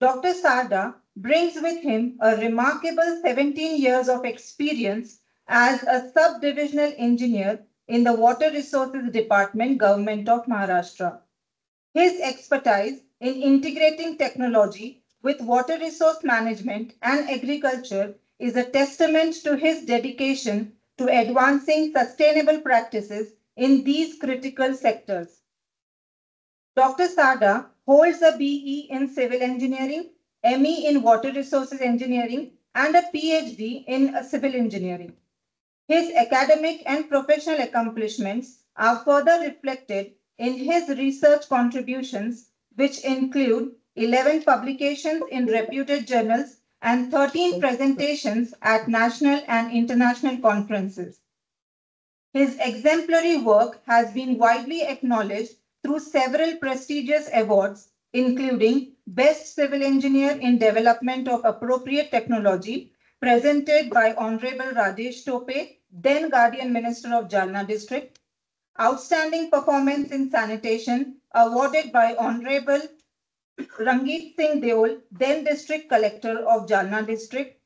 Dr. Sarda brings with him a remarkable 17 years of experience as a subdivisional engineer in the Water Resources Department, Government of Maharashtra. His expertise in integrating technology with water resource management and agriculture is a testament to his dedication to advancing sustainable practices in these critical sectors. Dr. Sada holds a BE in Civil Engineering, ME in Water Resources Engineering, and a PhD in Civil Engineering. His academic and professional accomplishments are further reflected in his research contributions, which include 11 publications in reputed journals and 13 presentations at national and international conferences. His exemplary work has been widely acknowledged through several prestigious awards, including Best Civil Engineer in Development of Appropriate Technology, presented by Honorable Rajesh Tope, then Guardian Minister of Jalna District, Outstanding Performance in Sanitation, awarded by Honorable Rangeet Singh Deol, then District Collector of Jalna District,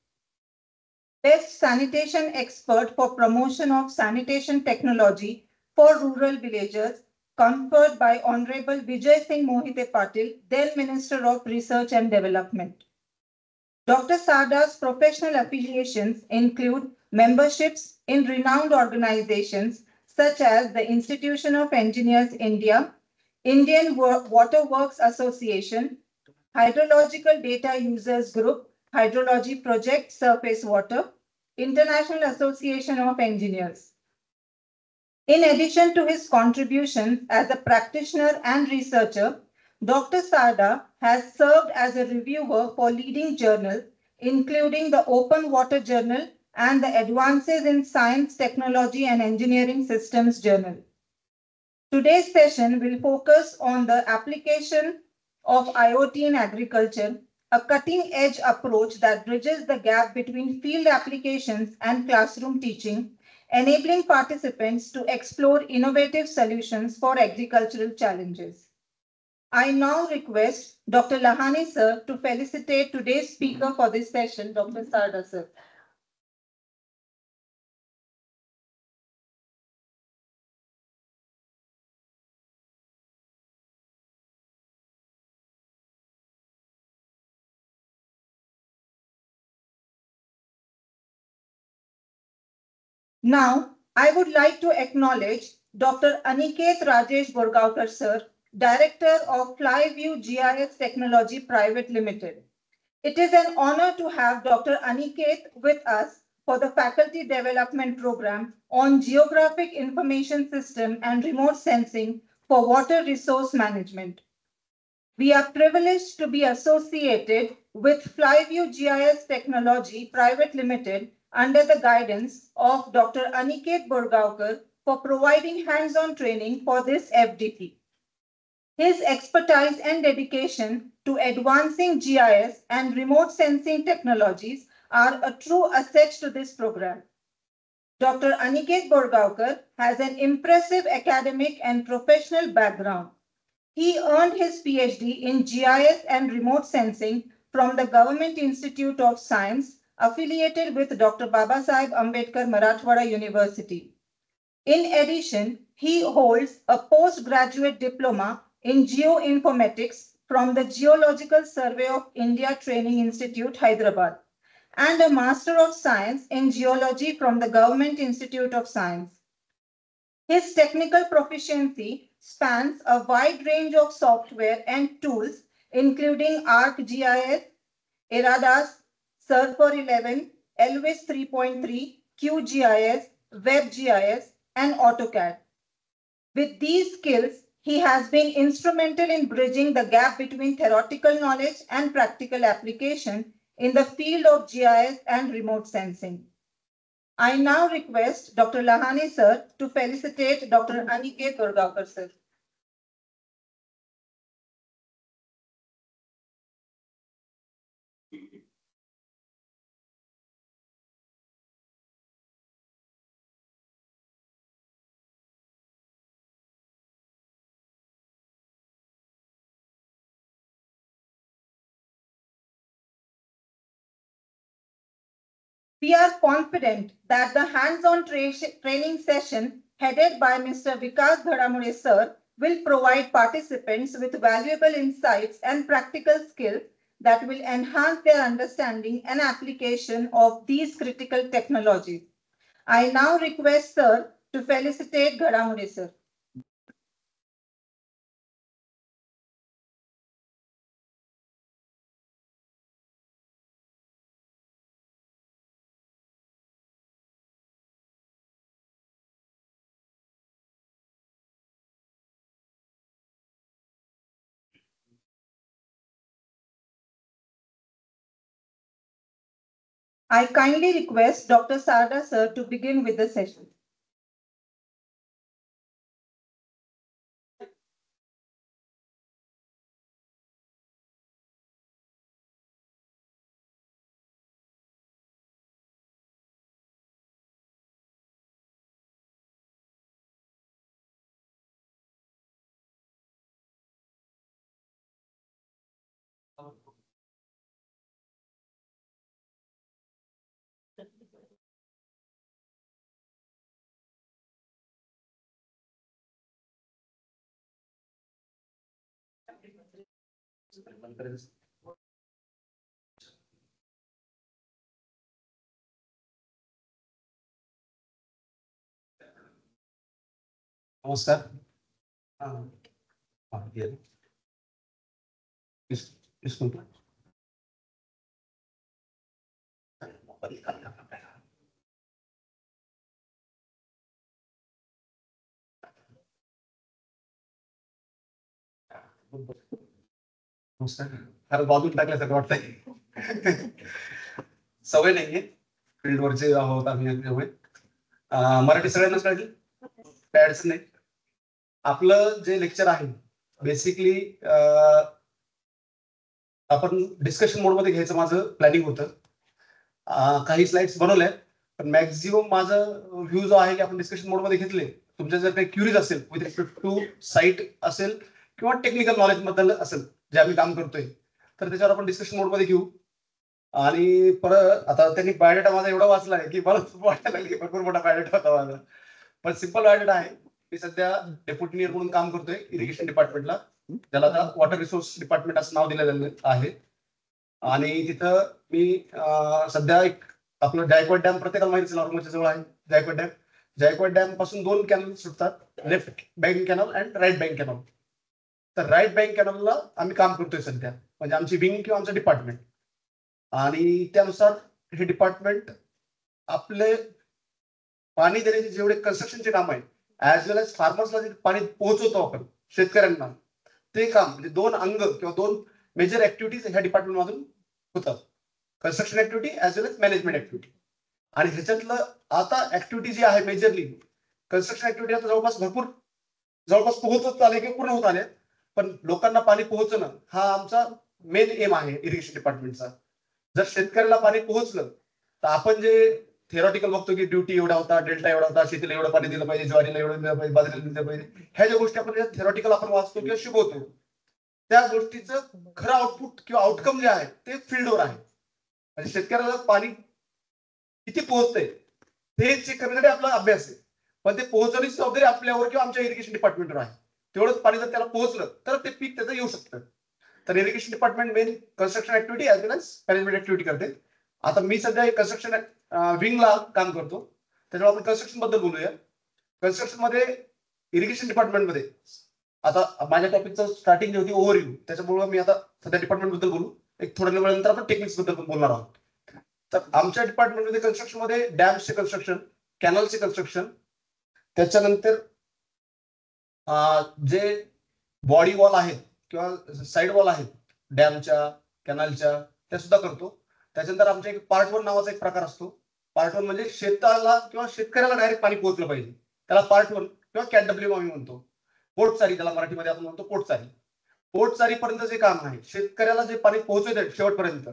Best Sanitation Expert for Promotion of Sanitation Technology for Rural Villagers, conferred by Honorable Vijay Singh Mohite Patil, then Minister of Research and Development. Dr. Sarda's professional affiliations include memberships in renowned organizations such as the Institution of Engineers India, Indian Water Works Association, Hydrological Data Users Group, Hydrology Project Surface Water, International Association of Engineers. In addition to his contributions as a practitioner and researcher, Dr. Sarda has served as a reviewer for leading journals, including the Open Water Journal and the Advances in Science, Technology and Engineering Systems Journal. Today's session will focus on the application of IoT in agriculture, a cutting-edge approach that bridges the gap between field applications and classroom teaching, enabling participants to explore innovative solutions for agricultural challenges. I now request Dr. Lahani sir to felicitate today's speaker for this session, Dr. Sarda sir. Now, I would like to acknowledge Dr. Aniket Rajesh Borgaonkar sir, Director of Flyview GIS Technology Private Limited. It is an honor to have Dr. Aniket with us for the Faculty Development Program on Geographic Information System and Remote Sensing for Water Resource Management. We are privileged to be associated with Flyview GIS Technology Private Limited under the guidance of Dr. Aniket Borgaonkar for providing hands-on training for this FDP. His expertise and dedication to advancing GIS and remote sensing technologies are a true asset to this program. Dr. Aniket Borgaonkar has an impressive academic and professional background. He earned his PhD in GIS and remote sensing from the Government Institute of Science, affiliated with Dr. Babasaheb Ambedkar Marathwada University. In addition, he holds a postgraduate diploma in geoinformatics from the Geological Survey of India Training Institute, Hyderabad, and a Master of Science in Geology from the Government Institute of Science. His technical proficiency spans a wide range of software and tools, including ArcGIS, Eradas, Surfer 11, Elvis 3.3, QGIS, WebGIS, and AutoCAD. With these skills, he has been instrumental in bridging the gap between theoretical knowledge and practical application in the field of GIS and remote sensing. I now request Dr. Lahani sir to felicitate Dr. Aniket Borgaonkar sir. We are confident that the hands-on training session headed by Mr. Vikas Ghadamure sir will provide participants with valuable insights and practical skills that will enhance their understanding and application of these critical technologies. I now request sir to felicitate Ghadamure sir. I kindly request Dr. Sarda sir to begin with the session. नमस्कार. फार बाजून टाकल्यासारखं वाटतंय. सवय नाहीये फील्डवरचे आहोत आम्ही. मराठी सगळ्यांनाच कळली, काय अडचण नाही. आपलं जे लेक्चर आहे बेसिकली आपण डिस्कशन मोड मध्ये घ्यायचं माझं प्लॅनिंग होतं. काही स्लाइड्स बनवल्या, पण मॅक्झिमम माझं व्ह्यू जो आहे की आपण डिस्कशन मोड मध्ये घेतले. तुमच्या जर काही क्युरीज असेल विथ रिस्पेक्ट टू साईट असेल किंवा टेक्निकल नॉलेज बद्दल असेल जे आम्ही काम करतोय, तर त्याच्यावर आपण डिस्कशन मोड मध्ये घेऊ. आणि परत आता त्यांनी बायोडेटा माझा एवढा वाचलाय की मला वाटायला लागलं की भरपूर मोठा बायोडेटा होता माझा. पण सिंपल बायोडेटा आहे. मी सध्या डेप्युटी इंजिनियर म्हणून काम करतोय इरिगेशन डिपार्टमेंटला, ज्याला आता वॉटर रिसोर्स डिपार्टमेंट असं नाव दिलेलं आहे. आणि तिथं मी सध्या एक आपलं जायकवाड डॅम प्रत्येकाला माहिती असेल, ऑर्मोच्या जवळ आहे जायकवाड डॅम. जायकवाड डॅम पासून 2 कॅनल सुटतात, left bank canal and right bank canal. तर राईट बँक कॅनलला आम्ही काम करतोय सध्या, म्हणजे आमची विंग किंवा आमचं डिपार्टमेंट. आणि त्यानुसार हे डिपार्टमेंट आपले पाणी देण्याचे जेवढे कन्स्ट्रक्शनचे काम आहे ऍज वेल एज फार्मर्सला जे पाणी पोहोचवतो आपण शेतकऱ्यांना, ते काम म्हणजे 2 अंग किंवा 2 मेजर ऍक्टिव्हिटीज ह्या डिपार्टमेंट मधून होतात. Construction activity as well as management activity. आणि ह्याच्यातलं आता ऍक्टिव्हिटी जी आहे मेजरली कन्स्ट्रक्शन ऍक्टिव्हिटी आता जवळपास पोहोचत आले किंवा पूर्ण होत आले. पण लोकांना पाणी पोहोचणं हा आमचा मेन एम आहे इरिगेशन डिपार्टमेंटचा. जर शेतकऱ्याला पाणी पोहोचलं तर आपण जे थेरॉटिकल बघतो की ड्युटी एवढा होता, डेल्टा एवढा होता, शेतीला एवढं पाणी दिलं पाहिजे, ज्वारीला एवढं दिलं पाहिजे, बाजरीला दिलं पाहिजे, ह्या ज्या गोष्टी आपण थेरॉटिकल आपण वाचतो किंवा शिकवतो, त्या गोष्टीचं खरं आउटपुट किंवा आउटकम जे आहे ते फील्डवर आहे. म्हणजे शेतकऱ्याला पाणी किती पोहोचतंय ते चेक करण्यासाठी आपला अभ्यास आहे. पण ते पोहोचवण्याची जबाबदारी आपल्यावर किंवा आमच्या इरिगेशन डिपार्टमेंटवर आहे. तेवढंच पाणी जर त्याला पोहोचलं तर ते पीक त्याचं येऊ शकतं. तर irrigation department main construction activity as well as management activity करते. आता मी सध्या कन्स्ट्रक्शन विंगला काम करतो, त्याच्यामुळे आपण कन्स्ट्रक्शन बद्दल बोलूया. कन्स्ट्रक्शन मध्ये इरिगेशन डिपार्टमेंटमध्ये आता माझ्या टॉपिकचं स्टार्टिंग होती ओव्हरव्ह्यू, त्याच्यामुळे मी आता सध्या डिपार्टमेंट बद्दल बोलू. एक थोड्या वेळानंतर आपण टेक्निक्स बद्दल बोलणार आहोत. तर आमच्या डिपार्टमेंटमध्ये कन्स्ट्रक्शन मध्ये डॅम्सचे कन्स्ट्रक्शन, कॅनलचे कन्स्ट्रक्शन, त्याच्यानंतर जे बॉडी वॉल आहेत किंवा साईड वॉल आहेत डॅमच्या कॅनलच्या, त्या सुद्धा करतो. त्याच्यानंतर आमच्या एक पार्ट 1 नावाचा एक प्रकार असतो. पार्ट 1 म्हणजे शेताला किंवा शेतकऱ्याला डायरेक्ट पाणी पोहोचलं पाहिजे, त्याला पार्ट 1 किंवा कॅडब्ल्यू आम्ही म्हणतो. पोटचारी त्याला मराठीमध्ये आपण म्हणतो पोटचारी. पोटचारी पर्यंत जे काम आहे शेतकऱ्याला जे पाणी पोहोचवत शेवटपर्यंत.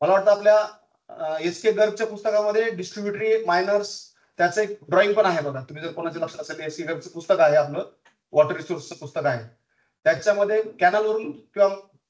मला वाटतं आपल्या एस.के. गर्गच्या पुस्तकामध्ये डिस्ट्रीब्युटरी मायनर्स त्याचं एक ड्रॉइंग पण आहे बघा. तुम्ही जर कोणाच्या लक्षात असेल, एस.के. गर्गचं पुस्तक आहे आपलं, वॉटर रिसोर्सचं पुस्तक आहे. त्याच्यामध्ये कॅनलवरून किंवा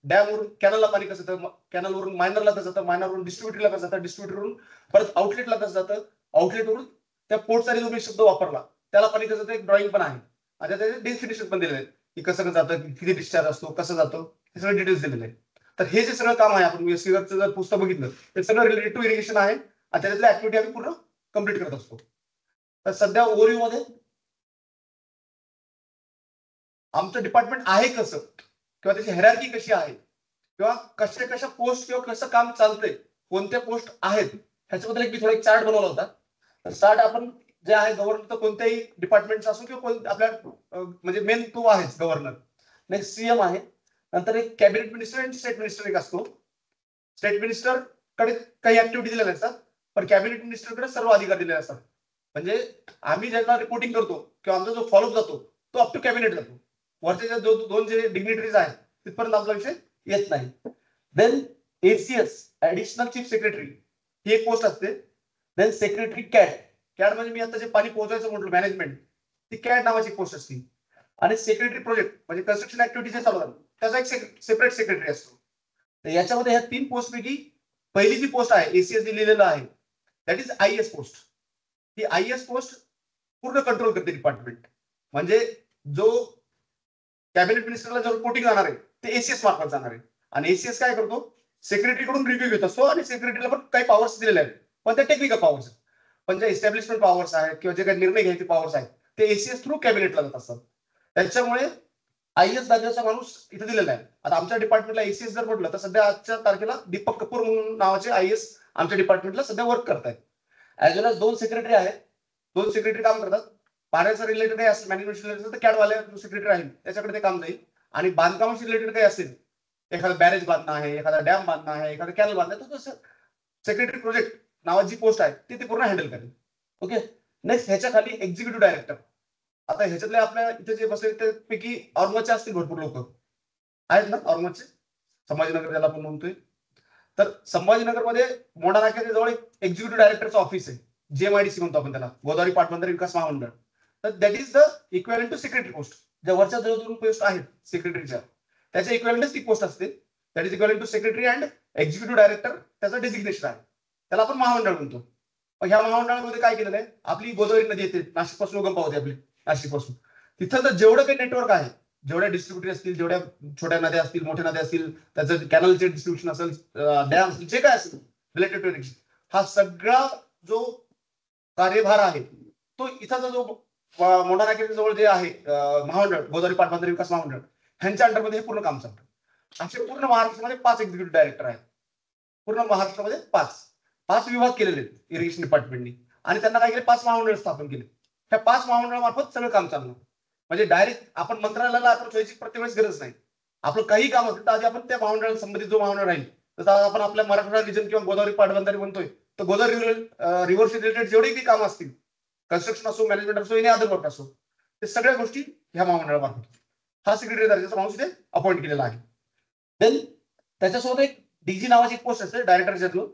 डॅमवरून कॅनलला पाणी कसं जातं, कॅनलवरून मायनरला कसं जातं, मायनरवरून डिस्ट्रीब्युटरला कसं जातं, डिस्ट्रीब्युटरवरून परत आउटलेटला कसं जातं, आउटलेटवरून त्या पोर्टचा जो मी शब्द वापरला त्याला पाणी कसं जातं, एक ड्रॉइंग पण आहे आणि त्याचे डेफिनेशन पण दिलेले आहे की कसं जातं, किती डिस्चार्ज असतो, कसं जातो, हे सगळे डिटेल्स दिलेले आहे. तर हे जे सगळं काम आहे, आपण एससीवरचं जर पुस्तक बघितलं ते सगळं रिलेटेड टू इरिगेशन आहे आणि त्याच्यातल्या ऍक्टिव्हिटी आम्ही पूर्ण कम्प्लीट करत असतो. तर सध्या ओव्हरव्ह्यू मध्ये आमचं डिपार्टमेंट आहे कसं किंवा त्याची हेरार्की कशी आहे किंवा कशा पोस्ट किंवा कसं काम चालतंय, कोणत्या पोस्ट आहेत, ह्याच्याबद्दल मी थोडा एक चार्ट बनवला होता. तर चार्ट आपण जे आहे गव्हर्नर कोणत्याही डिपार्टमेंटचा असो किंवा आपल्या म्हणजे मेन तो आहेच गव्हर्नर. नेक्स्ट सीएम आहे, नंतर एक कॅबिनेट मिनिस्टर आणि स्टेट मिनिस्टर एक असतो. स्टेट मिनिस्टर कडे काही ऍक्टिव्हिटी दिलेल्या असतात, पण कॅबिनेट मिनिस्टरकडे सर्व अधिकार दिलेले असतात. म्हणजे आम्ही ज्यांना रिपोर्टिंग करतो किंवा आमचा जो फॉलोअप जातो तो अप टू कॅबिनेट जातो. वरचे दोन जे डिग्निटरीज आहेत तिथपर्यंत आमचा विषय येत नाही. Then ACS additional chief secretary ही एक पोस्ट असते. देन सेक्रेटरी कॅट म्हणजे मी आता जे पाणी पोहोचायचं म्हटलं मॅनेजमेंट, ती कॅट नावाची पोस्ट असते. आणि सेक्रेटरी प्रोजेक्ट म्हणजे कन्स्ट्रक्शन ऍक्टिव्हिटी जे चालू त्याचा एक सेपरेट सेक्रेटरी असतो. तर याच्यामध्ये ह्या 3 पोस्ट पैकी पहिली जी पोस्ट आहे एसीएस लिहिलेलं आहे that is IS post. He IS post पूर्ण कंट्रोल करते डिपार्टमेंट. म्हणजे जो कॅबिनेट मिनिस्टरला जो रिपोर्टिंग जाणार आहे ते एसीएस मार्फत जाणार आहे आणि एसीएस काय करतो, सेक्रेटरीकडून रिव्ह्यू घेत असतो आणि सेक्रेटरीला पण काही पॉवर्स दिलेले आहेत, पण ते टेक्निकल पॉवर्स आहेत. पण जे एस्टॅब्लिशमेंट पॉवर्स आहेत किंवा जे काही निर्णय घ्यायचे पॉवर्स आहेत ते एसीएस थ्रू कॅबिनेटला जात असतात. त्याच्यामुळे आयएस दर्जाचा माणूस इथे दिलेला आहे. आता आमच्या डिपार्टमेंटला एसीएस जर म्हटलं तर सध्या आजच्या तारखेला दीपक कपूर म्हणून नावाचे आयएस आमच्या डिपार्टमेंटला सध्या वर्क करतायत. ऍज वेल एज 2 सेक्रेटरी आहेत. 2 सेक्रेटरी काम करतात. पाण्याचं रिलेटेड काही असेल, मॅनेजमेंट रिलेटेड तर कॅडवाले जो सेक्रेटरी आहे त्याच्याकडे ते काम जाईल. आणि बांधकामाशी रिलेटेड काही असेल, एखादा बॅरेज बांधणं आहे, एखादा डॅम बांधणं आहे, एखादा कॅनल बांधणं आहे, तर तसं सेक्रेटरी प्रोजेक्ट नावाची पोस्ट आहे ती पूर्ण हँडल करेल. ओके. नेक्स्ट ह्याच्या खाली एक्झिक्युटिव्ह डायरेक्टर. आता ह्याच्यातले आपल्या इथे जे बसले त्यापैकी ऑर्मोचे असतील भरपूर लोक आहेत ना, ऑर्मोचे संभाजीनगर ज्याला आपण म्हणतोय. तर संभाजीनगरमध्ये मोंढा नाक्याच्या जवळ एक एक्झिक्युटिव्ह डायरेक्टरचं ऑफिस आहे, जीएमआयडीसी म्हणतो आपण त्याला, गोदावरी पाटबंधारे विकास महामंडळ. तर that is the equivalent to secretary post. ज्या वरच्या जो 2 पोस्ट आहेत सेक्रेटरीच्या त्याच्या इक्वेलंटच ती पोस्ट असते. That is equivalent to secretary and executive director, त्याचं डेसिग्नेशन आहे, त्याला आपण महामंडळ म्हणतो. ह्या महामंडळामध्ये काय केलेलं आहे, आपली गोदावरी नदी येते, नाशिक पासून उगम पावते आपली, नाशिक पासून तिथं तर जेवढं काही नेटवर्क आहे, जेवढ्या डिस्ट्रीब्युटरी असतील, जेवढ्या छोट्या नद्या असतील, मोठ्या नद्या असतील, त्याचं कॅनलचे डिस्ट्रीब्युशन असेल, डॅम असेल, जे काय असेल रिलेटेड टू इरिगेशन, हा सगळा जो कार्यभार आहे तो इथाचा जो मोंढा नाक्याच्या जवळ जे आहे महामंडळ, गोदावरी पाटबंधारे विकास महामंडळ, ह्यांच्या अंडरमध्ये हे पूर्ण काम चालतं. असे पूर्ण महाराष्ट्रामध्ये 5 एक्झिक्युटिव्ह डायरेक्टर आहेत. पूर्ण महाराष्ट्रामध्ये 5 विभाग केलेले आहेत इरिगेशन डिपार्टमेंटनी आणि त्यांना काय केले, 5 महामंडळ स्थापन केले. ह्या 5 महामंडळामार्फत सगळं काम चालणार. म्हणजे डायरेक्ट आपण मंत्रालयाला अप्रोच व्हायची प्रत्येक वेळेस गरज नाही. आपलं काही काम असेल तर आधी आपण त्या महामंडळाला संबंधित जो महामंडळ राहील, जसं आपण आपल्या मराठवाडा रिजन किंवा गोदावरी पाटबंधारे म्हणतोय, तर गोदावरी रिव्हर रिलेटेड जेवढे काही काम असतील, कन्स्ट्रक्शन असो, मॅनेजमेंट असो, एनी अदर वर्क असो, ते सगळ्या गोष्टी ह्या महामंडळामार्फत हा सेक्रेटरी दर्जाचा माणूस इथे अपॉइंट केलेला आहे. देन त्याच्यासोबत एक डीजी नावाची एक पोस्ट असते डायरेक्टरच्या थ्रू.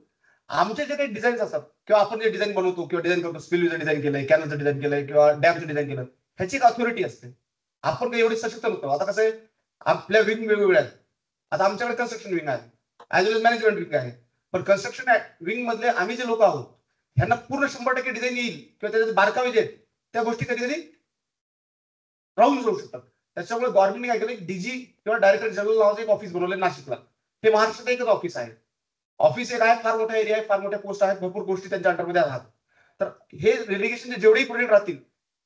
आमचे जे काही डिझाईन्स असतात किंवा आपण जे डिझाईन बनवतो किंवा डिझाईन करतो, स्पिलवेचं डिझाईन केलंय, कॅनलचं डिझाईन केलंय किंवा डॅमचं डिझाईन केलं, ह्याची एक अथॉरिटी असते. आपण काही एवढी सशक्त नसतो. आता कसं आहे, आपल्या विंग वेगवेगळ्या आहेत. आता आमच्याकडे कन्स्ट्रक्शन विंग आहे, as well as management wing आहे. पण कन्स्ट्रक्शन विंग मधले आम्ही जे लोक आहोत ह्यांना पूर्ण 100% डिझाईन येईल किंवा त्याचे बारकावे जे आहेत त्या गोष्टी कधी कधी राहून जाऊ शकतात. त्याच्यामुळे गव्हर्नमेंटने काय केलं, डीजी किंवा डायरेक्टर जनरल नावाचं एक ऑफिस बनवलं नाशिकला. हे महाराष्ट्रात एकच ऑफिस आहे. ऑफिस एक आहे, फार मोठा एरिया आहे, फार मोठ्या पोस्ट आहेत, भरपूर गोष्टी त्यांच्या अंडरमध्ये आहेत. तर हे इरिगेशनचे जेवढेही प्रोजेक्ट राहतील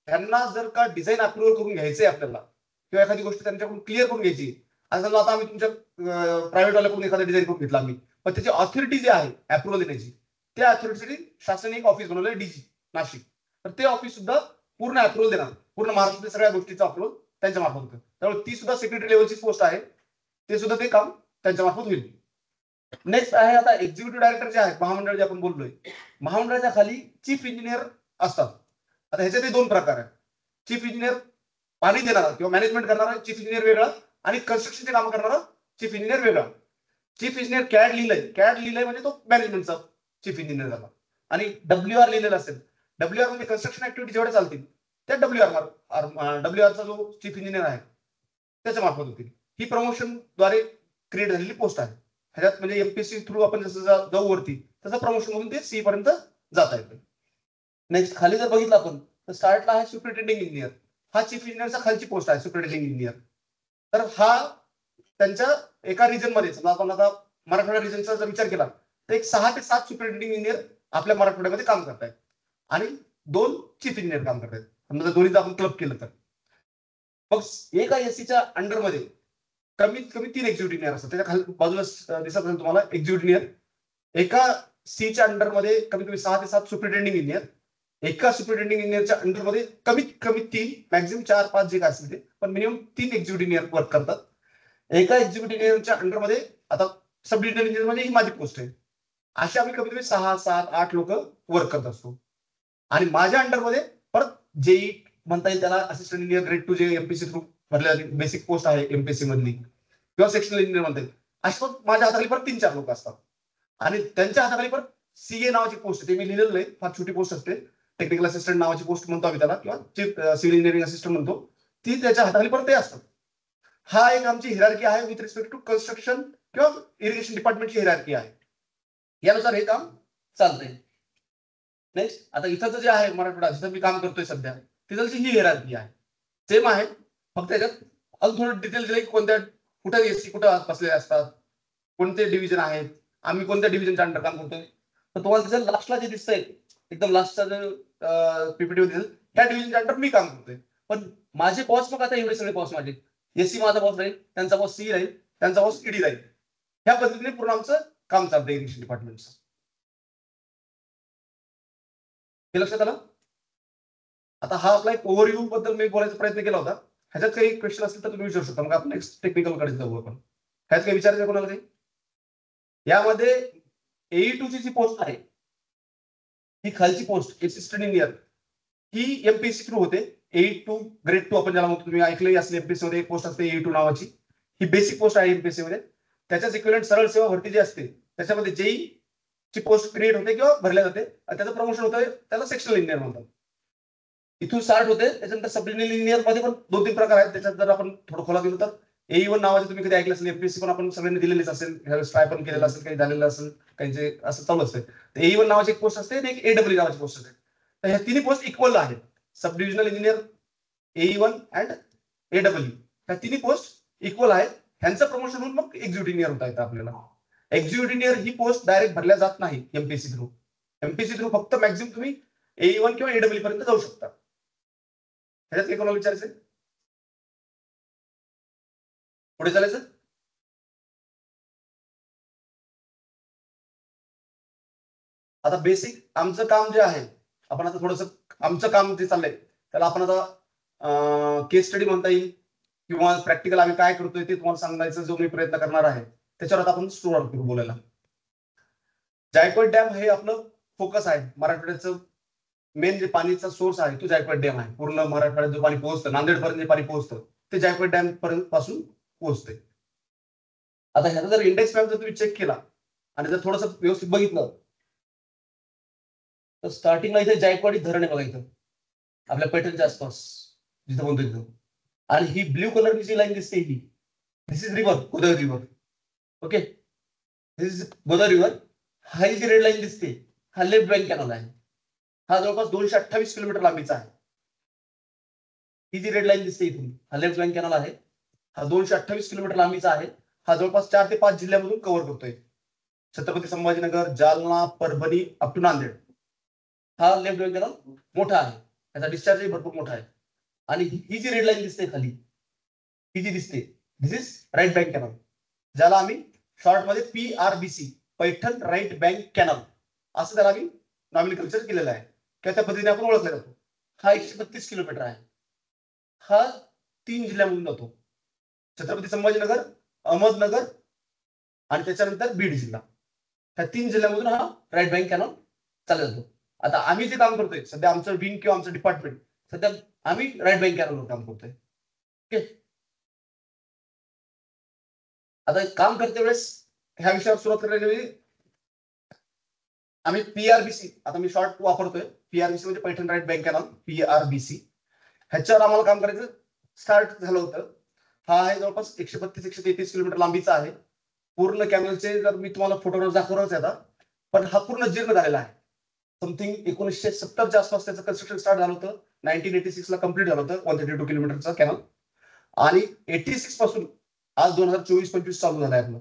त्यांना जर का डिझाईन अप्रुव्हल करून घ्यायचंय आपल्याला किंवा एखादी गोष्ट त्यांच्याकडून क्लिअर करून घ्यायची, आता आम्ही तुमच्या प्रायव्हेट वाल्याकडून एखादा डिझाईन करून घेतला आम्ही, पण त्याची ऑथॉरिटी जी आहे अप्रुव्हल देण्याची, त्या ऑथॉरिटीसाठी शासनाने एक ऑफिस बनवलंय डीजी नाशिक. तर ते ऑफिस सुद्धा पूर्ण अप्रुव्हल देणार, पूर्ण महाराष्ट्रातील सगळ्या गोष्टीचा अप्रुव्हल त्यांच्या मार्फत होतं. त्यामुळे ती सुद्धा सेक्रेटरी लेवलची पोस्ट आहे, ते सुद्धा ते काम त्यांच्या मार्फत होईल. नेक्स्ट आहे आता एक्झिक्युटिव्ह डायरेक्टर जे आहेत महामंडळ जे आपण बोललोय, महामंडळाच्या खाली चीफ इंजिनियर असतात. आता ह्याच्यातही 2 प्रकार आहेत. चीफ इंजिनियर पाणी देणारा किंवा मॅनेजमेंट करणारा चीफ इंजिनियर वेगळा आणि कन्स्ट्रक्शनचे काम करणारा चीफ इंजिनियर वेगळा. चीफ इंजिनियर कॅड लिहिलंय म्हणजे तो मॅनेजमेंटचा चीफ इंजिनियर झाला. आणि WR लिहिलेला असेल, WR म्हणजे कन्स्ट्रक्शन ऍक्टिव्हिटी जेवढ्या चालतील त्या WRचा जो चीफ इंजिनियर आहे त्याच्या मार्फत होतील. ही प्रमोशन द्वारे क्रिएट झालेली पोस्ट आहे. ह्याच्यात म्हणजे एमपीएससी थ्रू आपण जसं जाऊ वरती तसं प्रमोशन म्हणून ते सी पर्यंत जाता येतं. नेक्स्ट खाली जर बघितलं आपण तर स्टार्टला आहे सुपरिटेंडिंग इंजिनियर. हा चीफ इंजिनियरचा खालची पोस्ट आहे सुपरिटेंडिंग इंजिनियर. तर हा त्यांच्या एका रिजन मध्ये समजा आपण आता मराठवाडा रिजनचा जर विचार केला तर एक 6 ते 7 सुपरिटेंडिंग इंजिनियर आपल्या मराठवाड्यामध्ये काम करतायत आणि 2 चीफ इंजिनियर काम करतायत. समजा दोन्हीचं आपण क्लब केलं तर मग एका एससीच्या अंडरमध्ये कमीत कमी 3 एक्झिक्युटिव्ह इंजिनियर असतात. त्याच्या खाली बाजूला दिसत असेल तुम्हाला एक्झिक्युटिव्ह इंजिनियर. एका सीच्या अंडरमध्ये कमीत कमी 6 ते 7 सुपरिटेंडिंग इंजिनियर. एका सुपरिटेंडिंग इंजिनियरच्या अंडरमध्ये कमीत कमी 3 मॅक्झिमम 4-5 जे काय असेल ते पण मिनिमम 3 एक्झिक्युटिव्ह इंजिनियर वर्क करतात. एका एक्झिक्युटिव्ह इंजिनियरच्या अंडरमध्ये आता सब डिव्हिजनल इंजिनियर म्हणजे ही माझी पोस्ट आहे. अशी आम्ही कमीत कमी 6-7-8 लोक वर्क करत असतो. आणि माझ्या अंडरमध्ये परत जेई म्हणता येईल त्याला असिस्टंट इंजिनियर ग्रेड 2 जे एमपीसी थ्रू भरल्या बेसिक पोस्ट आहे एमपीएससी मधली किंवा सेक्शनल इंजिनियर म्हणता येईल अशी पण माझ्या हाताखाली परत 3-4 लोक असतात. आणि त्यांच्या हाताखाली परत सीए नावाची पोस्ट ते मी लिहिलेलं आहे. फार छोटी पोस्ट असते. टेक्निकल असिस्टंट नावाची पोस्ट म्हणतो आम्ही त्याला किंवा सिव्हिल इंजिनिअरिंग असिस्टंट म्हणतो. ती त्याच्या हाताखाली परत ते असतात. हा एक आमची हिरार्की आहे विथ रिस्पेक्ट टू कन्स्ट्रक्शन किंवा इरिगेशन डिपार्टमेंटची हिरार्की आहे. यानुसार हे काम चालतंय. नेक्स्ट आता इथं जे आहे मराठवाडा जिथं मी काम करतोय सध्या तिथलची ही हिरार्की आहे. सेम आहे फक्त त्याच्यात अजून थोडं डिटेल दिलं की कोणत्या कुठे एससी कुठं बसलेले असतात, कोणते डिव्हिजन आहेत, आम्ही कोणत्या डिव्हिजनच्या अंडर काम करतोय. तर तुम्हाला त्याच्या लास्टला जे दिसतंय एकदम लास्टचा जो पीपीटी दिसेल त्या डिव्हिजनच्या अंडर मी काम करतोय. पण माझे बॉस मग आता एवढे सगळे बॉस माझे एससी माझा बॉस राहील, त्यांचा बॉस सी राहील, त्यांचा बॉस ईडी राहील. ह्या पद्धतीने पूर्ण आमचं काम चालतं इरिगेशन डिपार्टमेंटचं. हे लक्षात आलं. आता हा आपला एक ओव्हरव्ह्यू बद्दल मी बोलायचा प्रयत्न केला होता. ह्याच्यात काही क्वेश्चन असतील तर तुम्ही विचारू शकता. मग आपण नेक्स्ट टेक्निकल कडे जाऊ. आपण ह्यात काही विचारायचं कोणाला काही. यामध्ये AE2 ची जी पोस्ट आहे ही खालची पोस्ट असिस्टंट इंजिनियर ही एमपीएससी थ्रू होते. AE2 ग्रेड 2 आपण ज्याला म्हणतो तुम्ही ऐकलंही असेल एमपीएससी मध्ये एक पोस्ट असते AE2 नावाची. ही बेसिक पोस्ट आहे एमपीएससी मध्ये. त्याच्याच इक्विव्हलंट सरळ सेवा भरती जी असते त्याच्यामध्ये जेई ची पोस्ट क्रिएट होते किंवा भरल्या जाते आणि त्याचं प्रमोशन होतं त्याला सेक्शनल इंजिनियर म्हणतात. इथून स्टार्ट होते. त्याच्यानंतर सब डिव्हिजनल इंजिनियर मध्ये पण 2-3 प्रकार आहेत. त्याच्यात जर आपण थोडं खोला गेलो तर AE1 नावाचे तुम्ही कधी ऐकलं असेल. एमपीएससी पण आपण सगळ्यांनी दिलेलीच असेल, ट्राय पण केलेलं असेल, काही झालेलं असेल, काही असं चालू असते. तर AE1 नावाची एक पोस्ट असते आणि एक AW नावाची पोस्ट असते. तर ह्या तिन्ही पोस्ट इक्वल आहेत. सब divisional engineer AE1 and AW ह्या तिन्ही पोस्ट इक्वल आहेत. ह्यांचं प्रमोशन होऊन मग एक्झिक्युटिव्ह इंजिनियर होता येतं आपल्याला. एक्झिक्युटिव्ह इंजिनियर ही पोस्ट डायरेक्ट भरल्या जात नाही एमपीएससी थ्रू. एमपीएससी थ्रू फक्त मॅक्झिमम तुम्ही AE1 किंवा AW पर्यंत जाऊ शकता. ह्याच्यात कोणाला विचारायचं पुढे चालायचं. आता बेसिक आमचं काम जे आहे आपण आता थोडंसं आमचं काम जे चाललंय त्याला आपण आता केस स्टडी म्हणता येईल किंवा प्रॅक्टिकल आम्ही काय करतोय ते तुम्हाला सांगायचा जो मी प्रयत्न करणार आहे त्याच्यावर आता आपण सुरुवात करू बोलायला. जायकवाडी डॅम हे आपलं फोकस आहे. मराठवाड्याचं मेन जे पाणीचा सोर्स आहे तो जायकवाडी डॅम आहे. पूर्ण मराठवाड्यात जो पाणी पोहोचतं नांदेड पर्यंत जे पाणी पोहोचतं ते जायकवाडी डॅम पर्यंत पासून पोहोचते. आता ह्याचा जर इंडेक्स मॅप जर तुम्ही चेक केला आणि जर थोडंसं व्यवस्थित बघितलं तर स्टार्टिंगला इथे जायकवाडी धरण आहे बघा इथं आपल्या पैठणच्या आसपास जिथं म्हणतो तिथं. आणि ही ब्ल्यू कलरची जी लाईन दिसते ही this is river Godavari river. Okay this is Godavari river. हा जी रेड लाईन दिसते हा लेफ्ट बँक कॅनल आहे. हा जवळपास 228 किलोमीटर लांबीचा आहे. ही जी रेड लाईन दिसते इथून हा लेफ्ट बँक कॅनल आहे. हा 228 किलोमीटर लांबीचा आहे. हा जवळपास 4 ते 5 जिल्ह्यामधून कव्हर करतोय. Chhatrapati Sambhajinagar, Jalna, Parbhani up to Nanded. हा लेफ्ट बँक कॅनल मोठा आहे. त्याचा डिस्चार्जही भरपूर मोठा आहे. आणि ही जी रेड लाईन दिसते खाली ही जी दिसते this is right bank canal ज्याला आम्ही शॉर्ट मध्ये PRBC Paithan right bank canal असं त्याला आम्ही नॉमिनकल्चर केलेलं आहे किंवा त्या पद्धतीने आपण ओळखला जातो. हा 132 किलोमीटर आहे. हा 3 जिल्ह्यामधून जातो. छत्रपती संभाजीनगर, अहमदनगर आणि त्याच्यानंतर बीड जिल्हा. ह्या 3 जिल्ह्यामधून हा राईट बँक कॅनल चालला जातो. आता आम्ही जे काम करतोय सध्या आमचं विंग किंवा आमचं डिपार्टमेंट सध्या आम्ही राईट बँक कॅनलवर काम करतोय. ओके आता काम करते वेळेस ह्या विषयावर सुरुवात करण्याची आम्ही PRBC आता मी शॉर्ट वापरतोय. PRBC म्हणजे Paithan right bank canal PRBC. ह्याच्यावर आम्हाला काम करायचं स्टार्ट झालं होतं. हा आहे जवळपास 132-133 किलोमीटर लांबीचा आहे. पूर्ण कॅनलचे जर मी तुम्हाला फोटोग्राफ दाखवणारच आहे आता, पण हा पूर्ण जीर्ण झालेला आहे. समथिंग 1970च्या आसपास त्याचं कन्स्ट्रक्शन स्टार्ट झालं होतं. 1986 ला कम्प्लीट झालं होतं 132 किलोमीटरचा कॅनल. आणि 86 पासून आज 2024-25 चालू झालं आहे आपलं.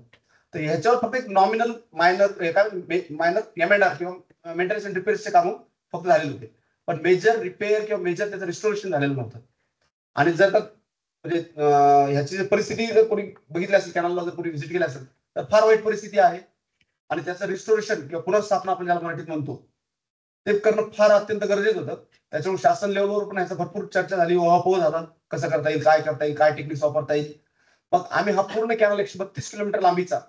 तर ह्याच्यावर फक्त एक नॉमिनल मायनर M&R किंवा मेंटेनन्स अँड रिपेअर्सचे कामं फक्त झालेले होते. पण मेजर रिपेअर किंवा मेजर त्याचं रिस्टोरेशन झालेलं नव्हतं. आणि जर का म्हणजे ह्याची परिस्थिती जर कोणी बघितली असेल, कॅनलला जर कोणी व्हिजिट केली असेल तर फार वाईट परिस्थिती आहे. आणि त्याचं रिस्टोरेशन किंवा पुनर्स्थापना आपण ज्याला मराठीत म्हणतो ते करणं फार अत्यंत गरजेचं होतं. त्याच्यामुळे शासन लेवलवर पण ह्याचा भरपूर चर्चा झाली, ओहापोह झाला, कसं करता येईल, काय करता येईल, काय टेक्निक्स वापरता येईल. मग आम्ही हा पूर्ण कॅनल 132 किलोमीटर लांबीचा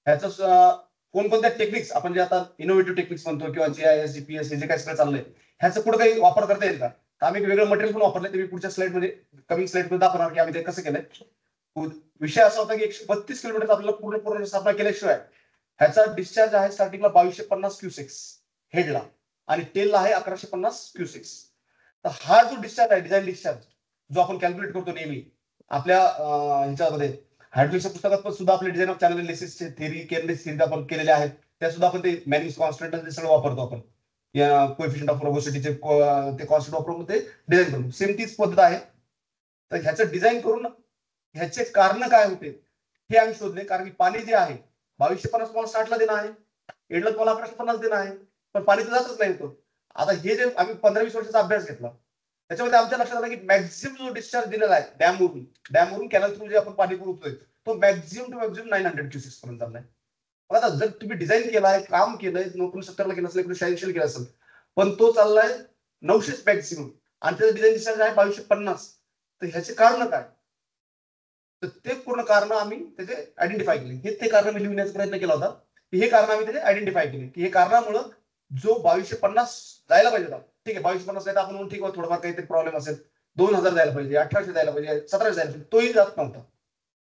ह्याचं कोणकोणत्या टेक्निक्स आपण जे आता इनोव्हेटिव्ह टेक्निक्स म्हणतो किंवा GIS GPS हे जे काय सगळं चाललंय ह्याचं पुढे काही वापर करता येईल का, तर आम्ही वेगळं मटेरियल पण वापरलंय. तुम्ही पुढच्या स्लाइड मध्ये कमिंग स्लाइड मध्ये दाखवणार की आम्ही ते कसं केलंय. विषय असा होता की 132 किलोमीटर आपल्याला पूर्ण स्थापना केल्याशिवाय ह्याचा डिस्चार्ज आहे स्टार्टिंगला 2250 क्युसेक्स हेडला आणि टेलला आहे 1150 क्युसेक्स. तर हा जो डिस्चार्ज आहे डिझाईन डिस्चार्ज जो आपण कॅल्क्युलेट करतो नेहमी आपल्या ह्याच्यामध्ये हायड्रोलिक्सच्या पुस्तकात पण सुद्धा आपले डिझाईन ऑफ चॅनल एनालिसिसचे थेरी केअरलेस थेरी आपण केलेले आहेत. त्या सुद्धा आपण ते मॅनिंग्स कॉन्स्टंट ते सगळं वापरतो आपण या कोएफिशियंट ऑफ रोबोसिटीचे ते कॉन्स्टंट वापरून ते डिझाईन करतो. सेम तीच पद्धत आहे. तर ह्याचं डिझाईन करून ह्याचे कारण काय होते हे आम्ही शोधले. कारण की पाणी जे आहे 2250 तुम्हाला 60ला देणं आहे, एडला तुम्हाला 1150 देणं आहे, पण पाणी तर जातच नाही होतं. आता हे जे आम्ही 15-20 वर्षाचा अभ्यास घेतला त्याच्यामध्ये आमच्या लक्षात आलं की मॅक्झिमम जो डिस्चार्ज दिलेला आहे डॅमवरून कॅनल थ्रू जे आपण पाणी पुरवतोय तो मॅक्झिमम टू मॅक्झिमम 900 क्युसेक्स पर्यंत चाललाय. आता जर तुम्ही डिझाईन केलाय, काम केलंय, 1970ला केलं असेल, 1986 केलं असेल, पण तो चाललाय 900 मॅक्झिमम आणि त्याचं डिझाईन डिस्चार्ज आहे 2250. तर ह्याचे कारण काय, तर ते पूर्ण कारण आम्ही त्याचे आयडेंटिफाय केले. हे ते कारण मी लिहिण्याचा प्रयत्न केला होता की हे कारण आम्ही त्याचे आयडेंटिफाय केले की हे कारणामुळे जो 2250 जायला पाहिजे होता, ठीक आहे 2250 नाही तर आपण ठीक आहे थोडंफार काहीतरी प्रॉब्लेम असेल, 2000 जायला पाहिजे, 1800 जायला पाहिजे, 1700 जायला पाहिजे, तोही जात नव्हता.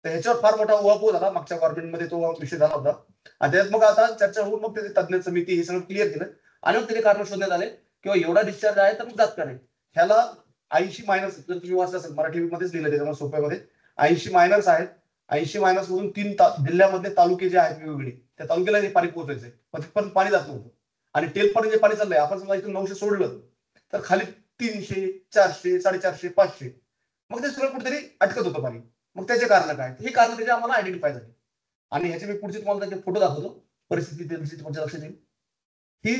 तर ह्याच्यावर फार मोठा उहापोह झाला. मागच्या गव्हर्नमेंटमध्ये तो विषय झाला होता आणि त्यात मग आता चर्चा होऊन मग त्याचे तज्ञ समिती हे सगळं क्लिअर केलं आणि मग त्याचे कारण शोधण्यात आले किंवा एवढा डिस्चार्ज आहे तर मग जात का नाही. ह्याला 80 मायनस जर तुम्ही वाचलं असेल मराठीमध्येच लिहिलं त्याच्यामुळे सोप्यामध्ये 80 मायनस आहेत. 80 मायनस मधून 3 जिल्ह्यामधले तालुके जे आहेत वेगवेगळे त्या तालुक्याला हे पाणी पोहोचायचंय पण पाणी जात नव्हतं. आणि टेलपर्यंत जे पाणी चाललंय आपण समजा इथून 900 सोडलं तर खाली 300, 400, 450, 500 मग ते सगळं कुठेतरी अटकत होतं पाणी. मग त्याचे कारण काय, हे कारण त्याचे आम्हाला आयडेंटिफाय झाले आणि ह्याचे मी पुढचे तुम्हाला त्याचे फोटो दाखवतो. परिस्थिती तुमच्या लक्षात येईल ही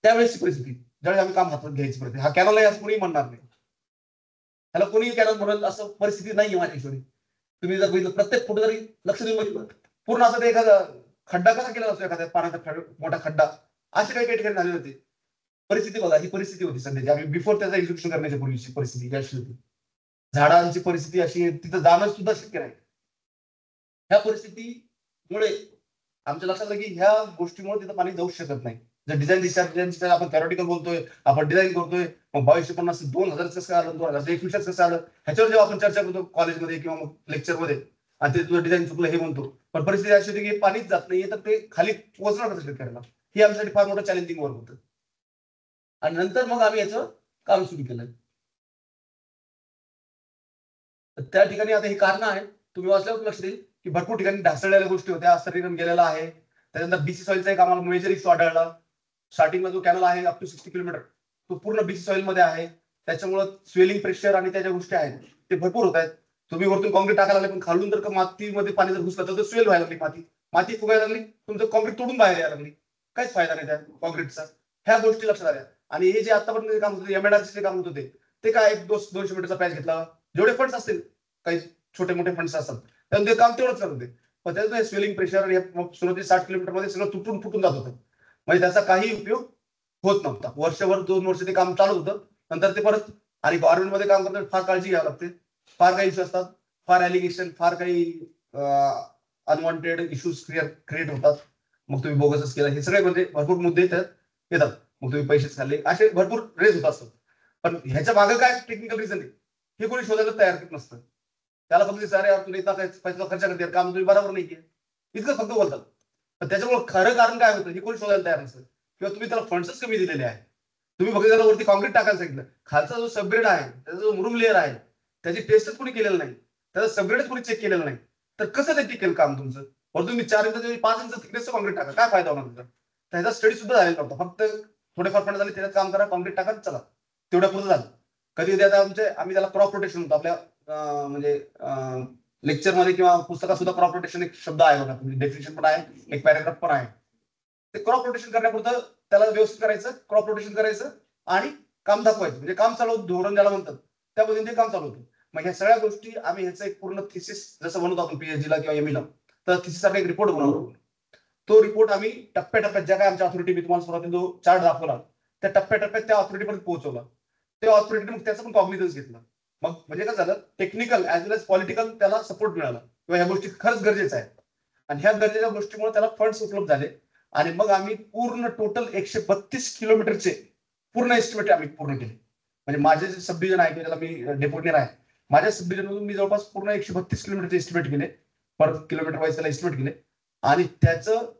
त्यावेळेसची परिस्थिती ज्यावेळी आम्ही काम हातात घ्यायची परिस्थिती. हा कॅनल आहे असं कोणी म्हणणार नाही, ह्याला कोणी कॅनल म्हणत असं परिस्थिती नाहीये माझ्याकडे. तुम्ही जर बघितलं प्रत्येक फोटो जरी लक्ष देऊन बघितलं पूर्ण असं ते एखादा खड्डा कसा केला असतो एखाद्या पाण्याचा मोठा खड्डा असे काही काही ठिकाणी झाले होते. परिस्थिती बघा, ही परिस्थिती होती सध्याची आम्ही बिफोर त्याचा एक्झिक्युशन करण्याच्या पूर्वीची परिस्थिती अशी होती. झाडांची परिस्थिती अशी तिथं जाणं सुद्धा शक्य नाही. ह्या परिस्थितीमुळे आमच्या लक्षात आलं की ह्या गोष्टीमुळे तिथं पाणी जाऊ शकत नाही. जर डिझाईन डिस्चार्ज आपण थेरॉटिकल बोलतोय, आपण डिझाईन करतोय, मग 2250 2000 कसं आलं, 2021 कसं आलं, ह्याच्यावर जेव्हा आपण चर्चा करतो कॉलेजमध्ये किंवा मग लेक्चरमध्ये आणि ते तुझं डिझाईन चुकलं हे म्हणतो, पण परिस्थिती अशी होती की पाणीच जात नाहीये तर ते खाली पोहोचणार कसं शेतकऱ्याला, हे आमच्यासाठी फार मोठं चॅलेंजिंग वर्क होतं. आणि नंतर मग आम्ही याचं काम सुरू केलं. त्या ठिकाणी आता ही कारण आहे तुम्ही वाचल्यावर लक्ष देईल की भरपूर ठिकाणी ढासळलेल्या गोष्टी होत्या, स्तरीकरण गेलेला आहे. त्यानंतर बीसी सॉइलचा एक आम्हाला मेजर इश्यू आढळला. स्टार्टिंगला जो कॅनल आहे अप टू 60 किलोमीटर तो पूर्ण बीसी सॉइल मध्ये आहे. त्याच्यामुळे स्वेलिंग प्रेशर आणि त्या ज्या गोष्टी आहेत ते भरपूर होत आहेत. तुम्ही वरतून कॉन्क्रीट टाकायला लागले पण खालून जर मातीमध्ये पाणी जर घुसलं तर स्वेल व्हायला लागली, माती फुगायला लागली, तुमचं कॉन्क्रीट तोडून बाहेर यायला लागली, काहीच फायदा नाही त्या कॉन्क्रीटचा. ह्या गोष्टी लक्षात आल्या. आणि हे जे आतापर्यंत काम होतं एमएडआरचे जे काम होत होते ते काय 200 मीटरचा पॅच घेतला, जेवढे फंड्स असतील काही छोटे मोठे फंड्स असतात त्यामुळे ते काम तेवढंच करत होते. पण त्याचं स्वेलिंग प्रेशर सुरुवाती 60 किलोमीटर मध्ये सगळं तुटून फुटून जात होतं. म्हणजे त्याचा काही उपयोग होत नव्हता. वर्षभर 2 वर्ष ते काम चालत होतं. नंतर ते परत आणि गव्हर्नमेंट मध्ये काम करताना फार काळजी घ्यावी लागते. फार काही इश्यू असतात, फार ॲलिगेशन, फार काही अनवॉन्टेड इश्यूज क्रिएट होतात. मग तुम्ही बोगसच केलं हे सगळे म्हणजे भरपूर मुद्दे त्यात येतात. मग तुम्ही पैसेच खाल्ले असे भरपूर रेज होत असतात. पण ह्याच्या मागे काय टेक्निकल रिझन आहे हे कोणी शोधायला तयार नसतं. त्याला फक्त सारे यार तुम्ही इतका पैसा खर्च करते काम तुम्ही बरोबर नाही केलं इतकं फक्त बोलतात. पण त्याच्यामुळे खरं कारण काय होतं हे कोणी शोधायला तयार नसतं किंवा तुम्ही त्याला फंड्सच कमी दिलेले आहे. तुम्ही फक्त त्याला वरती कॉन्क्रीट टाकायला सांगितलं, खालचा जो सबग्रेड आहे त्याचा जो मुरुम लेअर आहे त्याची टेस्टच कोणी केलेलं नाही, त्याचा सबग्रेडच कोणी चेक केलेलं नाही, तर कसं ते टिकेल काम तुमचं. और तुम्ही 4 इंच 5 इंच थिकनेसचं कॉन्क्रीट टाका, काय फायदा होणार तुमचा? तर ह्याचा स्टडी सुद्धा झालेला नव्हता. फक्त थोडेफार फंड झाले, त्याच्यात काम करा, कॉन्क्रीट टाका, चला, तेवढ्या पुढे झालं. कधी आता आम्ही त्याला क्रॉप रोटेशन म्हणतो आपल्या म्हणजे लेक्चरमध्ये किंवा पुस्तकात सुद्धा क्रॉप रोटेशन एक शब्द आहे बघा, डेफिनेशन पण आहे, एक पॅराग्राफ पण आहे. ते क्रॉप रोटेशन करण्यापुरतं त्याला व्यवस्थित करायचं, क्रॉप रोटेशन करायचं आणि काम दाखवायचं, म्हणजे काम चालू धोरण ज्याला म्हणतात त्या पद्धतीने ते काम चालू होतं. मग ह्या सगळ्या गोष्टी आम्ही ह्याचं एक पूर्ण थिसिस जसं बनवतो आपण पीएचडीला किंवा एमईला, तर थिसिस एक रिपोर्ट बनवतो. तो रिपोर्ट आम्ही टप्प्याटप्प्यात ज्या काय आमच्या ऑथॉरिटी, मी तुम्हाला सुरुवातीला जो चार्ट दाखवला, त्या टप्प्याटप्प्यात त्या ऑथॉरिटीपर्यंत पोहोचवला. त्या ऑथॉरिटीने मग त्याचं पण कॉग्निझन्स घेतलं. मग म्हणजे काय झालं, technical as well age political त्याला सपोर्ट मिळाला किंवा ह्या गोष्टी खरंच गरजेचं आहे. आणि ह्या गरजेच्या गोष्टीमुळे त्याला फंड्स उपलब्ध झाले. आणि मग आम्ही पूर्ण टोटल 132 किलोमीटरचे पूर्ण एस्टिमेट आम्ही पूर्ण केले. म्हणजे माझे जे सब डिव्हिजन आहे त्याला मी डेप्युटीयर आहे, माझ्या सब डिव्हिजनमधून मी जवळपास पूर्ण 132 किलोमीटरचे एस्टिमेट केले, पर किलोमीटर वाईज त्याला एस्टिमेट केले. आणि त्याचं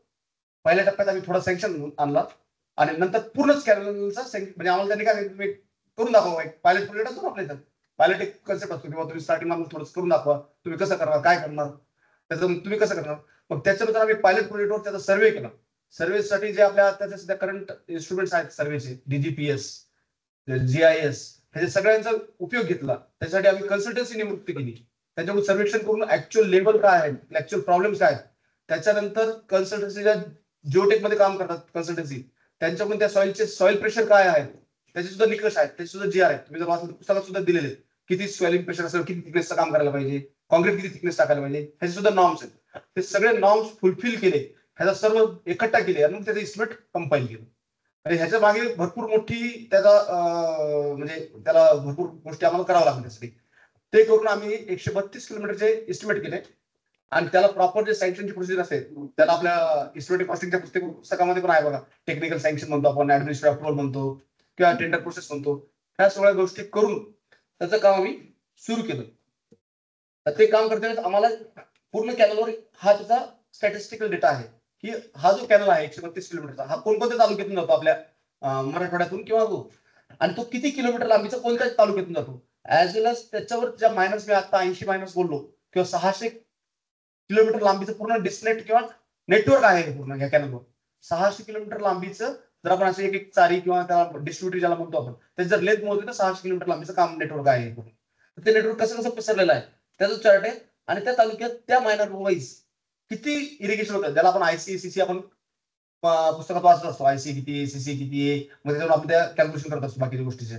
पहिल्या टप्प्यात आम्ही थोडा सँक्शन आणला आणि नंतर पूर्णच कॅनलचा म्हणजे आम्हाला त्यांनी काय तुम्ही करून दाखवा, एक पायलट प्रोजेक्ट असतो ना आपल्या इथं, पायलट एक कन्सेप्ट असतो किंवा तुम्ही स्टार्टिंगला थोडं करून दाखवा, तुम्ही कसं करणार, काय करणार, त्याचं तुम्ही कसं करणार. मग त्याच्यानुसार आम्ही पायलट प्रोजेक्टवर त्याचा सर्वे केला. सर्वेसाठी जे आपल्या त्याच्या सध्या करंट इन्स्ट्रुमेंट्स आहेत सर्वेचे, DGPS, GIS, ह्याच्या सगळ्यांचा उपयोग घेतला. त्यासाठी आम्ही कन्सल्टन्सी नियुक्त केली, त्याच्याकडून सर्वेक्षण करून ऍक्च्युअल लेवल काय आहे, ऍक्च्युअल प्रॉब्लेम्स काय आहेत. त्याच्यानंतर कन्सल्टन्सीच्या जिओटेक मध्ये काम करतात कन्सल्टन्सी, त्यांच्याकडून त्या सॉइल प्रेशर काय आहे त्याचे सुद्धा निकष आहेत, त्याचे सुद्धा GR आहेत. तुम्ही जर वाचलं पुस्तकात सुद्धा दिलेले, किती सॉइलिंग प्रेशर असेल, किती थिकनेसचं काम करायला पाहिजे, कॉन्क्रीट किती थिकनेस टाकायला पाहिजे, ह्याचे सुद्धा नॉर्म्स आहेत. ते सगळे नॉर्म्स फुलफिल केले, ह्याचा सर्व एकट्ठा केले आणि मग त्याचं इस्टिमेट कंपाईल केलं. आणि ह्याच्या मागे भरपूर मोठी त्याचा म्हणजे त्याला भरपूर गोष्टी आम्हाला कराव्या लागल्या त्यासाठी. ते करून आम्ही 132 किलोमीटरचे इस्टिमेट केले. आणि त्याला प्रॉपर जे सँक्शनची प्रोसिजर असते, त्याला आपल्या इस्टिमेटिंग कॉस्टिंगच्या पुस्तकामध्ये पण आहे बघा, टेक्निकल सँक्शन म्हणतो आपण, ऍडमिनिस्ट्रेटिव्ह अप्रुव्हल म्हणतो किंवा टेंडर प्रोसेस म्हणतो, ह्या सगळ्या गोष्टी करून त्याचं काम आम्ही सुरू केलं. तर ते काम करताना आम्हाला पूर्ण कॅनलवर हा त्याचा स्टॅटिस्टिकल डेटा आहे की हा जो कॅनल आहे 132 किलोमीटरचा, हा कोणकोणत्या तालुक्यातून जातो आपल्या मराठवाड्यातून किंवा आणि तो किती किलोमीटर लांबीचा कोणत्या तालुक्यातून जातो, ऍज वेल एज त्याच्यावर ज्या मायनस मी आता 80 मायनस बोललो किंवा 600 किलोमीटर लांबीचं पूर्ण डिस्नेट किंवा नेटवर्क आहे पूर्ण या कॅनलवर. 600 किलोमीटर लांबीचं जर आपण असं एक एक चारी किंवा त्याला डिस्ट्रीब्युटर ज्याला म्हणतो आपण, त्याची जर लेंथ मोजली तर 600 किलोमीटर लांबीचं काम नेटवर्क आहे. ते नेटवर्क कसं कसं पसरलेलं आहे त्याचं चार्ट आहे. आणि त्या तालुक्यात त्या मायनर वाईज किती इरिगेशन होतं, ज्याला आपण ICCC आपण पुस्तकात वाचत असतो, IC किती, CC किती आहे, मग त्याच्यावर आपण त्या कॅल्क्युलेशन करत असतो बाकीच्या गोष्टीचे.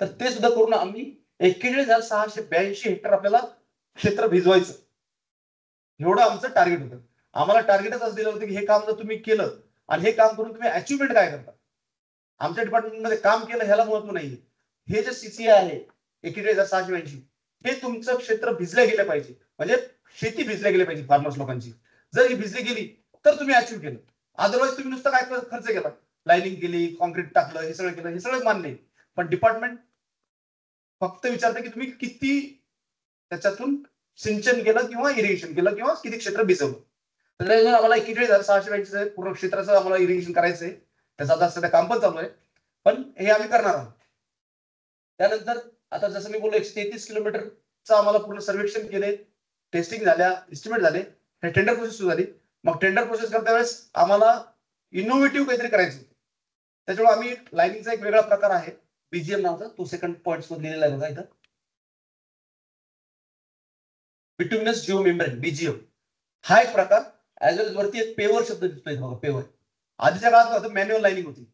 तर ते सुद्धा करून आम्ही 41,682 हेक्टर आपल्याला क्षेत्र भिजवायचं, एवढं आमचं टार्गेट होतं. आम्हाला टार्गेटच असं दिलं होतं की हे काम जर तुम्ही केलं आणि हे काम करून तुम्ही अचिव्हमेंट काय करता, आमच्या डिपार्टमेंटमध्ये काम केलं ह्याला महत्व नाहीये. हे जे CCA आहे 41,682, हे तुमचं क्षेत्र भिजल्या गेलं पाहिजे, म्हणजे शेती भिजल्या गेली पाहिजे फार्मर्स लोकांची. जर ही भिजली गेली तर तुम्ही अचीव्ह केलं, अदरवाईज तुम्ही नुसतं काय खर्च केला, लाईनिंग केली, कॉन्क्रीट टाकलं, हे सगळं केलं, हे सगळं मान्य. पण डिपार्टमेंट फक्त विचारतं की तुम्ही किती त्याच्यातून सिंचन केलं किंवा इरिगेशन केलं किंवा किती क्षेत्र भिजवलं. तर आम्हाला 41,682 पूर्ण क्षेत्राचं आम्हाला इरिगेशन करायचंय, त्याचं आता सध्या काम पण चालू आहे, पण हे आम्ही करणार आहोत. त्यानंतर आता जसं मी बोललो 133 किलोमीटरचं आम्हाला पूर्ण सर्वेक्षण केले, टेस्टिंग झाल्या, इस्टिमेट झाले, टेंडर प्रोसेस सुरू झाली. मग टेंडर प्रोसेस करता वेळेस आम्हाला इनोव्हेटिव्ह काहीतरी करायचं होतं. त्याच्यामुळे आम्ही लाईनिंगचा एक वेगळा प्रकार आहे BGM नावाचा, तो सेकंड पॉइंट्स मध्ये लिहिलेला आहे बघा इथं, बिट्युमिनस जिओ मेम्ब्रेन, BGM हा एक प्रकार. ऍज वेल वरती एक पेवर शब्द दिसतोय बघा, पेवर. आधीच्या काळात मॅन्युअल लाईनिंग होती.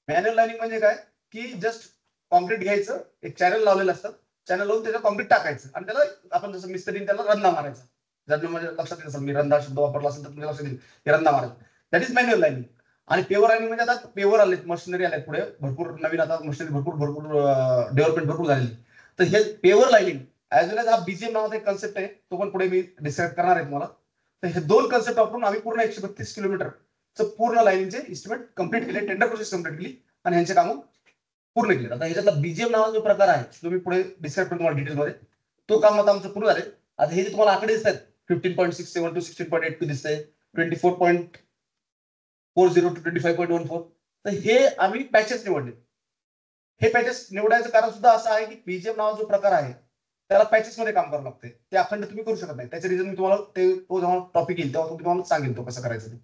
मॅन्युअल लाईनिंग म्हणजे काय की जस्ट कॉन्क्रीट घ्यायचं, एक चॅनल लावलेलं असतं, चॅनल लावून त्याच्यात कॉन्क्रीट टाकायचं आणि त्याला आपण जसं मिस्त्रीने त्याला रंधा मारायचा. जर म्हणजे लक्षात येत असेल, मी रंधा शब्द वापरला असेल तर तुम्ही लक्षात येईल की रंधा मारायचा, दॅट इज मॅन्युअल लाईनिंग. आणि पेवर लाईनिंग म्हणजे आता पेवर आलेत, मशिनरी आलेत पुढे भरपूर नवीन, आता मशिनरी भरपूर डेव्हलपमेंट भरपूर झालेली. तर हे पेवर लाईनिंग ऍज वेल एज हा BGM नावाचा एक कन्सेप्ट आहे, तो पण पुढे मी डिस्क्राईब करणार आहे तुम्हाला. तर हे दोन कन्सेप्ट वापरून आम्ही पूर्ण 132 किलोमीटरचं पूर्ण लाईनचे इस्टिमेट कंप्लीट केले, टेंडर प्रोसेस कंप्लीट केली आणि ह्यांचे कामं पूर्ण केले. आता ह्याच्यातला BGM नावाचा जो प्रकार आहे तो मी पुढे डिस्क्राईब करतो तुम्हाला डिटेलमध्ये. तो काम आता आमचं पूर्ण झाले. आता हे जे तुम्हाला आकडे दिसतात 15.67 टू 16.82 दिसतंय, 24.40 टू 25.14, तर हे आम्ही पॅचेस निवडले. हे पॅचेस निवडायचं कारण सुद्धा असं आहे की BGM नावाचा जो प्रकार आहे त्याला पॅचेस मध्ये काम करावं लागते. ते अखंड तुम्ही करू शकत नाही. त्याचे रिझन मी तुम्हाला तो जेव्हा टॉपिक येईल तेव्हा तुम्हाला सांगेन तो कसं करायचं.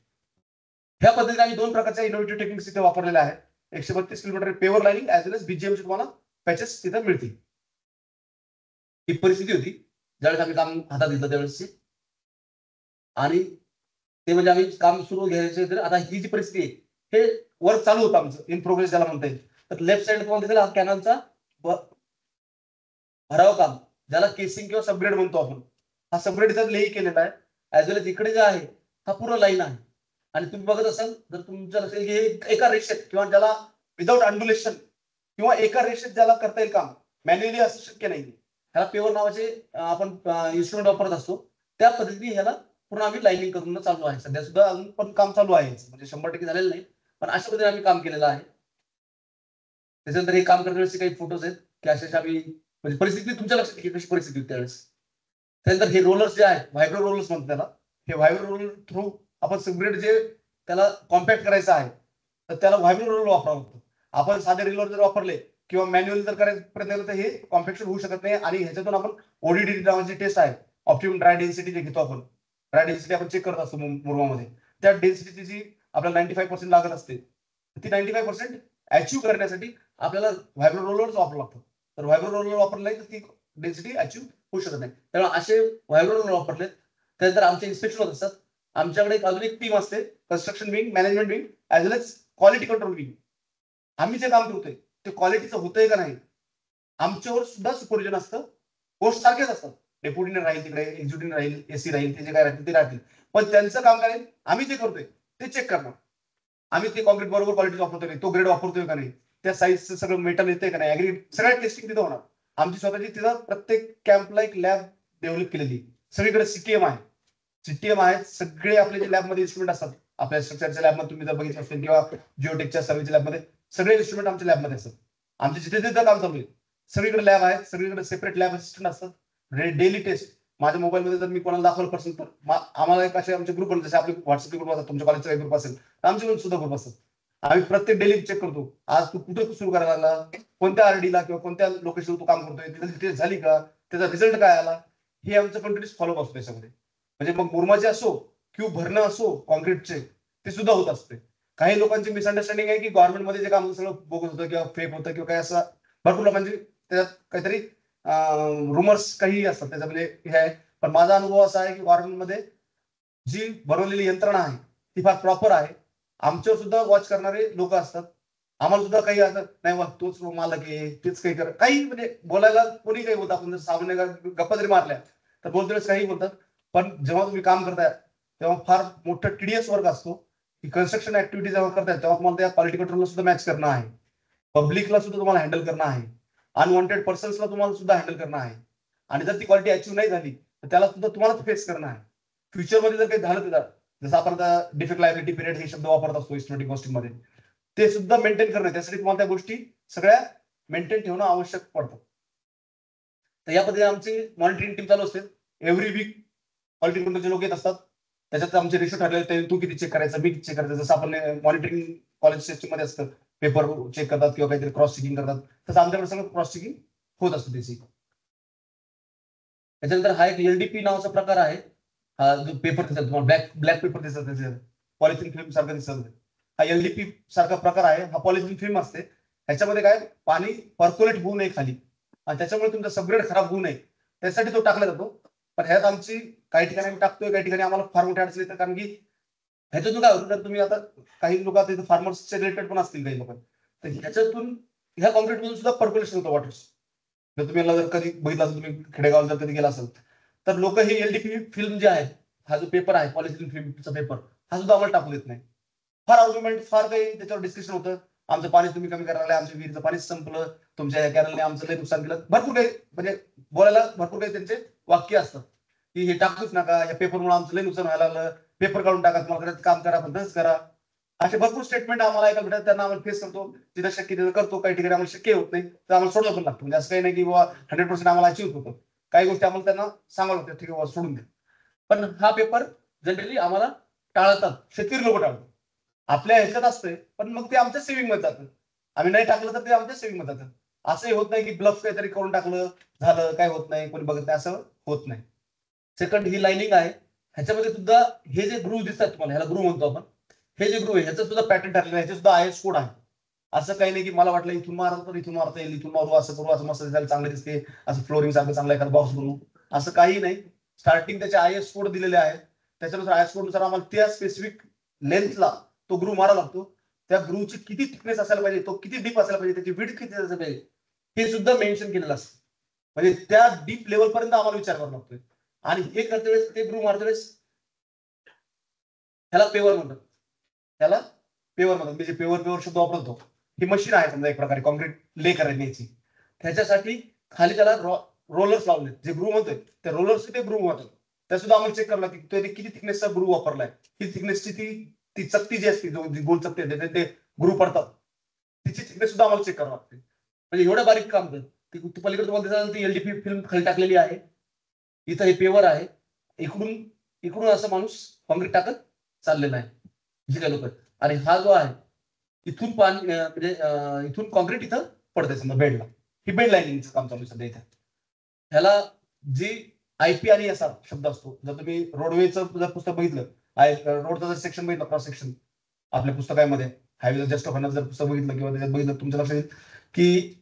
ह्या पद्धतीने आम्ही 2 प्रकारच्या इनोव्हेटिव्ह टेक्निक्स तिथे वापरलेल्या आहेत. 132 किलोमीटर पेवर lining as well age BGM तुम्हाला पॅचेस तिथे मिळतील. ही परिस्थिती होती ज्यावेळेस आम्ही काम हातात घेतलं त्यावेळेसची. आणि ते म्हणजे आम्ही काम सुरू घ्यायचे तर आता ही जी परिस्थिती आहे हे वर्क चालू होतं आमचं इन प्रोग्रेस ज्याला म्हणता येईल. तर लेफ्ट साइड तुम्हाला दिसेल हा कॅनलचा भराव काम ज्याला केसिंग किंवा सबग्रेड म्हणतो आपण. हा सबग्रेड इथं लेही केलेला आहे ऍज वेल एज इकडे जे आहे हा पूर्ण लाईन आहे. आणि तुम्ही बघत असाल जर तुमच्या लक्षात की हे एका रेषेत किंवा ज्याला विदाउट अंडुलेशन किंवा एका रेषेत ज्याला करता येईल काम मॅन्युअली असं शक्य नाही. ह्याला पेवर नावाचे आपण इन्स्ट्रुमेंट वापरत असतो. त्या पद्धतीने ह्याला पूर्ण आम्ही लाईनिंग करून चालू आहे. सध्या सुद्धा अजून पण काम चालू आहे म्हणजे 100% झालेलं नाही पण अशा पद्धतीने आम्ही काम केलेलं आहे. त्याच्यानंतर हे काम करण्याचे काही फोटोज आहेत की अशा आम्ही म्हणजे परिस्थिती तुमच्या लक्षात की कशी परिस्थिती होती त्यावेळेस. त्यानंतर हे रोलर्स जे आहेत व्हायब्रो रोलर्स म्हणतात त्याला. हे व्हायब्रो रोलर थ्रू आपण सबग्रेड जे त्याला कॉम्पॅक्ट करायचं आहे तर त्याला व्हायब्रो रोलर वापरावं लागतं. आपण साधे रिलर जर वापरले किंवा मॅन्युअल जर करायचा प्रयत्न केला तर हे कॉम्पॅक्शन होऊ शकत नाही. आणि ह्याच्यातून आपण ओडीडी नावाची टेस्ट आहे ऑप्टिमम ड्राय डेन्सिटी जे घेतो आपण. ड्राय डेन्सिटी आपण चेक करत असतो मुरमामध्ये. त्या डेन्सिटीची जी आपल्याला 95% लागत असते ती 95% अचीव्ह करण्यासाठी आपल्याला व्हायब्रो रोलर्स वापरावं लागतं. तर व्हायब्रो रोलर वापरलं नाही तर ती डेन्सिटी अचीव्ह होऊ शकत नाही. त्यामुळे असे व्हायब्रो रोलर वापरले. त्यानंतर आमचे इन्स्पेक्शन होत असतात. आमच्याकडे अजून एक टीम असते construction wing, management wing as well as quality control wing. आम्ही जे काम करतोय ते क्वालिटीचं होतंय का नाही आमच्यावर सुद्धा सुपरविजन असतं. पोस्ट सारखेच असतात. डेप्युटीने राहील तिकडे, एक्झिक्युटिव्ह राहील, एसी राहील, ते जे काय राहतील ते राहतील. पण त्यांचं काम काय आम्ही जे करतोय ते चेक करणार. आम्ही ते कॉन्क्रीट बरोबर क्वालिटी वापरतोय नाही, तो ग्रेड वापरतोय का नाही, त्या साईजचं सगळं मेटल येतंय का नाही, ऍग्री सगळ्या टेस्टिंग तिथं होणार. आमची स्वतःची तिथं प्रत्येक कॅम्पला एक लॅब डेव्हलप केलेली. सगळीकडे सीटीएम आहे. सीटीएम आहेत सगळे आपले जे लॅबमध्ये इन्स्ट्रुमेंट असतात आपल्या स्ट्रक्चरच्या लॅबमध्ये तुम्ही जर बघितलं असेल किंवा जिओटेकच्या सर्व्हिसच्या लॅबमध्ये सगळे इन्स्ट्रुमेंट आमच्या लॅबमध्ये असतात. आमचे जिथे जिथे काम चालू आहे सगळीकडे लॅब आहेत. सगळीकडे सेपरेट लॅब असिस्टंट असतात. डेली टेस्ट माझ्या मोबाईलमध्ये जर मी कोणाला दाखवलं पर्सन तर आम्हाला एक असे आमचे ग्रुप जसे आपले व्हॉट्सअप ग्रुप असतात, तुमच्या कॉलेजचा ग्रुप असेल तर आमचे सुद्धा ग्रुप असतात. आम्ही प्रत्येक डेली चेक करतो आज तू कुठे सुरू करायला लागला, कोणत्या आरडीला किंवा कोणत्या लोकेशनवर तू काम करतोय, तिथे टेस्ट झाली का, त्याचा रिझल्ट काय आला, हे आमचं कंटिन्युअस फॉलोअप असतो त्याच्यामध्ये. म्हणजे मग मुरमाचे असो क्यूब भरणं असो कॉन्क्रीटचे ते सुद्धा होत असते. काही लोकांची मिसअंडरस्टँडिंग आहे की गव्हर्नमेंटमध्ये जे काम सगळं बोगस होतं किंवा फेक होतं किंवा काय असं भरपूर लोकांची त्याच्यात काहीतरी रुमर्स काही असतात त्याच्यामध्ये हे आहे. पण माझा अनुभव असा आहे की गव्हर्नमेंटमध्ये जी बनवलेली यंत्रणा आहे ती फार प्रॉपर आहे. आमच्यावर सुद्धा वॉच करणारे लोक असतात. आम्हाला सुद्धा काही असं नाही वा तोच मालक आहे तेच काही कर काही म्हणजे बोलायला कोणी काही बोलतं. आपण जर सामान्य गप्पा जरी मारल्या तर बोलतेच काही बोलतात. पण जेव्हा तुम्ही काम करताय तेव्हा फार मोठं टीडीएस वर्क असतो. की कन्स्ट्रक्शन ऍक्टिव्हिटी जेव्हा करताय तेव्हा तुम्हाला त्या क्वालिटी कंट्रोलला सुद्धा मॅच करणं आहे. पब्लिकला सुद्धा तुम्हाला हँडल करणं आहे. अनवॉन्टेड पर्सन्सला तुम्हाला सुद्धा हँडल करणं आहे. आणि जर ती क्वालिटी अचीव्ह नाही झाली तर त्याला सुद्धा तुम्हालाच फेस करणं आहे. फ्युचरमध्ये जर काही झालं तर जसं आपण आता डिफेक्ट लायबिलिटी पिरियड हे शब्द वापरत असतो एस्टिमेटिंग कॉस्टिंग मध्ये ते सुद्धा मेंटेन करणं त्यासाठी तुम्हाला त्या गोष्टी सगळ्या मेंटेन ठेवणं आवश्यक पडतं. तर या पद्धतीने आमची मॉनिटरिंग टीम चालू असते. एव्हरी वीक क्वालिटी कंट्रोलचे लोक येत असतात. त्याच्यात आमचे रेशो ठरलेले तू किती चेक करायचं मी किती चेक करायचं. जसं आपण मॉनिटरिंग कॉलेज सिस्टम मध्ये असतं पेपर चेक करतात किंवा काहीतरी क्रॉस चेकिंग करतात तसं आमच्याकडे सगळं क्रॉस चेकिंग होत असतं त्याची. त्याच्यानंतर हा एक एलडीपी नावाचा प्रकार आहे. हा जो पेपर दिसत तुम्हाला ब्लॅक पेपर दिसत त्याचे पॉलिथिन फिल्म सारखं दिसत हा एलडीपी सारखा प्रकार आहे. हा पॉलिथिन फिल्म असते. ह्याच्यामध्ये काय पाणी पर्क्युलेट होऊ नये खाली आणि त्याच्यामुळे तुमचा सबग्रेड खराब होऊ नये त्यासाठी तो टाकला जातो. पण ह्यात आमची काही ठिकाणी आम्ही टाकतोय काही ठिकाणी आम्हाला फार मोठे अडचणी येतात. कारण की ह्याच्यातून काय होतं तर तुम्ही आता काही लोक आता फार्मर्सचे रिलेटेड पण असतील काही लोक तर ह्याच्यातून ह्या कॉन्क्रीट मधून सुद्धा पर्क्युलेशन होतं वॉटर. जर तुम्ही जर कधी बघितलं असेल तुम्ही खेडेगावात जर कधी गेला असेल तर लोक हे एलडीपी फिल्म जे आहे हा जो पेपर आहे पॉलिथिन फिल्मचा पेपर हा सुद्धा आम्हाला टाकू देत नाही. फार आर्ग्युमेंट फार काही त्याच्यावर डिस्कशन होतं. आमचं पाणी तुम्ही कमी करायला आमच्या विहिरीचं पाणी संपलं तुमच्या कॅरलने आमचं लय नुकसान केलं भरपूर काही म्हणजे बोलायला भरपूर काही त्यांचे वाक्य असतात की हे टाकूच नका या पेपरमुळे आमचं लय नुकसान व्हायला लागलं पेपर काढून टाका तुम्हाला काम करा पण तसंच करा. असे भरपूर स्टेटमेंट आम्हाला ऐकायला भेटतात. त्यांना आम्हाला फेस करतो जिथं शक्य तिथं करतो. काही ठिकाणी आम्हाला शक्य होत नाही तर आम्हाला सोडवं पण लागतं. म्हणजे असं काही नाही की बाबा 100% आम्हाला अचीव्ह होतं. काही गोष्टी आम्हाला त्यांना सांगावं लागतं ठीक आहे सोडून द्या. पण हा पेपर जनरली आम्हाला टाळतात. शेतकरी लोक टाळतात. आपल्या ह्याच्यात असतंय पण मग ते आमच्या सेव्हिंग मध्ये जातं. आम्ही नाही टाकलं तर ते आमच्या सेव्हिंग मध्ये जातं. असंही होत नाही की ब्लफ काहीतरी करून टाकलं झालं, काय होत नाही, कोणी बघत नाही, असं होत नाही. सेकंड ही लाईनिंग आहे, ह्याच्यामध्ये सुद्धा हे जे ग्रूव दिसतात तुम्हाला, ह्याला ग्रूव म्हणतो आपण, हे जे ग्रूव आहे ह्याचं सुद्धा पॅटर्न ठरलेलं आहे, ह्याचे सुद्धा IS कोड आहे. असं काही नाही की मला वाटलं इथून मारलं तर इथून मारता येईल, इथून मारू असं करू असं मस्त दिसायला चांगलं दिसते, असं फ्लोरिंग सारखं चांगलं एखादा बॉक्स बनवू, असं काही नाही. स्टार्टिंग त्याचे IS कोड दिलेले आहेत, त्याच्यानुसार IS कोड नुसार आम्हाला त्या स्पेसिफिक लेंथला तो ग्रूव मारा लागतो. त्या ग्रूवची किती थिकनेस असायला पाहिजे, तो किती डीप असायला पाहिजे, त्याची विड्थ किती असायला पाहिजे, हे सुद्धा मेन्शन केलेलं असतं. म्हणजे त्या डीप लेवल पर्यंत आम्हाला विचार करावा लागतोय. आणि हे करते वेळेस, ते ग्रूव मारते वेळेस ह्याला पेवर म्हणतात, त्याला पेवर म्हणतात. म्हणजे पेवर शब्द वापरतो, ही मशीन आहे समजा एक प्रकारे कॉन्क्रीट ले करायची, त्याच्यासाठी खाली त्याला रोलर्स लावले, जे ग्रूव म्हणतोय त्या रोलर्स ते ग्रूव म्हणतात. त्या सुद्धा आम्हाला चेक करावं लागतं त्याने किती थिकनेसचा ग्रूव वापरलाय, ही थिकनेसची ती चकती जी असते, जो गोल चकती असते ते ग्रूव पडतात, तिची थिकनेस सुद्धा आम्हाला चेक करावं लागते. म्हणजे एवढं बारीक काम करत. ती पलीकडे तुम्हाला दिसाल ती LDP फिल्म खाली टाकलेली आहे, इथं हे पेवर आहे, इकडून इकडून असं माणूस कॉन्क्रीट टाकत चाललेला आहे, जे काही लोक. आणि हा जो आहे इथून पाणी म्हणजे इथून कॉन्क्रीट इथं पडतंय समजा बेडला, ही बेड लाईनिंगचं काम चालू आहे सध्या इथं. ह्याला जी IP आणि SR शब्द असतो, जर तुम्ही रोडवेचं जर पुस्तक बघितलं, रोडचं जर सेक्शन बघितलं, क्रॉस सेक्शन आपल्या पुस्तकामध्ये, हायवे जस्ट ऑफ जर पुस्तक बघितलं किंवा त्याच्यात बघितलं, तुमच्या लक्षात येईल की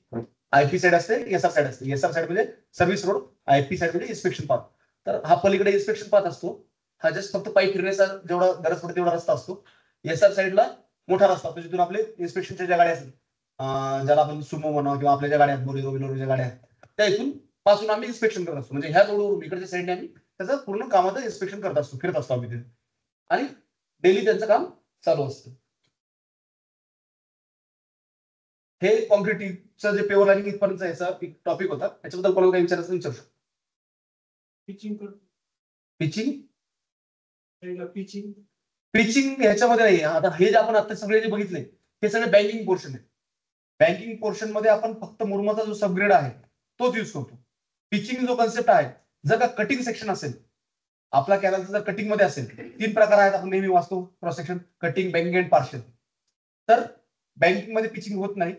IP साईड असते, SR साईड असते. SR साईड म्हणजे सर्व्हिस रोड, IP साईड म्हणजे इन्स्पेक्शन पाथ. तर हा पलीकडे इन्स्पेक्शन पाथ असतो, हा जस्ट फक्त पाईप फिरण्याचा जेवढा गरज पडते तेवढा रस्ता असतो. SR साईडला मोठा रस्ता असतो, जिथून आपले इन्स्पेक्शनच्या ज्या गाड्या असतात, ज्याला आपण सुमो म्हणा किंवा आपल्या ज्या गाड्या आहेत, बोलेरोच्या गाड्या आहेत, त्या इथून पासून आम्ही इन्स्पेक्शन करत असतो. म्हणजे ह्या रोडवरून इकडच्या साईडने आम्ही त्याचं पूर्ण कामाचं इन्स्पेक्शन करत असतो, फिरत असतो आम्ही तिथे, आणि डेली त्यांचं काम चालू असतं. हे कॉन्क्रीटचं जे पेवर लाईनिंग इथपर्यंत याचा टॉपिक होता, त्याच्याबद्दल कोणाला काही विचारायचं विचारू शकतो. पिचिंग पिचिंग ह्याच्यामध्ये नाही. आता हे जे आपण आता सगळे जे बघितले हे सगळे बँकिंग पोर्शन आहे. बँकिंग पोर्शन मध्ये आपण फक्त मुरुमाचा जो सबग्रेड आहे तोच युज करतो. पिचिंग जो कन्सेप्ट आहे, जर का कटिंग सेक्शन असेल, आपला कॅनलचा जर कटिंग मध्ये असेल, 3 प्रकार आहेत, आपण नेहमी वाचतो, cross section, cutting, banking and partial. तर बँकिंग मध्ये पिचिंग होत नाही,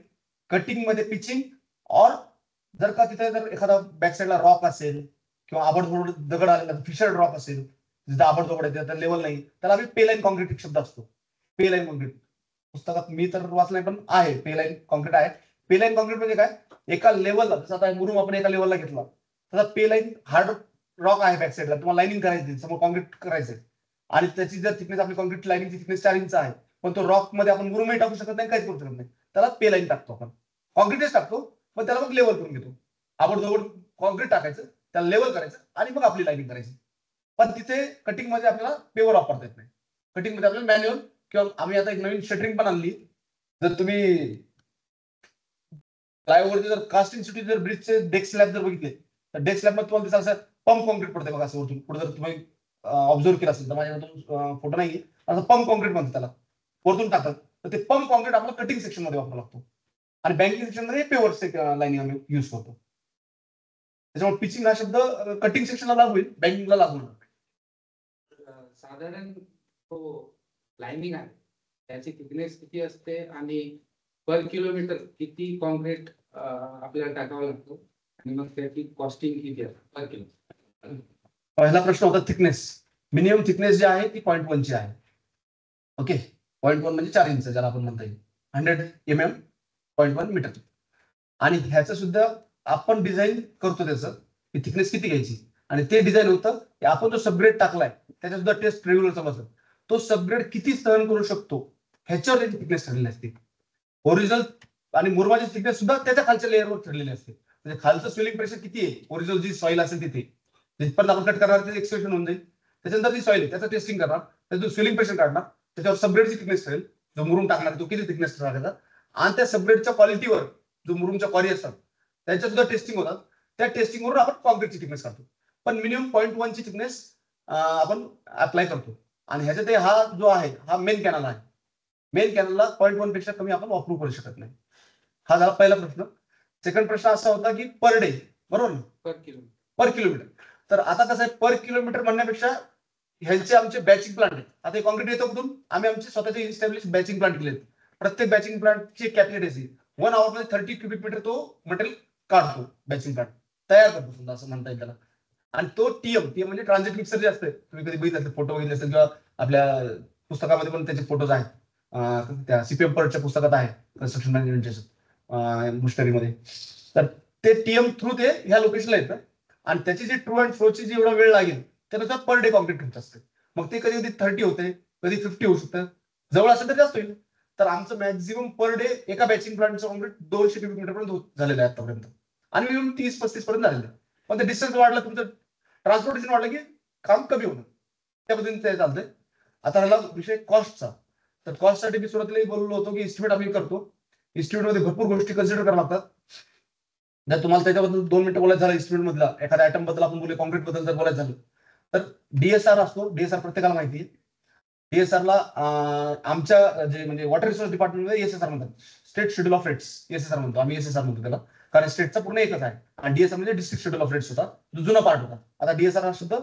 कटिंग मध्ये पिचिंग, और जर का तिथे जर एखादा बॅक साईडला रॉक असेल किंवा आबडधोबड दगड आलेला फिशर रॉक असेल, जिथे आबडधोबड आहे त्याला लेवल नाही, त्याला आम्ही पे लाईन कॉन्क्रीट एक शब्द असतो, पे लाईन कॉन्क्रीट. पुस्तकात मी तर वाचलंय पण आहे, पे लाईन कॉन्क्रीट आहे. पे लाईन कॉन्क्रीट म्हणजे काय, एका लेवलला, जसं आता मुरुम आपण एका लेवलला घेतला, तसा पे लाईन हार्ड रॉक आहे बॅक साईडला, तुम्हाला लाईनिंग करायची, समोर कॉन्क्रीट करायचंय, आणि त्याची जर थिकनेस आपली कॉन्क्रीट लाईनिंगची थिकनेस 4 इंच आहे, पण तो रॉक मध्ये आपण मुरुमही टाकू शकत नाही, काहीच करू शकत नाही, त्याला पे लाईन टाकतो आपण. कॉन्क्रीटच टाकतो, पण त्याला मग लेवल करून घेतो. आबडधोबड कॉन्क्रीट टाकायचं, त्याला लेवल करायचं, आणि मग आपली लाईनिंग करायची. पण तिथे कटिंग मध्ये आपल्याला पेवर वापरता येत नाही. कटिंग मध्ये आपल्याला मॅन्युअल, किंवा आम्ही आता एक नवीन शटरिंग पण आणली. जर तुम्ही फ्लायओव्हरचे जर कास्ट इन्स्टिट्यूट जर ब्रिजचे डेस्क स्लॅब जर बघितले, तर डेस्क स्लॅब मध्ये तुम्हाला दिसलं असं पंप कॉन्क्रीट पडते बघा, असं वरतून पुढे जर तुम्ही ऑब्झर्व केला असेल तर, माझ्याकडून फोटो नाही, असं पंप कॉन्क्रीट म्हणतात त्याला, वरतून टाकतात. तर ते पंप कॉन्क्रीट आपल्याला कटिंग सेक्शन मध्ये वापरावा लागतो, आणि बँकिंग सेक्शन मध्ये पेवर लाईनिंग आम्ही युज करतो. त्याच्यामुळे पिचिंग हा शब्द कटिंग सेक्शनला लागू होईल, बँकिंगला लागू होणार. साधारण तो लाईनिंग आहे त्याची थिकनेस किती असते आणि पर किलोमीटर किती कॉन्क्रीट आपल्याला टाकावं लागतो, आणि मग त्याची कॉस्टिंग किती असते पर किलो? पहिला प्रश्न होता थिकनेस. मिनिमम थिकनेस जी आहे ती 0.1 ची आहे. ओके, 0.1 म्हणजे 4 इंच ज्याला आपण म्हणता येईल, 100 mm 0.1 मीटर. आणि ह्याचं सुद्धा आपण डिझाईन करतो, त्याचं थिकनेस किती घ्यायची, आणि ते डिझाईन होतं की आपण जो सबग्रेड टाकलाय त्याच्या सुद्धा टेस्ट रेग्युलर समजतं, तो सबग्रेड किती सहन करू शकतो ह्याच्यावर त्याची थिकनेस ठरलेली असते. ओरिजिनल आणि मुरमाची थिकनेस सुद्धा त्याच्या खालच्या लेअरवर ठरलेली असते. म्हणजे खालचं स्वेलिंग प्रेशर किती आहे, ओरिजिनल जी सॉइल असेल तिथे, जिथपर्यंत आपण कट करणार त्याचं एक्सप्रेशन होऊन जाईल. त्याच्यानंतर जी सॉइल आहे त्याचं टेस्टिंग करणार, त्याचं स्वेलिंग प्रेशर काढणार, त्याच्यावर सबग्रेडची थिकनेस ठरेल, जो मुरुम टाकणार तो किती थिकनेस ठरणार, आणि त्या सबग्रेडच्या क्वालिटीवर जो मुरुमच्या क्वारी असतात त्यांच्या सुद्धा टेस्टिंग होतात. त्या टेस्टिंगवरून आपण कॉन्क्रीटची थिकनेस काढतो. पण मिनिमम 0.1 ची थिकनेस आपण अप्लाय करतो. आणि ह्याच्यात हा जो आहे हा मेन कॅनल आहे, मेन कॅनलला 0.1 पेक्षा कमी आपण वापरू करू शकत नाही. हा झाला पहिला प्रश्न. सेकंड प्रश्न असा होता की पर डे, बरोबर ना, पर किलोमीटर. तर आता कसं आहे, पर किलोमीटर म्हणण्यापेक्षा ह्यांचे आमचे बॅचिंग प्लांट आहेत. आता कॉन्क्रीट येतो कुठून, आम्ही आमचे स्वतःचे इस्टॅब्लिश बॅचिंग प्लांट केले. प्रत्येक बॅचिंग प्लांटची कॅपॅसिटी 1 hour मध्ये 30 क्युबिक मीटर तो मटेरियल काढतो, बॅचिंग प्लांट तयार करतो समजा, असं म्हणता येईल त्याला. आणि तो टीएम म्हणजे ट्रान्झिट मिक्सर जे असते, तुम्ही कधी बघितलं असेल, फोटो बघितले असेल किंवा आपल्या पुस्तकामध्ये पण त्याचे फोटोज आहेत, त्या सीपीएम पर्टच्या पुस्तकात आहे कन्स्ट्रक्शन मॅनेजमेंटच्या मशिनरीमध्ये. तर ते टीएम थ्रू ते ह्या लोकेशनला येतं आणि त्याची जी ट्रू अँड फ्लोची जी एवढा वेळ लागेल त्यानुसार पर डे कॉन्क्रीट खर्च असते. मग ते कधी कधी 30 होते, कधी 50 होऊ शकतं, जवळ असेल तर जास्त होईल. तर आमचं मॅक्झिमम पर डे एका बॅचिंग प्लांटचं कॉन्क्रीट 200 क्युबिक मीटर पर्यंत झालेलं आहे आतापर्यंत, आणि येऊन 30-35 पर्यंत झालेलं आहे. पण ते डिस्टन्स वाढलं, तुमचं ट्रान्सपोर्टेशन वाढलं की काम कमी होणं, त्या पद्धतीने ते चालतंय. आता राहिला विषय कॉस्टचा. तर कॉस्टसाठी मी सुरुवातीला बोललो होतो की इस्टिमेट आम्ही करतो. इस्टिमेटमध्ये भरपूर गोष्टी कन्सिडर कराव्या लागतात. जर तुम्हाला त्याच्याबद्दल 2 मिनिटं बोलायचं झालं, इस्टिमेट मधला एखाद्या आयटम बद्दल आपण बोलू, कॉन्क्रीट बद्दल जर बोलायचं झालं तर डीएसआर असतो. डीएसआर प्रत्येकाला माहिती आहे. डीएसआरला आमच्या जे म्हणजे वॉटर रिसोर्स डिपार्टमेंटमध्ये एसएसआर म्हणतात, state schedule of rates SSR म्हणतो आम्ही, एसएसआर म्हणतो त्याला, कारण स्टेटचा पूर्ण एकच आहे. आणि डीएसआर म्हणजे डिस्ट्रिक्ट शेड्यूल ऑफ रेट्स होता, जो जुना पार्ट होता. आता डीएसआर हा शब्द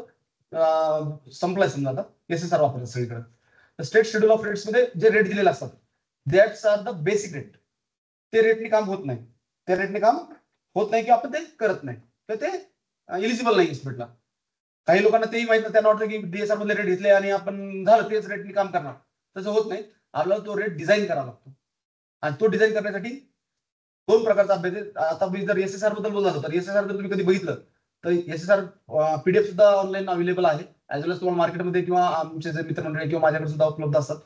संपलाय समजा, आता एसएसआर वापरतात सगळीकडे. तर स्टेट शेड्यूल ऑफ रेट्स मध्ये जे रेट दिलेले असतात, that's are the basic rate. ते रेटने काम होत नाही, त्या रेटने काम होत नाही, की आपण ते करत नाही, तर ते इलिजिबल नाही इस्टिमेटला. काही लोकांना तेही माहित नाही, त्यांना वाटतं की डीएसआर मधले रेट घेतले आणि आपण झालं तेच रेटने काम करणार. तसं होत नाही. आपल्याला तो रेट डिझाईन करावा लागतो, आणि तो डिझाईन करण्यासाठी 2 प्रकारचा अभ्यास आहे. आता मी जर एसएसआर बद्दल बोललो तर एसएसआर जर तुम्ही कधी बघितलं तर एसएसआर पीडीएफ सुद्धा ऑनलाईन अवेलेबल आहे, ऍज वेल एस तुम्हाला मार्केटमध्ये किंवा आमचे जे मित्रमंडळी किंवा माझ्याकडे सुद्धा उपलब्ध असतात.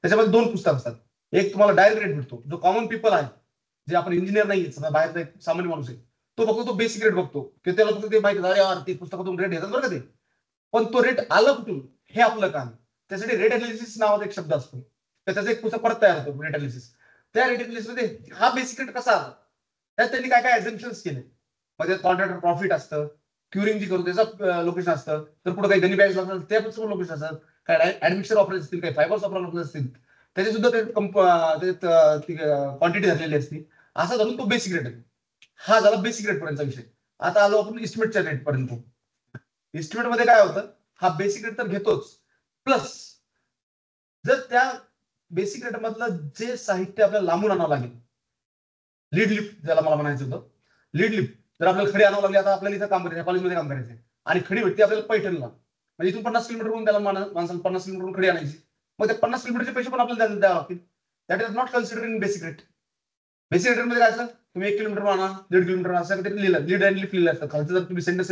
त्याच्यामध्ये 2 पुस्तक असतात. एक तुम्हाला डायरेक्ट रेट भेटतो, जो कॉमन पीपल आहे, जे आपण इंजिनियर नाही, समजा बाहेरचा एक सामान्य माणूस आहे, तो फक्त तो बेसिक रेट बघतो, की त्याला फक्त ते माहिती अरे यार ते पुस्तकातून रेट घेतात बरं का ते. पण तो रेट आला कुठून हे आपलं काम. त्यासाठी रेट अनालिसिस नावाचा एक शब्द असतो, तर त्याचं एक पुस्तक परत तयार होतो, रेट अनालिसिस. त्या रेट अनालिसिस मध्ये हा बेसिक रेट कसा आला, त्यात त्यांनी काय काय ऍझम्पशन्स केले. म्हणजे कॉन्ट्रॅक्टर प्रॉफिट असतं, क्युरिंग जी करतो त्याचं लोकेशन असतं, तर पुढे काही गनी बॅग्स असतात त्याचं लोकेशन असतात, काय ऍडमिक्सर वापरायचे असतील, काही फायबर्स वापरायचे असतील, त्याचे सुद्धा ते क्वांटिटी धरलेली असते. असा धरून तो बेसिक रेट आहे. हा झाला बेसिक रेट पर्यंतचा विषय. आता आलो आपण इस्टिमेटच्या रेट पर्यंत. इस्टिमेट मध्ये काय होतं, हा बेसिक रेट तर घेतोच, प्लस जर त्या बेसिक रेट मधलं जे साहित्य आपल्याला लांबून आणावं लागेल, लीड लिफ्ट ज्याला मला म्हणायचं होतं, लीड लिफ्ट जर आपल्याला खडी आणावं लागली, आता आपल्याला इथं काम करायचं, कॉलेजमध्ये काम करायचं आणि खडी भेटते आपल्याला पैठणला, म्हणजे इथून 50 किलोमीटरवरून त्याला माणसाला 50 किलोमीटरवरून खडी आणायची, मग त्या 50 किलोमीटरचे पैसे पण आपल्याला द्यावे लागतील. That is not considering basic rate. Basic rate मध्ये काय असतं, तुम्ही 1 किलोमीटर आणा, 1.5 किलोमीटर असं ते लिहिलं, लीड अँड लिफ्ट लिहिलं असतं खालचं. जर तुम्ही सेंटेन्स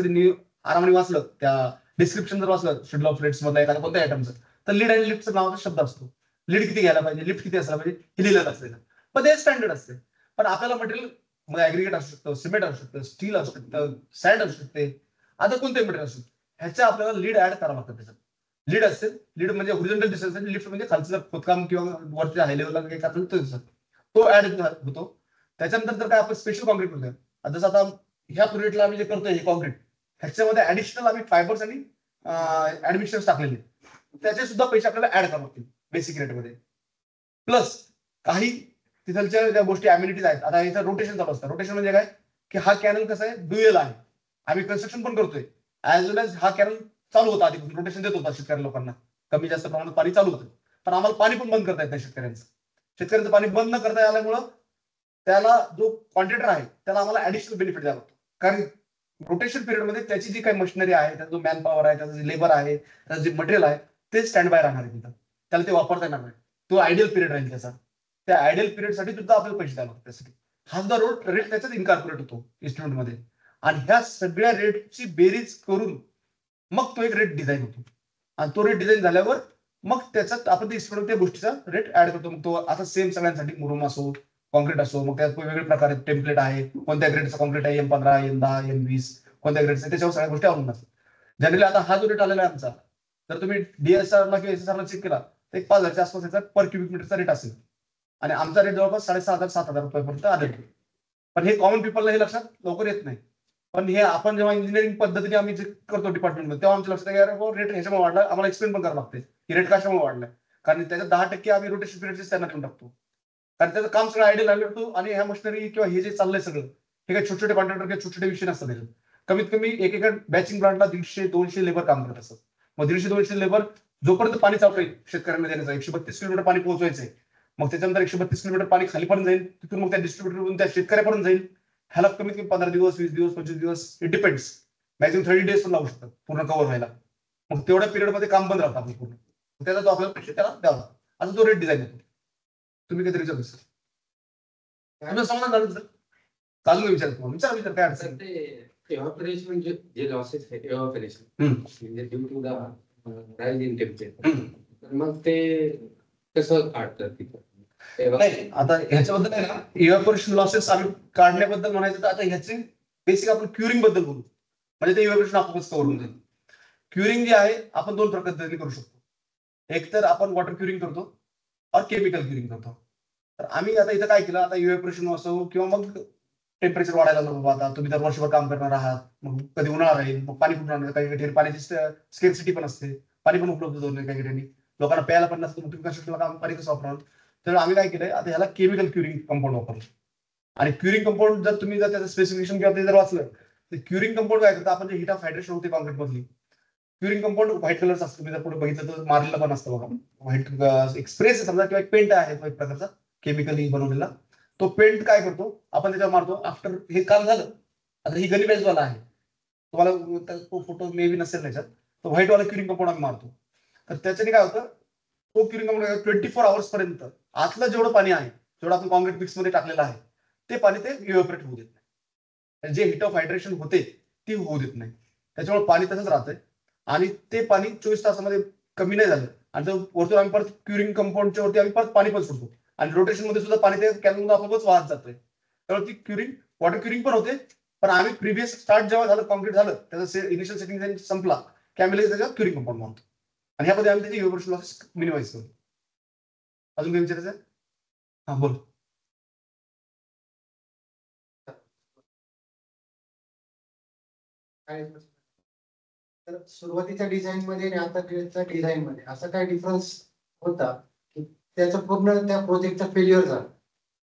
आरामाने वाचलं, त्या डिस्क्रिप्शन जर वाचलं शेड्यूल ऑफ रेट्स मधला एखाद्या कोणत्या आयटमचं, तर लीड अँड लिफ्टचा नावाचा शब्द असतो. लीड किती घ्यायला पाहिजे, लिफ्ट किती असायला पाहिजे, हे लिहिलं असतं. पण ते स्टँडर्ड असते. पण आपल्याला मटेरियल मग ऍग्रिगेट असू शकतं, सिमेंट असू शकतं, स्टील असू शकतं, सँड असू शकते, आता कोणते मटेरियल असू शकतं, ह्याच्या आपल्याला लीड ऍड करावं लागतं. त्याच्यात लीड असेल, लीड म्हणजे ओरिजिनल डिस्टन्स, लिफ्ट म्हणजे खालचं खोदकाम किंवा वरच्या हाय लेवलला काही करतो तो ऍड होतो. त्याच्यानंतर जर काय आपण स्पेशल कॉन्क्रीट करतोय, जसं आता ह्या प्रोजेक्टला आम्ही जे करतोय हे कॉन्क्रीट, ह्याच्यामध्ये ऍडिशनल आम्ही फायबर्स आणि ऍडमिक्सर्स टाकलेले, त्याचे सुद्धा पैसे आपल्याला ऍड करावे लागतील बेसिक रेटमध्ये. प्लस काही तिथलच्या ज्या गोष्टी अम्युनिटीज आहेत, आता इथं रोटेशन चालू असतं. रोटेशन म्हणजे काय, की हा कॅनल कसा आहे, ड्युएल आहे, आम्ही कन्स्ट्रक्शन पण करतोय, ऍज वेल एज हा कॅनल चालू होता आधी, रोटेशन देत होता शेतकरी लोकांना, कमी जास्त प्रमाणात पाणी चालू होतं. पण आम्हाला पाणी पण बंद करता येत नाही शेतकऱ्यांचं पाणी बंद न करता आल्यामुळं त्याला जो कॉन्ट्रॅक्टर आहे त्याला आम्हाला ऍडिशनल बेनिफिट द्यावा लागतो. कारण रोटेशन पिरियडमध्ये त्याची जी काही मशिनरी आहे, त्याचा जो मॅन पॉवर आहे, त्याचं जे लेबर आहे, त्याचं जे मटेरियल आहे, ते स्टँड बाय राहणार आहे तिथं, त्याला ते वापरता येणार नाही. तो आयडियल पिरियड राहील त्याचा. त्या आयडियल पिरियडसाठी सुद्धा आपल्याला पैसे द्यावे लागतात. त्यासाठी हा सुद्धा रेट त्याच्यात इन्कॉर्पोरेट होतो इस्टिमेटमध्ये. आणि ह्या सगळ्या रेटची बेरीज करून मग तो एक रेट डिझाईन होतो, आणि तो रेट डिझाईन झाल्यावर मग त्याच्यात आपण इस्टिमेट त्या गोष्टीचा रेट ऍड करतो. मग तो आता सेम सगळ्यांसाठी मुरुम असो, कॉन्क्रीट असो, मग त्यात वेगवेगळे प्रकार आहेत, टेम्पलेट आहे, कोणत्या ग्रेडचा कॉन्क्रीट आहे, M15, M10, M20, कोणत्या ग्रेडचा, त्याच्यावर सगळ्या गोष्टी अवलंबून असतात. जनरली आता हा जो रेट आलेला आहे आमचा, तर तुम्ही डीएसआरला किंवा एसएसआरला चेक केला तर 5,000च्या आसपास याचा पर क्युबिक मीटरचा रेट असेल, आणि आमचा रेट जवळपास 6,500-7,000 रुपयापर्यंत आलेला. पण हे कॉमन पीपलला हे लक्षात लवकर येत नाही. पण हे आपण जेव्हा इंजिनिअरिंग पद्धतीने आम्ही जे करतो डिपार्टमेंटमध्ये, तेव्हा आमच्या लक्षात रेट ह्याच्यामुळे वाढला, आम्हाला एक्सप्लेन पण करावं लागते की रेट कशामुळे वाढलाय. कारण त्याच्यात 10% आम्ही रोटेशन पिरियडचे त्यांना देऊन टाकतो, कारण त्याचं काम सगळं आयडियल राहिलं होतो. आणि ह्या मशिनरी किंवा हे जे चाललंय सगळं, हे काही छोटे छोटे कॉन्ट्रॅक्टर किंवा छोटे छोटे विषय नसतात. त्याच्यात कमीत कमी एका बॅचिंग प्लांटला 150-200 लेबर काम करत असतात. मग 150-200 लेबर जोपर्यंत पाणी चालू आहे शेतकऱ्यांना देण्याचं, 132 किलोमीटर पाणी पोहोचवायचंय, मग त्याच्यानंतर 132 किलोमीटर पाणी खाली पण जाईल, तिथून मग त्या डिस्ट्रीब्युटरवरून त्या शेतकऱ्यापर्यंत जाईल. ह्याला कमीत कमी 15 दिवस, 20 दिवस, 25 दिवस, इट डिपेंड्स. मॅक्झिमम 30 डेज पण लागू शकतात पूर्ण कव्हर व्हायला. मग तेवढ्या पिरियड मध्ये काम बंद राहतं आपलं पूर्ण. त्याचा जो आपल्याला पैसे त्याला द्यावा, असा तो रेट डिझाईन होतो. तुम्ही काहीतरी विचारू सर, तुमचं समाधान झालं सर? चालू विचार तुम्हाला विचार काय अडचण? ते evaporation जे लॉसेस आहे evaporation म्हणजे due to the rise in temperature, मग ते कसं काढतात तिथं? नाही, आता ह्याच्याबद्दल आहे ना, इव्हॅपोरेशन लॉसेस आम्ही काढण्याबद्दल म्हणायचं तर आता ह्याची बेसिक आपण क्युरिंग बद्दल बोलू. म्हणजे ते इव्हॅपोरेशन आपणच कव्हर होऊन जाईल. क्युरिंग जे आहे आपण दोन पद्धतीने करू शकतो. एक तर आपण वॉटर क्युरिंग करतो और केमिकल क्युरिंग करतो. तर आम्ही आता इथं काय केलं, आता इव्हॅपोरेशन असो किंवा मग टेम्परेचर वाढायला नको, आता तुम्ही दर वर्षभर काम करणार आहात, मग कधी उन्हाळा राहील, मग पाणी कुठून आणणार, काही ठिकाणी पाण्याची स्केर्सिटी पण असते, पाणी पण उपलब्ध होत नाही काही ठिकाणी, लोकांना प्यायला पण नसतं, मग तुम्ही कन्स्ट्रक्शनला काम पाणी कसं वापरणार? तर आम्ही काय केलंय, आता ह्याला केमिकल क्युरिंग कंपाऊंड वापरलं. आणि क्युरिंग कंपाऊंड जर तुम्ही जर त्याचं स्पेसिफिकेशन किंवा ते जर वाचलं, तर क्युरिंग कंपाऊंड काय करतं, आपण जे हीट ऑफ हायड्रेशन होते कॉन्क्रीट मधली, क्युरिंग कंपाऊंड व्हाईट कलरचं असतं. तुम्ही जर पुढे बघितलं तर मारलेलं पण असतं बघा, व्हाईट एक स्प्रे समजा किंवा एक पेंट आहे एक प्रकारचा केमिकली बनवलेला. तो पेंट काय करतो, आपण त्याच्यावर मारतो. आफ्टर हे काम झालं, आता ही गली बेजवाला आहे, तुम्हाला तो फोटो मे बी नसेल त्याच्यात, तो व्हाईट वाला क्युरिंग कंपाऊंड आम्ही मारतो. तर त्याच्याने काय होतं, तो क्युरिंग कंपाऊंड 24 आवर्स पर्यंत आतलं जेवढं पाणी आहे, जेवढं आपण कॉन्क्रीट मिक्स मध्ये टाकलेलं आहे, ते पाणी ते इव्हॅपोरेट होऊ देत नाही. जे हीट ऑफ हायड्रेशन होते ती होऊ देत नाही. त्याच्यामुळे पाणी तसंच राहतंय. आणि ते पाणी 24 तासामध्ये कमी नाही झालं, आणि वरतून आम्ही परत क्युरिंग कंपाऊंडच्या वरती आम्ही परत पाणी पण सोडतो, आणि रोटेशन मध्ये सुद्धा पाणी ते कॅनलमध्ये आपोआपच वाहत जातंय. त्यामुळे ती क्युरिंग वॉटर क्युरिंग पण होते. पण आम्ही प्रिव्हियस स्टार्ट जेव्हा झालं, कॉन्क्रीट झालं, त्याचा इनिशियल सेटिंग संपला की आम्ही त्याच्यावर क्युरिंग कंपाऊंड मारतो, आणि ह्यामध्ये आम्ही त्याची इव्हॅपोरेशन लॉसेस मिनिमाइज करतो. अजून काही विचारायचं आहे? हा बोल. तर सुरुवातीच्या डिझाईन मध्ये आणि आता डिझाईन मध्ये असा काय डिफरन्स होता की त्याचं पूर्ण त्या प्रोजेक्टचा फेल्युअर झाला?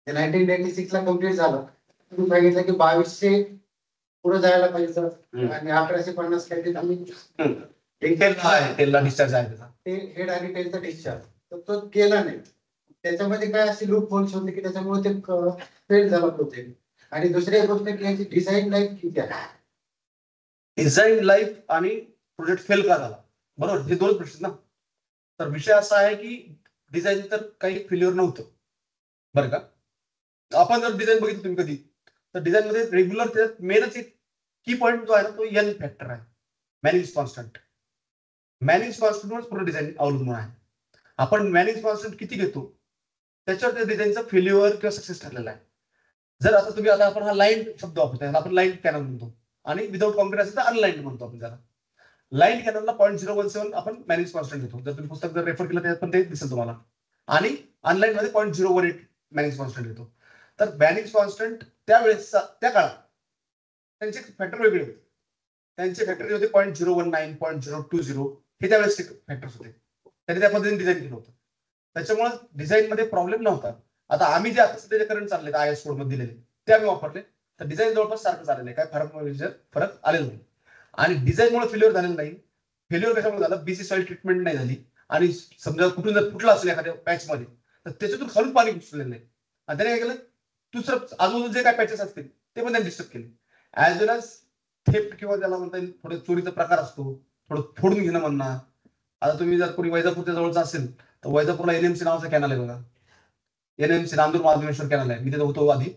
1996 ला कम्प्लीट झालं, तुम्ही सांगितलं की 2200 पुढे जायला पाहिजे आणि 1150 काहीतरी तुम्ही तेलला डिस्चार्ज आहे त्याचा, ते हेड आणि टेलचा डिस्चार्ज, तर तो केला नाही. त्याच्यामध्ये काय असे लूप होल्स होते की त्याच्यामुळे ते फेल झाला प्रोजेक्ट. आणि दुसरी एक गोष्ट की याची डिझाईन लाईफ किती आहे? डिझाईन लाईफ आणि प्रोजेक्ट फेल का झाला, बरोबर, हे दोन प्रश्न ना. तर विषय असा आहे की डिझाईन तर काही फेल्युअर नव्हतं बरं का. आपण जर डिझाईन बघितलं तुम्ही कधी, तर डिझाईन मध्ये रेग्युलर मेनच एक की पॉईंट जो आहे ना, तो एन फॅक्टर आहे, मॅनेज कॉन्स्टंट. मॅनेज कॉन्स्टंटवर पूर्ण डिझाईन अवलंबून आहे. आपण मॅनेज कॉन्स्टंट किती घेतो त्याच्यावर त्या डिझाईनचा फेल्युअर किंवा सक्सेस ठरलेला आहे. जर आता तुम्ही आता आपण हा लाईन शब्द वापरतो, आपण लाईन कॅनल म्हणतो, आणि विदाउट कॉन्क्रीट असेल तर अनलाईन म्हणतो आपण त्याला. लाईन कॅनलला 0.017 आपण मॅनेज कॉन्स्टंट घेतो. जर तुम्ही पुस्तक जर रेफर केलं त्यात पण ते दिसेल तुम्हाला. आणि अनलाईन मध्ये 0.018 मॅनेज कॉन्स्टंट घेतो. तर मॅनेज कॉन्स्टंट त्यावेळेस त्या काळात त्यांचे फॅक्टर वेगळे होते. त्यांचे फॅक्टर होते 0.019, 0.020, हे त्यावेळेस फॅक्टर्स होते. त्यांनी त्या पद्धतीने डिझाईन केलं होतं. त्याच्यामुळे डिझाईन मध्ये प्रॉब्लेम नव्हता. आता आम्ही जे आता सध्याचे करंट चालले IS कोड मध्ये दिलेले ते आम्ही वापरले, तर डिझाईन जवळपास सारखं झालेलं आहे, काय फरक आलेला नाही. आणि डिझाईनमुळे फेल्युअर झालेलं नाही. फेल्युअर कशामुळे झालं, बीसी सॉइल ट्रीटमेंट नाही झाली, आणि समजा कुठून जर फुटलं असेल एखाद्या पॅच मध्ये, तर त्याच्यातून खालून पाणी घुसलेलं नाही, आणि त्याने काय केलं, दुसरं आजूबाजूला जे काय पॅचेस असतील ते पण त्यांनी डिस्टर्ब केले. ऍज वेल एज थेफ्ट किंवा त्याला म्हणता येईल थोडं चोरीचा प्रकार असतो, थोडं फोडून घेणं म्हणणं. आता तुम्ही जर कोणी वैजापूरच्या जवळचा असेल तर वैजापूरला NMC नावाचा कॅनल आहे बघा, NMC नांदूर महाबळेश्वर कॅनल आहे, मी तिथे होतो आधी.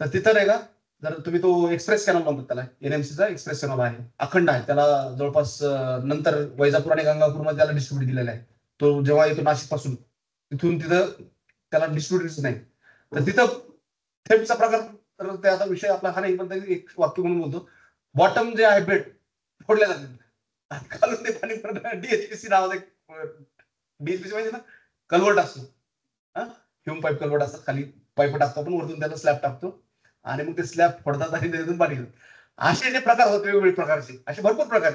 तर तिथं नाही का, जर तुम्ही तो एक्सप्रेस कॅनल म्हणतात त्याला, NMCचा एक्सप्रेस कॅनल आहे, अखंड आहे. त्याला जवळपास नंतर वैजापूर आणि गंगापूरमध्ये त्याला डिस्ट्रीब्यूट दिलेला आहे. तो जेव्हा येतो नाशिक पासून, तिथून तिथं त्याला डिस्ट्रीब्युटर्स नाही. तर तिथं थेफ्टचा प्रकार, तर त्याचा विषय आपला हा नाही, पण एक वाक्य म्हणून बोलतो, बॉटम जे आहे बेड फोडल्या जाते, खालून ते पाणी DHPC नावाचा DHPC माहिती ना, कन्वर्ट असतो, ह्युम पाईप कन्वर्ट असतात, खाली पाईप टाकतो आपण, वरतून त्याला स्लॅब टाकतो, आणि मग ते स्लॅब फोडतात आणि त्यातून पाणी घेतात. असे जे प्रकार होते वेगवेगळे प्रकारचे, असे भरपूर प्रकार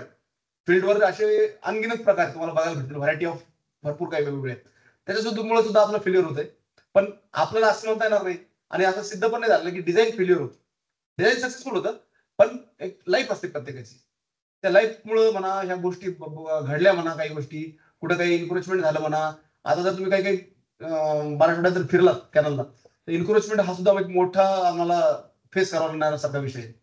फील्डवर, असे अनगिनत प्रकार तुम्हाला बघायला भेटतील. व्हरायटी ऑफ भरपूर काही वेगवेगळे आहेत. त्याच्यामुळे सुद्धा आपलं फेल्युअर होतंय. पण आपल्याला असं म्हणता येणार नाही, आणि असं सिद्ध पण नाही झालं की डिझाईन फेल्युअर होतं. डिझाईन सक्सेसफुल होतं, पण एक लाईफ असते प्रत्येकाची. त्या लाईफमुळे म्हणा, ह्या गोष्टी घडल्या म्हणा, काही गोष्टी कुठं काही इन्क्रोचमेंट झालं म्हणा. आता जर तुम्ही काही मराठवाड्यात जर फिरला कॅनलला तर इन्क्रोचमेंट हा सुद्धा एक मोठा आम्हाला फेस करावा लागणारा सगळा विषय आहे.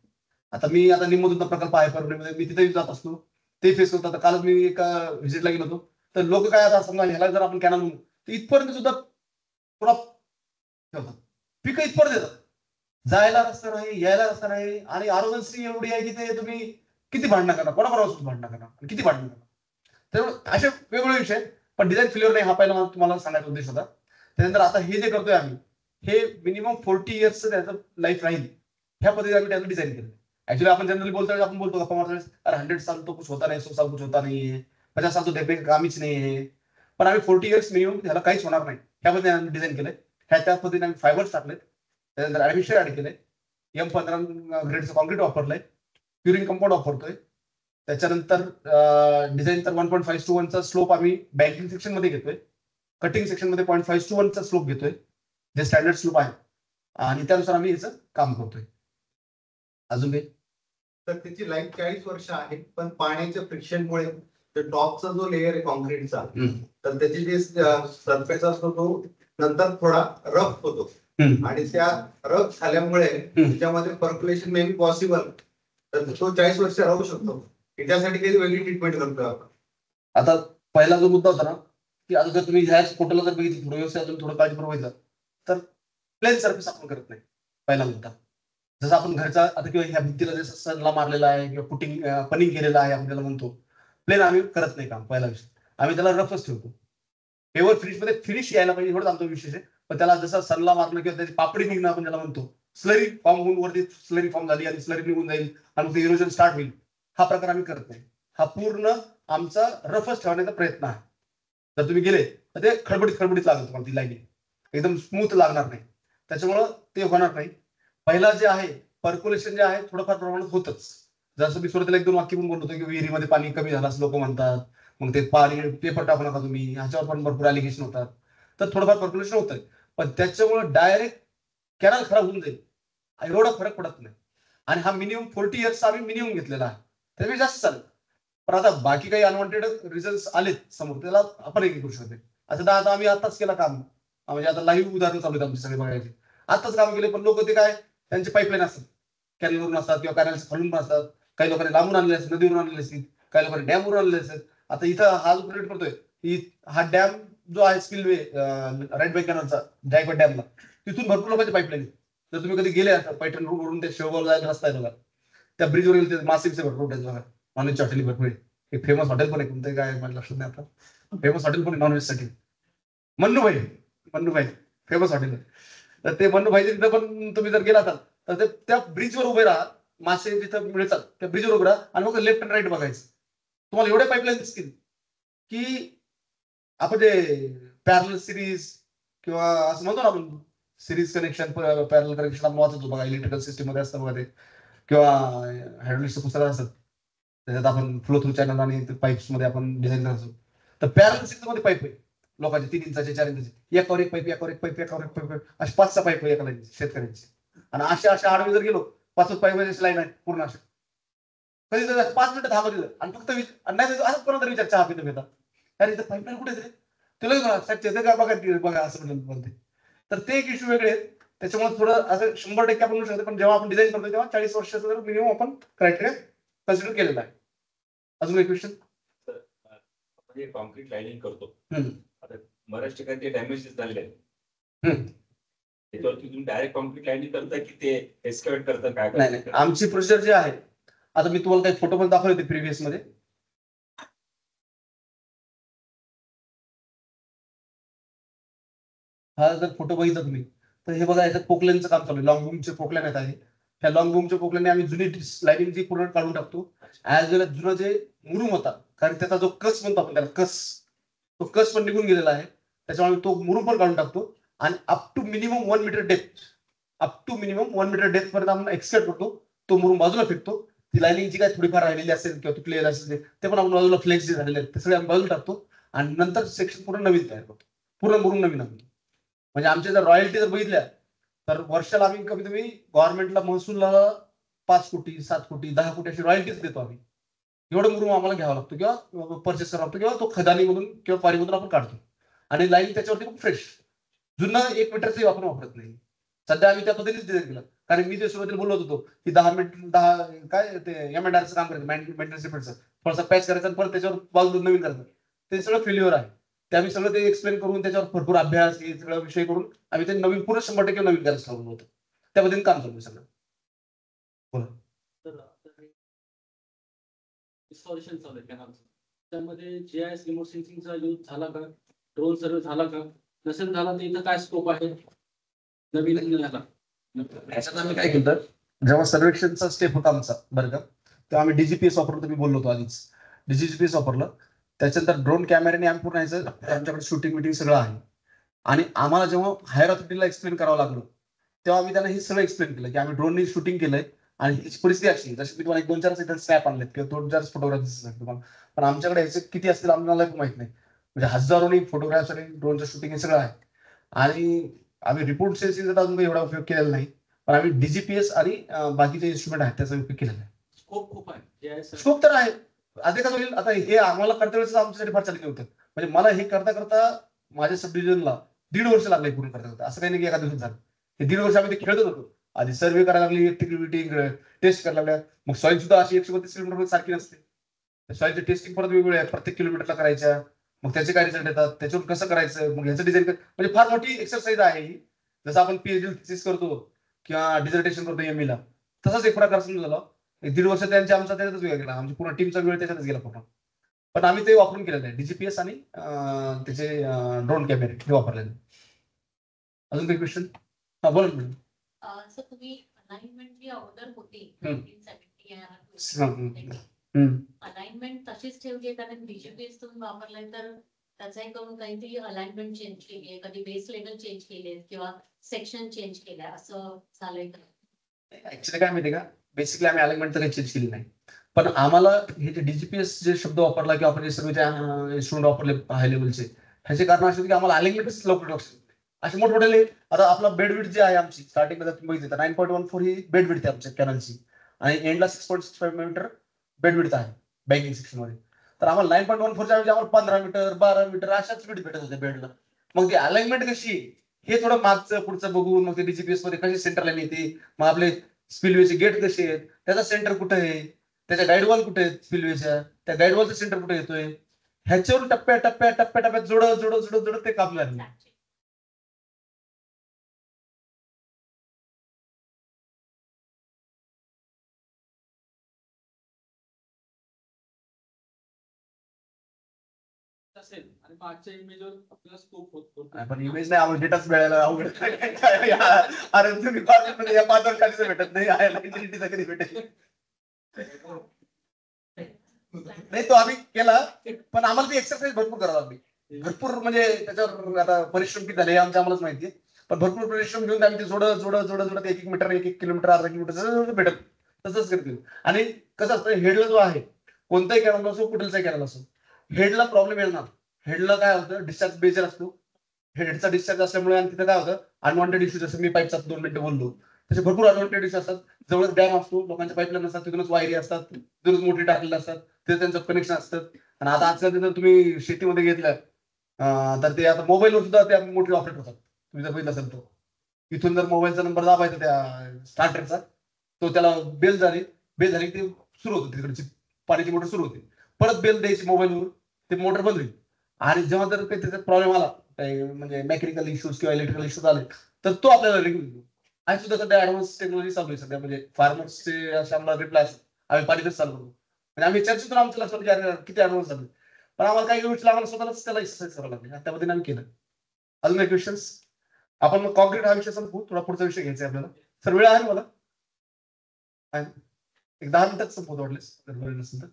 आता निम्मोदुद्धा प्रकल्प आहे परभणीमध्ये, मी तिथेही जात असतो, ते फेस करतो. आता कालच मी एका व्हिजिटला गेलो होतो, तर लोक काय आता समजा ह्याला जर आपण कॅनल म्हणू तर इथपर्यंत सुद्धा पुरा ठेवतात, पिकं इथपर्यंत येतात, जायला रस्ता नाही, यायला रस्ता नाही, आणि आरोग्यश्री एवढी आहे की ते तुम्ही किती भांडणं करणार, कोणाबरोबर भांडणं करणार, किती भांडणं करणार. त्यामुळे असे वेगवेगळे विषय, पण डिझाईन फेल्युअर नाही हा पहिला मला तुम्हाला सांगायचा उद्देश होता. त्यानंतर आता हे जे करतोय आम्ही, हे मिनिमम 40 इयर्सचं त्याचं लाईफ राहील ह्या पद्धतीने आम्ही त्याचं डिझाईन केलं. ऍक्च्युअली आपण जनरली बोलतो, आपण बोलतो गप्पा मारतो, अरे 100 साल तो कुछ होता नाही, 100 साल कुछ होता नाहीये, 50 साल तो देखने का कामच नाहीये, पण आम्ही 40 इयर्स मिनिमम त्याला काहीच होणार नाही ह्या पद्धतीने आम्ही डिझाईन केलंय. त्या पद्धतीने आम्ही फायबर्स टाकलेत, त्यानंतर ऍडमिशन ऍड केलंय, M15 ग्रेडचं कॉन्क्रीट वापरलंय, क्युरिंग कंपाऊंड वापरतोय. त्याच्यानंतर डिझाईन तर 1.5:1 चा स्लोप आम्ही बँकिंग सेक्शन मध्ये घेतोय, कटिंग सेक्शन मध्ये 0.5:1 चा स्लोप घेतोय, जे स्टँडर्ड स्लोप आहे, आणि त्यानुसार आम्ही याचं काम करतोय. अजून काही? तर त्याची लाईफ 40 वर्ष आहे, पण पाण्याच्या फ्रिक्शनमुळे टॉपचा जो लेअर आहे कॉन्क्रीटचा, तर त्याची जी सरफेस असतो तो नंतर थोडा रफ होतो, आणि त्या रफ झाल्यामुळे त्याच्यामध्ये पर्क्युलेशन मे बी पॉसिबल, तर तो 40 वर्ष राहू शकतो. त्याच्यासाठी काही वेगळी ट्रीटमेंट करतो आपण. आता पहिला जो मुद्दा होता ना, की आता जर तुम्ही ह्याच फोटोला जर बघितलं, थोडं व्यवस्थित अजून थोडं काळजीपूर्वक बघितलं तर प्लेन सरफेस आपण करत नाही. पहिला मुद्दा, जसं आपण घरचा आता किंवा ह्या भिंतीला जसं सनला मारलेला आहे किंवा पनिंग केलेलं आहे आपण त्याला म्हणतो, प्लेन आम्ही करत नाही काम. पहिला विषय आम्ही त्याला रफच ठेवतो. पेवर फिनिश मध्ये फिनिश यायला पाहिजे एवढंच आमचा विशेष आहे, पण त्याला जसं सनला मारणं किंवा त्याची पापडी निघणं आपण त्याला म्हणतो, स्लरी फॉर्म होऊन वरती स्लरी फॉर्म झाली आणि स्लरी निघून जाईल आणि मग इरोजन स्टार्ट होईल, हा प्रकार आम्ही करत नाही. हा पूर्ण आमचा रफच ठेवण्याचा प्रयत्न आहे. जर तुम्ही गेले तर ते खडबडीत लागेल तुम्हाला, ती लाईन एकदम स्मूथ लागणार नाही, त्याच्यामुळं ते होणार नाही. पहिला जे आहे पर्क्युलेशन जे आहे थोडंफार प्रमाणात होतच. जसं मी सुरुवातीला 1-2 वाक्य पण बोललो होतो की विहिरीमध्ये पाणी कमी झालं असं लोक म्हणतात, मग ते पाणी पेपर टाकू नका तुम्ही, ह्याच्यावर पण भरपूर अलिगेशन होतात. तर थोडंफार पर्क्युलेशन होतंय, पण त्याच्यामुळे डायरेक्ट कॅनल खराब होऊन जाईल एवढा फरक पडत नाही. आणि हा मिनिमम 40 इयर्सचा आम्ही मिनिमम घेतलेला आहे, त्यापेक्षा जास्त चालेल. पण आता बाकी काही अनवॉन्टेड रिझल्ट आलेत समोर, त्याला आपण एक करू शकतो. आता आम्ही आताच केला काम, म्हणजे आता लाईव्ह उदाहरण चालू आहेत आमचे सगळे बघायचे, आताच काम केले. पण लोक ते काय, त्यांचे पाईपलाईन असतात, कॅनलवरून असतात किंवा कॅनलच्या खालून पण असतात, काही लोकांनी लांबून आणले असतात, नदीवरून आणले असतील, काही लोकांनी डॅमवरून आणले असतात. आता इथं हा जो प्रोजेक्ट करतोय, हा डॅम जो आहे स्पिलवे राईट बँक कॅनलचा जायकवाड डॅमला, तिथून भरपूर लोकांचे पाईपलाईन. जर तुम्ही कधी गेले असता पैठण रोडवरून ते शेवगाव जायला रस्ता आहे बघा, त्या ब्रिजवर गेले ते मासिकचे भरपूर बघा, नॉनव्हेज हॉटेल भरपूर आहे. एक फेमस हॉटेल पण आहे, कोणतं काय मला लक्षात नाही आता, फेमस हॉटेल पण नॉनव्हेज साठी, मन्नूभाई फेमस हॉटेल आहे. तर ते मन्नूभाई तिथं पण तुम्ही जर गेला असाल तर त्या ब्रिजवर उभे राहा, मासे जिथं मिळतात त्या ब्रिजवर उभे राहा, आणि मग लेफ्ट अँड राईट बघायचं, तुम्हाला एवढे पाईपलाईन दिसतील की आपण ते पॅरल सिरीज किंवा असं म्हणतो ना आपण, सिरीज कनेक्शन पॅरल कनेक्शन आपण वाचतो बघा, इलेक्ट्रिकल सिस्टम मध्ये असतं बघा ते, किंवा हायड्रोलिकचं पुस्तक असतं त्याच्यात आपण फ्लो थ्रू चॅनल आणि पाईप्स मध्ये आपण डिझाईन करतो. तर पॅरल सिरीज मध्ये पाईप आहे लोकांचे 3 इंचाचे 4 इंचाचे, एकावर एक पाईप, एकावर एक पाईप, एकावर एक पाईप, असे 5-6 पाईप एका लाईन शेतकऱ्यांचे. आणि अशा आडवे जर गेलो 5 पाईपाची लाईन आहे पूर्ण अशा, कधी 5 मिनिटं थांबा दिलं आणि फक्त नाही असंच कोणाला विचार चहा पितो घेता, अरे इथं पाईपलाईन कुठे आहे तुला काय बघा असं म्हणते. तर ते एक इश्यू वेगळे आहेत, त्याच्यामुळे थोडं असं 100% आपण म्हणू शकतो. पण जेव्हा आपण डिझाईन करतो तेव्हा 40 वर्षाचा मिनिमम आपण क्रायटेरिया कन्सिडर केलेला आहे. अजून एक क्वेश्चन? म्हणजे कॉन्क्रीट लाईनिंग करतो, आता बऱ्याच ठिकाणी ते डॅमेज झालेले आहेत, त्याच्यावरती तुम्ही डायरेक्ट कॉन्क्रीट लाईनिंग करता की ते एस्केवेट करता, काय? नाही, आमची प्रोसिजर जी आहे, आता मी तुम्हाला काही फोटो पण दाखवले होते प्रिव्हियस मध्ये, हा जर फोटो बघितला तुम्ही तर हे बघा, याच्यात पोकलेनचं काम चालू आहे, लॉंग बूमचे पोकलेन आहेत आहे. ह्या लॉंग बूमच्या पोकलेने आम्ही जुनी लाईनिंगची पूर्ण काढून टाकतो, ऍज वेल जुना जे मुरुम होता, कारण त्याचा जो कस म्हणतो आपण त्याला, तो कस पण निघून गेलेला आहे, त्याच्यामुळे तो मुरुम पण काढून टाकतो. आणि up to minimum 1 metre depth पर्यंत आपण एक्सपेक्ट करतो, तो मुरुम बाजूला फेकतो. ती लाईनिंग जी काय थोडीफार राहिलेली असेल किंवा तुटलेली असेल ते पण आपण बाजूला फ्लेक्स जे झालेले आहेत ते सगळे आपण बाजूला टाकतो, आणि नंतर सेक्शन पूर्ण नवीन तयार करतो, पूर्ण मुरुम नवीन आणतो. म्हणजे आमच्या जर रॉयल्टी जर बघितल्या तर वर्षाला आम्ही कमीत कमी गव्हर्नमेंटला महसूलला 5 कोटी 7 कोटी 10 कोटी अशी रॉयल्टीज देतो आम्ही. एवढं मुरुम आम्हाला घ्यावा लागतो किंवा परचेस करावा लागतो, किंवा तो खदानीमधून किंवा पारीमधून आपण काढतो, आणि लाईन त्याच्यावरती खूप फ्रेश. जुनं 1 मीटरचंही आपण वापरत नाही. सध्या आम्ही त्या पद्धतीनेच डिझाईन केलं. कारण मी जे सुरुवातीला बोलत होतो की 10 काय ते M&Rचं काम करायचं, मेंटेनन्स रिपेअरचं, थोडासा पॅच करायचा आणि परत त्याच्यावर बाजू नवीन करायचं, ते सगळं फेल्युअर आहे. ते आम्ही सगळं ते एक्सप्लेन करून त्याच्यावर भरपूर अभ्यास हे सगळं विषय करून आम्ही ते नवीन पूर्ण 100% नवीन करायला सांगून होतं. त्या पद्धतीने काम चालू आहे सगळं. इन्स्टॉलेशन चालू आहे कॅनलचं. त्यामध्ये GIS रिमोट सेन्सिंगचा यूज झाला का? ड्रोन सर्वे झाला का? नसेल झाला तर इथं काय स्कोप आहे नवीन याला? याच्यात आम्ही काय केलं, जेव्हा सर्वेक्षणचा स्टेप होता आमचा बरं का, तेव्हा आम्ही DGPS वापरलं. मी बोललो होतो आधीच, DGPS वापरलं. त्याच्यानंतर ड्रोन कॅमेऱ्याने आम्ही पूर्ण यायचं, आमच्याकडे शूटिंग मिटिंग सगळं आहे. आणि आम्हाला जेव्हा हायर ऑथॉरिटीला एक्सप्लेन करावं लागलं तेव्हा आम्ही त्यांना हे सगळं एक्सप्लेन केलं की आम्ही ड्रोनने शूटिंग केलंय आणि ही परिस्थिती अशी, जशी मी तुम्हाला 1-2-4 सेकंड स्नॅप आणलेत किंवा 2-4 फोटोग्राफ तुम्हाला, पण आमच्याकडे याचे किती असतील आम्हाला माहित नाही. म्हणजे हजारोनी फोटोग्राफ्स आणि ड्रोनचं शूटिंग हे सगळं आहे. आणि आम्ही रिपोर्ट सेन्सिंगचा अजून काही एवढा उपयोग केलेला नाही, पण आम्ही DGPS आणि बाकीचे इन्स्ट्रुमेंट आहेत त्याचा उपयोग केलेला आहे. स्कोप खूप आहे GIS. स्कोप तर आहे. अधिक होईल. आता हे आम्हाला करता वेळेस आमच्यासाठी फार चालू होतं. म्हणजे मला हे करता करता माझ्या सब डिव्हिजनला 1.5 वर्ष लागले पूर्ण करता करता. असं काही नाही की एका दिवसात झालं. हे 1.5 वर्ष आम्ही ते खेळतच होतो. आधी सर्वे करायला लागली, टेस्ट करायला लागल्या. मग सॉइल सुद्धा अशी 132 किलोमीटर सारखी नसते. सॉइलची टेस्टिंग परत वेगवेगळ्या आहेत, प्रत्येक किलोमीटरला करायच्या. मग त्याचे काय रिझल्ट येतात, त्याच्यावर कसं करायचं, मग ह्याचं डिझाईन म्हणजे फार मोठी एक्सरसाइज आहे ही. जसं आपण PhD थिसिस करतो किंवा डिझर्टेशन करतो ME ला, तसाच एक प्रकार समजून झाला. 1.5 वर्ष त्यांच्या आमचा त्याच्यातच वेळ गेला. आमची पूर्ण टीमचा वेळ त्याच्यातच गेला पूर्ण. पण आम्ही ते वापरून केलेलं आहे, DGPS आणि त्याचे ड्रोन कॅमेरे हे वापरलेले. अजून काही क्वेश्चन? हा बोला ना. सर तुम्ही अलाइनमेंट जी अगोदर होती हम्म. 1970 हम्म. अलाइनमेंट तशीच ठेवली आहे, कारण DGPS तुम्ही वापरलाय तर त्याचा करून काहीतरी अलाइनमेंट चेंज केली आहे, कधी बेस लेवल चेंज केले किंवा सेक्शन चेंज केलंय, असं झालंय का? ऍक्च्युली काय माहिती का, बेसिकली आम्ही अलाइनमेंट तर काही चेंज केली नाही, पण आम्हाला हे जे DGPS जे शब्द वापरला किंवा आपण जे सर्व इन्स्ट्रुमेंट वापरले हाय लेवलचे, ह्याचे कारण असे की आम्हाला अलाइनमेंटच लवकर लक्ष असे मोठमोठे. आता आपला बेड विड्थ जे आहे आमची स्टार्टिंगला तुम्ही बघितलं 9.14 ही बेड विड्थ आहे आमच्या कॅनलची आणि एंडला 6.65 मीटर बेड विड्थ आहे बँकिंग सेक्शन मध्ये. तर आम्हाला 9.14च्या ऐवजी आम्हाला 15 मीटर 12 मीटर अशाच विड्थ भेटत होते बेडला. मग ती अलाइनमेंट कशी हे थोडं मागचं पुढचं बघून मग ते DGPS मध्ये कशी सेंटर लाईन येते, मग आपले स्पिलवेचे गेट कसे आहेत, त्याचा सेंटर कुठे आहे, त्याच्या गाईडवॉल कुठे आहेत स्पिलवेच्या, त्या गाईडवॉलचा सेंटर कुठे येतोय, ह्याच्यावर टप्प्याटप्प्यात जोडत ते काम लागलं. असेल आणि मागच्या इमेजवर आपल्याला स्कोप होतो. पण इमेज नाही, आम्हाला डेटाच मिळायला अवघड. अरे तुम्ही कॉलेजमध्ये या 5 वर्षांचं भेटत नाही, कधी भेटेल नाही. तो आम्ही केला, पण आम्हाला ती एक्सरसाइज भरपूर करावं लागली. भरपूर म्हणजे त्याच्यावर आता परिश्रम किती झाले आमच्या आम्हालाच माहिती, पण भरपूर परिश्रम घेऊन आम्ही ते जोडत 1 मीटर 1 किलोमीटर अर्धा किलोमीटर भेटत तसंच करतील. आणि कसं असतं, हेडला जो आहे कोणताही कॅनल असो कुठलचाही कॅनल असो, हेडला प्रॉब्लेम येणार. हेडला काय होतं, डिस्चार्ज बेजर असतो. हेडचा डिस्चार्ज असल्यामुळे आणि तिथं काय होतं, अनवॉन्टेड इश्यू, जसं मी पाईपचा 2 मिनिटं बोललो तसे भरपूर अनवॉन्टेड इश्यू असतात. जवळच डॅम असतो, लोकांच्या पाईपलाईन असतात, तिथूनच वायरी असतात, तिथूनच मोठी टाकलेल्या असतात, तिथे त्यांचं कनेक्शन असतं. आणि आता आजकाल जर तुम्ही शेतीमध्ये घेतलं तर ते आता मोबाईलवर सुद्धा ते मोठी ऑपरेट होतात. तुम्ही जर बघितलं असेल तर इथून जर मोबाईलचा नंबर दाबायचा त्या स्टार्टरचा, तो त्याला बेल झाली ते सुरू होतं, तिकडची पाण्याची मोटर सुरू होते, परत बेल द्यायची मोबाईलवर, ते मोटर बंद होईल. आणि जेव्हा जर काही त्याचा प्रॉब्लेम आला, काही म्हणजे मेकॅनिकल इश्यूज किंवा इलेक्ट्रिकल इश्यूज आले, तर तो आपल्याला रिंग देतो. आणि सुद्धा सध्या ऍडव्हान्स टेक्नॉलॉजी चालू आहे सध्या, म्हणजे फार्मर्सचे असे आम्हाला रिप्लाय असतात, आम्ही पाणीच चालू करतो. म्हणजे आम्ही चर्चेतून आमच्या लक्षात किती ऍडव्हान्स झाले, पण आम्हाला काही गोष्टी आम्हाला स्वतःलाच त्याला एक्सरसाइज करावं लागली, त्या पद्धतीने आम्ही केलं. अजून काही क्वेश्चन्स? आपण मग कॉन्क्रीट हा विषय संपू, थोडा पुढचा विषय घ्यायचा आपल्याला. सर वेळ आहे मला? एक 10 मिनिटात संपवतो वाटलेस नसेल तर.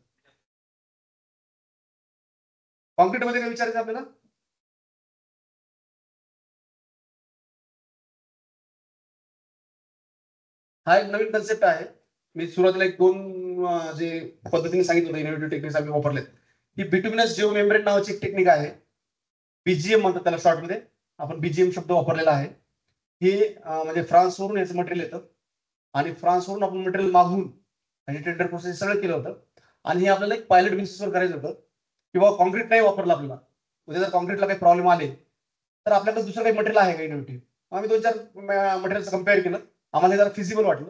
कॉन्क्रीट मध्ये काय विचारायचं आपल्याला? हा एक नवीन कन्सेप्ट आहे. मी सुरुवातीला 1-2 जे पद्धतीने सांगितलं होतं, इनोव्हेटिव्ह टेक्निक्स आम्ही वापरलेत. ही बिटुमिनस जिओ मेम्ब्रेन नावाची एक टेक्निक आहे, BGM म्हणतात त्याला शॉर्टमध्ये. आपण BGM शब्द वापरलेला आहे. हे म्हणजे फ्रान्सवरून याचं मटेरियल येतं आणि फ्रान्सवरून आपण मटेरियल मागवून आणि टेंडर प्रोसेस सगळं केलं होतं. आणि हे आपल्याला एक पायलट बेसिसवर करायचं होतं, किंवा कॉन्क्रीट नाही वापरलं आपल्याला, उद्या जर कॉन्क्रीटला काही प्रॉब्लेम आले तर आपल्याकडे दुसरं काही मटेरियल आहे का इनोव्हेटिव्ह. आम्ही 2-4 मटेरियलचं कम्पेअर केलं, आम्हाला हे जरा फिजिबल वाटलं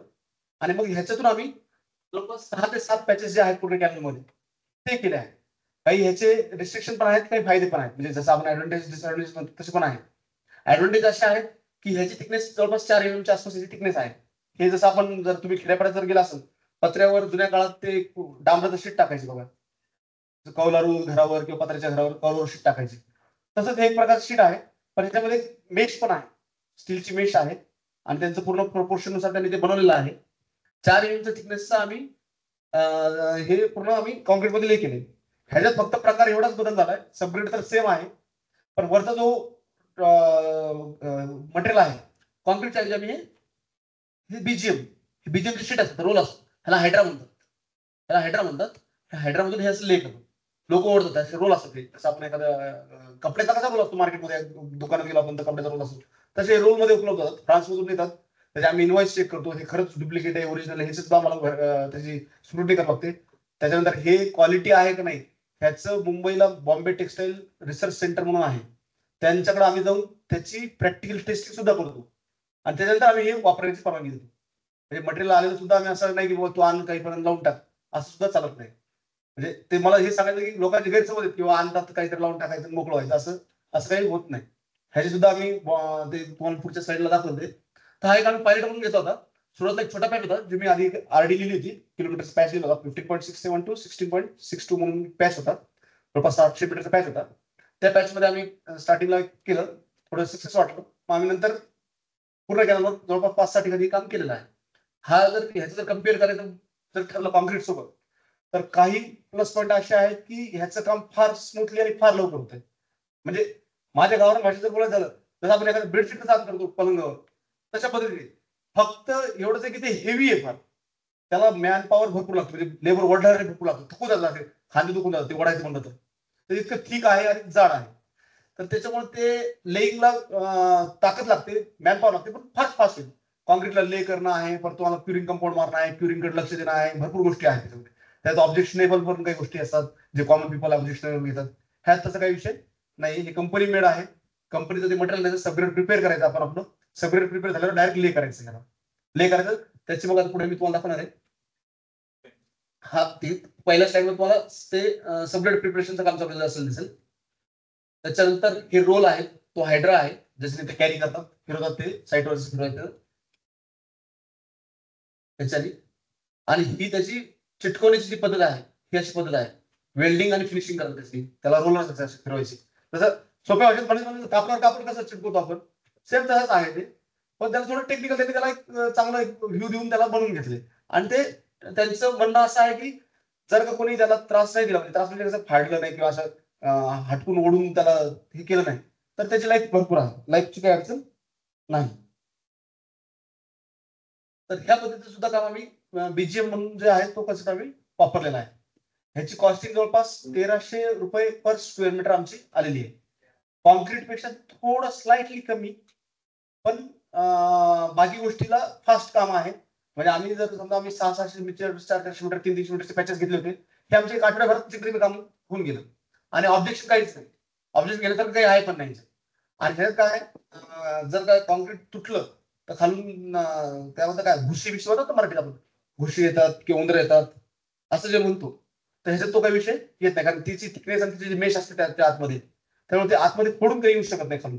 आणि मग ह्याच्यातून आम्ही जवळपास 6 ते 7 पॅचेस जे आहेत पूर्ण कॅनलमध्ये ते केले आहेत. काही ह्याचे रिस्ट्रिक्शन पण आहेत, काही फायदे पण आहेत. म्हणजे जसं आपण ऍडव्हान्टेज डिसएडव्हान्टेज तसे पण आहेत. ऍडव्हान्टेज असे आहेत की ह्याची थिकनेस जवळपास 4 mm च्या आसपास याची थिकनेस आहे. हे जसं आपण जर तुम्ही खेड्यापाड्यात जर गेला असेल, पत्र्यावर जुन्या काळात ते डांबराचं शीट टाकायचे बघा, कौलारू घरावर किंवा पत्र्याच्या घरावर कौलारू शीट टाकायची, तसंच हे एक प्रकारचं शीट आहे. पण ह्याच्यामध्ये मेश पण आहे, स्टीलची मेश आहे आणि त्यांचं पूर्ण प्रोपोर्शन नुसार त्यांनी ते बनवलेलं आहे. 4 mm थिकनेसचं आम्ही हे पूर्ण आम्ही कॉन्क्रीट मध्ये केले. ह्याच्यात फक्त प्रकार एवढाच बदल झालाय, सबग्रेड तर सेम आहे, पण वरचा जो मटेरियल आहे कॉन्क्रीटच्या ऐवजी आम्ही हे बीजीएमची शीट असतात, रोल असतो, ह्याला हायड्रा म्हणतात. हायड्रामधून हे असं ले करतो, लोक ओढतात, असे रोल असतात. जसं आपण एखाद्या कपड्याचा कसा रोल असतो मार्केटमध्ये दुकानात गेलो आपण तर कपड्याचा रोल असतो, तसे रोल मध्ये उपलब्ध होतात. फ्रान्समधून येतात, त्याचे आम्ही इनवॉइस चेक करतो, हे खरंच डुप्लिकेट आहे ओरिजिनल हे सुद्धा आम्हाला त्याची स्क्रुटनी करावी लागते. त्याच्यानंतर हे क्वालिटी आहे का नाही ह्याचं मुंबईला बॉम्बे टेक्सटाईल रिसर्च सेंटर म्हणून आहे, त्यांच्याकडे आम्ही जाऊन त्याची प्रॅक्टिकल टेस्टिंग सुद्धा करतो आणि त्याच्यानंतर आम्ही हे वापरायची परवानगी देतो. म्हणजे मटेरियल आलेलं सुद्धा आम्ही असं नाही की तू आण काहीपर्यंत लावून टाक, असं सुद्धा चालत नाही. म्हणजे ते मला हे सांगायचं की लोकांची गैरसमज आहेत किंवा आणतात काहीतरी लावून टाकायचं मोकळं व्हायचं, असं काही होत नाही. ह्याची सुद्धा आम्ही ते तुम्हाला पुढच्या साईडला दाखवते. तर हा एक आम्ही पायलट म्हणून घेतला होता. सुरुवातीला एक छोटा पॅच होता, जो मी आधी आरडी लिहिली होती, किलोमीटर पॅच लिहिला होता. 15.67 to 16.62 म्हणून पॅच होता, जवळपास 700 मीटरचा पॅच होता. त्या पॅच मध्ये आम्ही स्टार्टिंगला केलं, थोडं सक्सेस वाटलं. मग आम्ही नंतर पूर्ण केल्यावर जवळपास 5-6 ठिकाणी काम केलेलं आहे. हा जर ह्याचं जर कम्पेअर करायचं जर ठरलं कॉन्क्रीट सोबत, तर काही प्लस पॉईंट असे आहेत की ह्याचं काम फार स्मूथली आणि फार लवकर होतंय. म्हणजे माझ्या गावाला भाषेत जर बोलायचं झालं, जसं आपण एखादं बेडशीट काम करतो पलंगावर, तशा पद्धतीने. फक्त एवढंच आहे की ते हेवी आहे फार, त्याला मॅन पॉवर भरपूर लागतो, म्हणजे लेबर ओढणारे भरपूर लागतो, थकून जातात, खांदे दुखून जातात ते ओढायचं म्हणलं तर इतकं थिक आहे आणि जाड आहे. तर त्याच्यामुळे ते लेईंगला ताकद लागते, मॅन पॉवर लागते, पण फास्ट फास्ट आहे. कॉन्क्रीटला ले करणं आहे, परत तुम्हाला क्युरिंग कंपाऊंड मारणं आहे, क्युरिंगकडे लक्ष देणं आहे, भरपूर गोष्टी आहेत त्याच्यामध्ये. त्यात ऑब्जेक्शनेबल पण काही गोष्टी असतात जे कॉमन पीपल ऑब्जेक्शनेबल घेतात. ह्यात तसं काही विषय नाही, हे कंपनी मेड आहे. कंपनीचं ते मटेरियल सबग्रेड प्रिपेअर करायचं, आपण आपलं सबग्रेड प्रिपेअर झाल्यावर डायरेक्ट ले करायचं, ह्याला ले करायचं. त्याची मग आता पुढे मी तुम्हाला दाखवणार आहे. हा ते पहिल्या स्लाइडमध्ये तुम्हाला ते सबग्रेड प्रिपरेशनचं काम चालू असेल दिसेल. त्याच्यानंतर हे रोल आहे, तो हायड्रा आहे, जसे ते कॅरी करतात, फिरवतात ते साईटवर फिरवायचं त्याच्यानी. आणि ही त्याची चिटकवण्याची जी पद्धत आहे ही अशी पद्धत आहे, वेल्डिंग आणि फिनिशिंग करतात त्याची, त्याला रोलर फिरवायची. जसं सोप्या भाषेत म्हणजे कापडावर कापड कसं चिटकवतो आपण, सेम तसंच आहे ते. पण त्याला थोडं टेक्निकल त्यांनी त्याला एक चांगला व्ह्यू देऊन त्याला बनवून घेतले. आणि ते त्यांचं म्हणणं असं आहे की जर का कोणी त्याला त्रास नाही दिला, म्हणजे त्रास म्हणजे कसं फाडलं नाही किंवा असं हटकून ओढून त्याला हे केलं नाही, तर त्याची लाईफ भरपूर आहे, लाईफची काही अडचण नाही. तर ह्या पद्धतीचं सुद्धा काम आम्ही बीजीएम म्हणून जे आहे तो कसं आम्ही वापरलेला आहे. ह्याची कॉस्टिंग जवळपास 1300 रुपये पर स्क्वेअर मीटर आमची आलेली आहे. कॉन्क्रीट पेक्षा थोडं स्लाइटली कमी, पण बाकी गोष्टीला फास्ट काम आहे. म्हणजे आम्ही जर समजा आम्ही 600-600 मीटर 400-400 मीटर 300-300 मीटरचे पॅचेस घेतले होते, हे आमचे एक आठवड्याभरात तिकडे काम होऊन गेलं आणि ऑब्जेक्शन काहीच नाही. ऑब्जेक्शन गेलं तर काही आहे पण नाही. आणि ह्यात काय जर काय कॉन्क्रीट तुटलं तर खालून त्यामध्ये काय घुशी विषय होतात मराठीत, आपण घुशी येतात किंवा उंदर येतात असं जे म्हणतो, तर ह्याच्यात तो काही विषय येत नाही, कारण तिची थिकनेस आणि तिची जी मेश असते त्या आतमध्ये, त्यामुळे ते आतमध्ये फोडून काही येऊ शकत नाही खालून.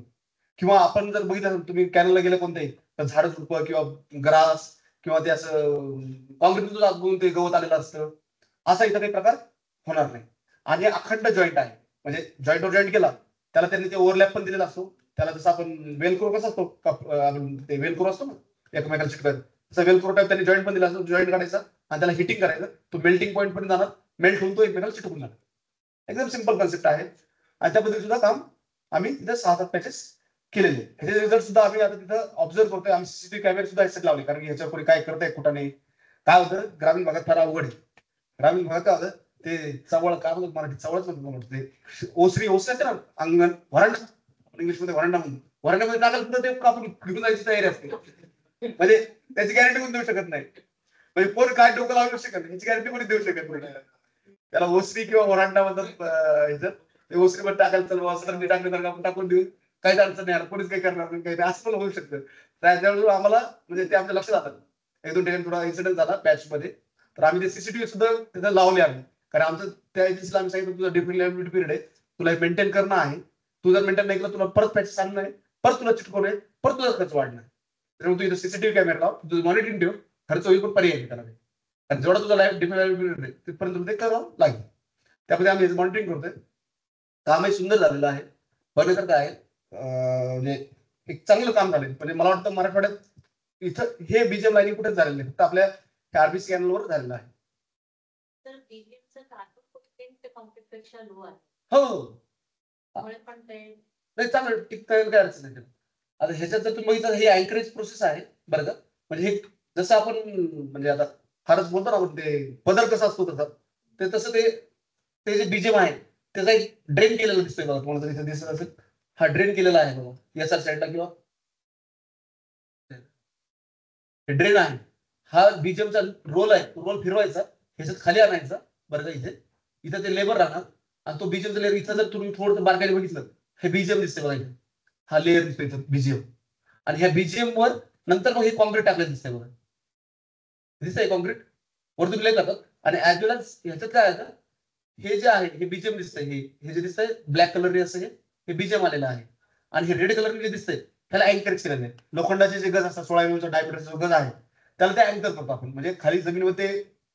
किंवा आपण जर बघितलं तुम्ही कॅनलला गेलं कोणत्याही, तर झाडं झुडपं किंवा ग्रास किंवा ते असं कॉन्क्रीट आतून ते गवत आलेलं असतं, असा इथं काही प्रकार होणार नाही. आणि अखंड जॉईंट आहे, म्हणजे जॉईंटवर जॉईंट केला त्याला त्यांनी ते ओव्हरलॅप पण दिलेला असतो. त्याला जसं आपण वेलक्रो कसं असतो, ते वेलक्रो असतो ना एकमेकाला चिटकायचं, तसं वेलक्रो टाईप त्यांनी जॉईंट पण दिला असतो. जॉईंट काढायचा आणि त्याला हिटिंग करायचं, तो मेल्टिंग पॉईंट पण जाणार, मेल्ट होऊन तो एकमेकाला चिटकून जाणार. एकदम सिंपल कन्सेप्ट आहे. आणि त्या पद्धतीने सुद्धा काम आम्ही तिथे 6-7 पॅचेस केलेले. ह्याचे रिझल्ट सुद्धा आम्ही आता तिथं ऑब्झर्व करतोय. आम्ही सीसीटीव्ही कॅमेरे सुद्धा ह्याच्यात लावले, कारण की ह्याच्यावर कोणी काय करताय कुठं नाही. काय होतं ग्रामीण भागात फार अवघड आहे. ग्रामीण भागात काय होतं, ते चवळ काय म्हणतात मराठी, चवळच म्हणतो ते ओसरी असते ना, अंगण व्हरांडा, इंग्लिश मध्ये व्हरांडा म्हणून, व्हरांड्यामध्ये टाकाल सुद्धा ते कापून निघून जायची तयारी असते. म्हणजे त्याची गॅरंटी कोणी देऊ शकत नाही. म्हणजे कोण काय डोकं लावू शकत नाही, ह्याची गॅरंटी कोणी देऊ शकत नाही. त्याला ओसरी किंवा व्हरांडा म्हणतात ह्याच्यात, ते ओसरीमध्ये टाकायला चल असं टाकलं तर आपण टाकून देऊ, काहीच अडचण नाही, कोणीच काही करणार नाही, काही असं पण होऊ शकतं. त्याच्यामुळे आम्हाला म्हणजे ते आमच्या लक्षात आलं. 1-2 ठिकाणी थोडा इन्सिडेंट झाला पॅच मध्ये, तर आम्ही ते सीसीटीव्ही सुद्धा तिथं लावले आम्ही. कारण आमचं त्या एजन्सीला आम्ही सांगितलं तुझा डिफिनिट पिरियड आहे, तुला मेंटेन करणं आहे. तू जर मेंटेन नाही केलं तुला परत पॅच आणणं आहे, परत तुला चिटकवणं आहे, परत तुझा खर्च वाढणार. त्यामुळे तू इथं सीसीटीव्ही कॅमेरा लाव, तुझं मॉनिटरिंग ठेव, खर्च होईल पण पर्याय करावे. आणि जेवढा तुझा लाईफ डिफिनिट पिरियड आहे तिथपर्यंत ते करावं लागेल. त्यामध्ये आम्ही मॉनिटरिंग करतोय. कामही सुंदर झालेलं आहे, बघण्यासारखं आहे. म्हणजे एक चांगलं काम झालं. म्हणजे मला वाटतं मराठवाड्यात इथं हे बीजेम लाईनिंग कुठेच झालेलं नाही, फक्त आपल्या आरबीसी कॅनलवर झालेलं आहे. तर बीजेमचं कार्बन फुटप्रिंट कॉन्क्रीट पेक्षा लो आहे. हो, त्यामुळे पण ते नाही चांगलं टिकता येईल, काय अडचण नाही. आता ह्याच्यात जर तुम्ही बघितलं हे अँकरेज प्रोसेस आहे बरं का. म्हणजे हे जसं आपण म्हणजे आता फारच बोलतो ना आपण ते पदर कसा असतो तसं ते जे बीजेम आहे त्याचा एक ड्रेन केलेला दिसतोय बघा, तुम्हाला जर इथे दिसत असेल, हा ड्रेन केलेला आहे बघा या साईडला, किंवा ड्रेन आहे. हा बीजेमचा रोल आहे, रोल फिरवायचा, ह्याच्यात खाली आणायचा बरं का. इथं ते लेबर राहणार आणि तो बीजेमचा लेअर इथं जर तुम्ही थोडं बारकाईने बघितलं, हे बीजेम दिसते बघा, इथे हा लेअर दिसतो इथं बीजेम. आणि ह्या बीजेम वर नंतर मग हे कॉन्क्रीट टाकलं दिसतंय बघा, दिसतंय कॉन्क्रीट वर तुम्ही करतात. आणि ऍज वेल एज ह्याच्यात काय आहे, हे जे आहे हे बीजेम दिसतंय, हे जे दिसतंय ब्लॅक कलर असं हे बीजेम आलेलं आहे. आणि हे रेड कलर जे दिसतंय ह्याला अँकर केलेलं आहे. लोखंडाचे जे गज असतात 16 mm डायमीटरचा जो गज आहे त्याला ते अँकर करतो आपण. म्हणजे खाली जमिनीवर ते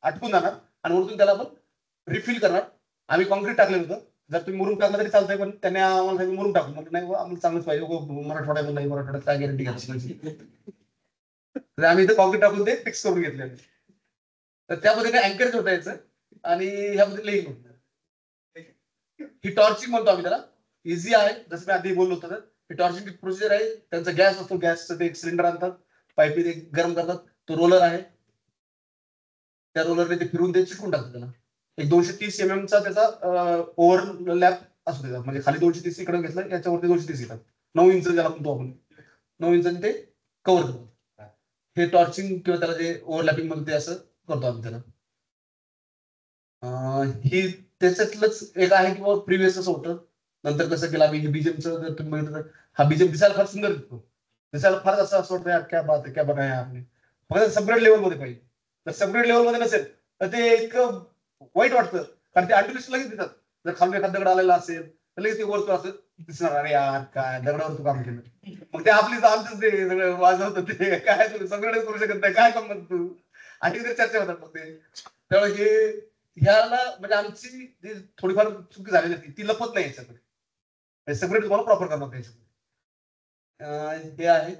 अटकून जाणार आणि वरतून त्याला आपण रिफिल करणार. आम्ही कॉन्क्रीट टाकलेलं होतं, जर तुम्ही मुरुम टाकलं तरी चालतंय, पण त्यांनी आम्हाला सांगितलं मुरुम टाकू. म्हणजे नाही आम्हाला चांगलंच पाहिजे, मराठवाड्यात नाही, मराठवाड्यात काय गॅरंटी घ्यायची. तर आम्ही इथं कॉन्क्रीट टाकून ते फिक्स करून घेतले. तर त्यामध्ये काय अँकरेज होता याचं आणि ह्यामध्ये लेईंग होतं. ही टॉर्चिंग म्हणतो आम्ही त्याला, इझी आहे. जसं मी आधी बोललो होतो, ही टॉर्चिंग प्रोसिजर आहे. त्यांचा गॅस असतो, गॅसचं ते एक सिलेंडर आणतात, पाईप ते गरम करतात, तो रोलर आहे, त्या रोलरने ते फिरून ते चिकून टाकतात त्याला. एक 230 mm चा त्याचा ओव्हरलॅप असतो त्याचा, म्हणजे खाली 230 इकडे घेतलं, याच्यावरती 230 घेतात. 9 इंच ज्याला म्हणतो आपण, 9 इंच ते कव्हर करतो. हे टॉर्चिंग किंवा त्याला जे ओव्हरलॅपिंग म्हणतो ते असं करतो आम्ही त्याला. ही त्याच्यातलंच एक आहे किंवा प्रिव्हियस असं होतं. नंतर कसं केलं आम्ही, हे बीजेमचं जर तुम्ही बघितलं तर हा बीजेम दिसायला फार सुंदर दिसतो, दिसायला फार असं वाटतं यार क्या बात आहे, क्या बनाया आपने. फक्त सेपरेट लेवलमध्ये पाहिजे. जर सेपरेट लेवलमध्ये नसेल तर ते एक वाईट वाटतं, कारण ते आर्टिफिशियल लगेच देतात. जर खालून एखादा दगड आलेला असेल तर लगेच ते वरतो असं दिसणार, अरे यार काय दगडावर तू काम केलं. मग ते आपलीच आमचंच ते सगळं वाजवतं, ते काय तुम्ही सगळेच करू शकत नाही, काय काम तू आणि चर्चा होतात मग ते. त्यामुळे हे ह्याला म्हणजे आमची जी थोडीफार चुकी झालेली असते ती लपत नाही याच्यामध्ये, सेपरेट तुम्हाला प्रॉपर करणार त्याच्यामध्ये. हे आहे.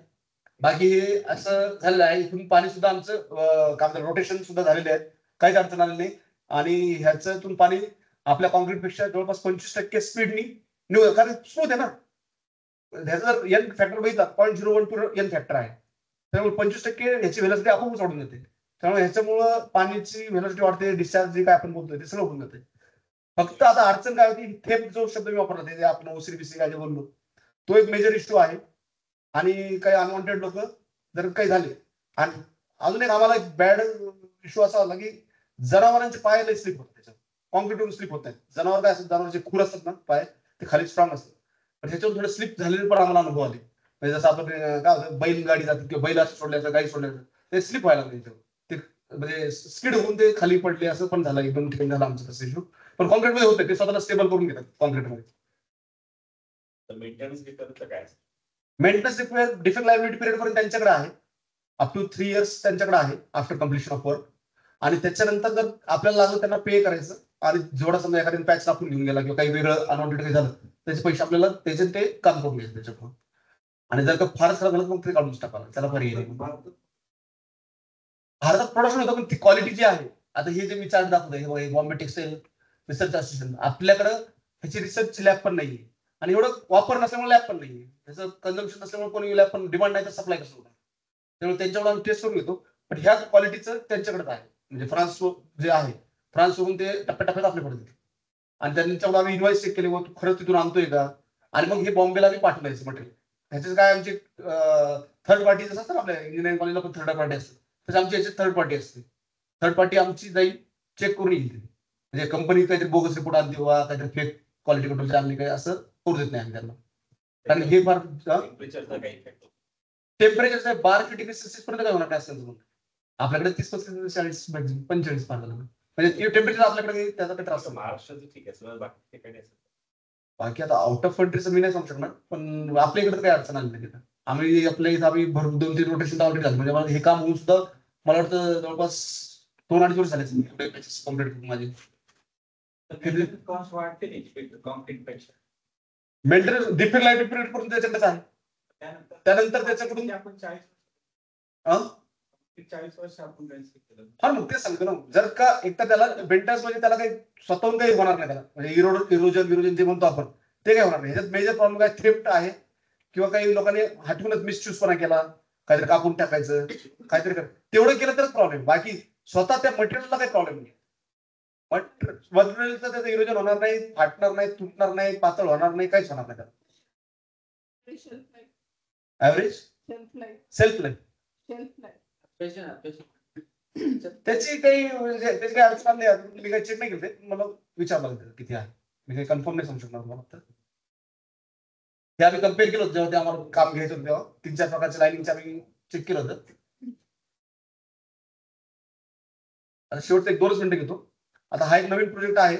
बाकी हे असं झालेलं आहे. इथून पाणी सुद्धा आमचं काय रोटेशन सुद्धा झालेले आहे, काहीच अडचण आली नाही. आणि ह्याच्यातून पाणी आपल्या कॉन्क्रीट पेक्षा जवळपास 25% स्पीडनी निघू, कारण स्मूथ आहे ना. ह्याचा जर एन फॅक्टर बघितला 0.012 एन फॅक्टर आहे, त्यामुळे 25% ह्याची व्हेलॉसिटी आपोआप सोडून जाते. त्यामुळे ह्याच्यामुळं पाण्याची व्हेलॉसिटी वाढते, डिस्चार्ज जे काय आपण बोलतोय ते सगळं होऊन जाते. फक्त आता अडचण काय होती, थेप जो शब्द मी वापरला ते आपण ओसरी बिसरी काय जे बोललो तो एक मेजर इश्यू आहे. आणि काही अनवॉन्टेड लोक जर काही झाले. आणि अजून एक आम्हाला एक बॅड इश्यू असा आला की जनावरांचे पाय लय स्लिप होतात, त्याच्यात कॉन्क्रीटवरून स्लिप होत नाही. जनावर काय असतात, जनावरचे खूर असतात ना पाय, ते खाली स्ट्रॉंग असतात, पण ह्याच्यावर थोडे स्लिप झालेले पण आम्हाला अनुभव आले. म्हणजे जसं आपण काय होतं बैल गाडी जाते किंवा बैल असं सोडल्याचं, गाडी सोडल्याचं, ते स्लिप व्हायला लागले त्याच्यावर, ते म्हणजे स्किड होऊन ते खाली पडले, असं पण झालं. 1-2 ठिकाणी झालं आमचं तसं इश्यू. पण कॉन्क्रीटमध्ये होतं, ते स्वतःला स्टेबल करून घेतात कॉन्क्रीटमध्ये. मेंटेनन्स काय मेंटेनन्स डिफेक्ट लायबिलिटी पिरियड पर्यंत त्यांच्याकडे आहे, अप टू 3 years त्यांच्याकडे आहे आफ्टर कम्प्लिशन ऑफ वर्क. आणि त्याच्यानंतर जर आपल्याला लागलं त्यांना पे करायचं, आणि जेवढा समजा एखाद्याने पॅच टाकून घेऊन गेला किंवा काही वेगळं अनवॉन्टेड काही झालं त्याचे पैसे आपल्याला त्याचे ते काम करून घ्यायचे त्याच्याकडून. आणि जर का फारच खराब झालं मग ते काढून टाकावं, त्याला पर्याय नाही. भारतात प्रोडक्शन होतं, पण ती क्वालिटी जी आहे, आता हे जे मी चार्ट दाखवतो हे बॉम्बे टेक्सटाईल रिसर्च असोसिएशन, आपल्याकडं ह्याची रिसर्च लॅब पण नाहीये, आणि एवढं वापर नसल्यामुळे लॅब पण नाहीये, त्याचं कन्झम्पशन नसल्यामुळे कोणी लॅब पण डिमांड नाही तर सप्लाय कसं होणार. त्यामुळे त्यांच्याकडून आम्ही टेस्ट करून घेतो, पण ह्या क्वालिटीचं त्यांच्याकडेच आहे. म्हणजे फ्रान्स जे आहे, फ्रान्सवरून ते टप्प्याटप्प्यात आपल्याकडे देते, आणि त्यांच्याकडून आम्ही इन्व्हॉइस चेक केले, तू खरंच तिथून आणतोय का, आणि मग हे बॉम्बेला आम्ही पाठवलायचं मटेरियल. ह्याचे काय आमचे थर्ड पार्टी जसं असतं आपल्या इंजिनिअरिंग कॉलेजला पण थर्ड पार्टी असते, तसं आमची याची थर्ड पार्टी असते. थर्ड पार्टी आमची जाईल चेक करून येईल, म्हणजे कंपनी काहीतरी बोगस रिपोर्ट आणते किंवा काहीतरी फेक क्वालिटी कंट्रोलची आणली काय असं करू देत नाही आम्ही त्यांना. कारण हे फार टेम्परेचरचा काही इफेक्ट होतो. टेम्परेचर 12 डिग्री सेल्सिअस पर्यंत काय होणार काय असेल आपल्याकडे 30 40 45 पार झालं म्हणजे टेम्परेचर आपल्याकडे त्याचा काही त्रास असं नाही. महाराष्ट्राचं ठीक आहे सगळं बाकी ठिकाणी असं बाकी आता आउट ऑफ कंट्रीचं मी नाही सांगू शकणार पण आपल्या इकडे काही अडचण आली नाही तिथं. आम्ही आपल्या इथं आम्ही भरून 2-3 रोटेशन ऑलरेडी झालं म्हणजे मला हे काम होऊन सुद्धा मला वाटतं जवळपास 2-2.5 वर्ष झाले कम्प्लीट माझे. कॉस्ट वाढते नाही कॉन्क्रीट पेक्षा. मेंटेनन्स डिफेक्ट लाईफ पिरियड पर्यंत त्याच्याकडेच आहे. त्यानंतर त्याच्याकडून आपण 40 वर्ष आपण केलं. हा मग ते सांगतो ना जर का एकदा त्याला मेंटेनन्स म्हणजे त्याला काही स्वतःहून काही होणार नाही त्याला म्हणजे इरोजन जे म्हणतो आपण ते काही होणार नाही. ह्याच्यात मेजर प्रॉब्लेम काय थ्रिफ्ट आहे किंवा काही लोकांनी हटवूनच मिसच्यूजपणा केला काहीतरी कापून टाकायचं काहीतरी तेवढं केलं तरच प्रॉब्लेम. बाकी स्वतः त्या मटेरियलला काही प्रॉब्लेम नाही. मटेरियलचं त्याचं इरोजन होणार नाही फाटणार नाही तुटणार नाही पातळ होणार नाही काहीच होणार नाही त्याला. ऍव्हरेज सेल्फ लाईफ त्याची काही म्हणजे त्याची काही अडचण नाही. मी काही चेक नाही केलं ते मला विचारलं लागतं किती आहे मी काही कन्फर्म नाही सांगू शकणार मला फक्त हे आम्ही कम्पेअर केलं होतं जेव्हा ते आम्हाला काम घ्यायचं होतं तेव्हा 3-4 प्रकारच्या लाईनिंगचं आम्ही चेक केलं होतं. आता शेवटचं 1-2 मिनिटं घेतो. आता हा एक नवीन प्रोजेक्ट आहे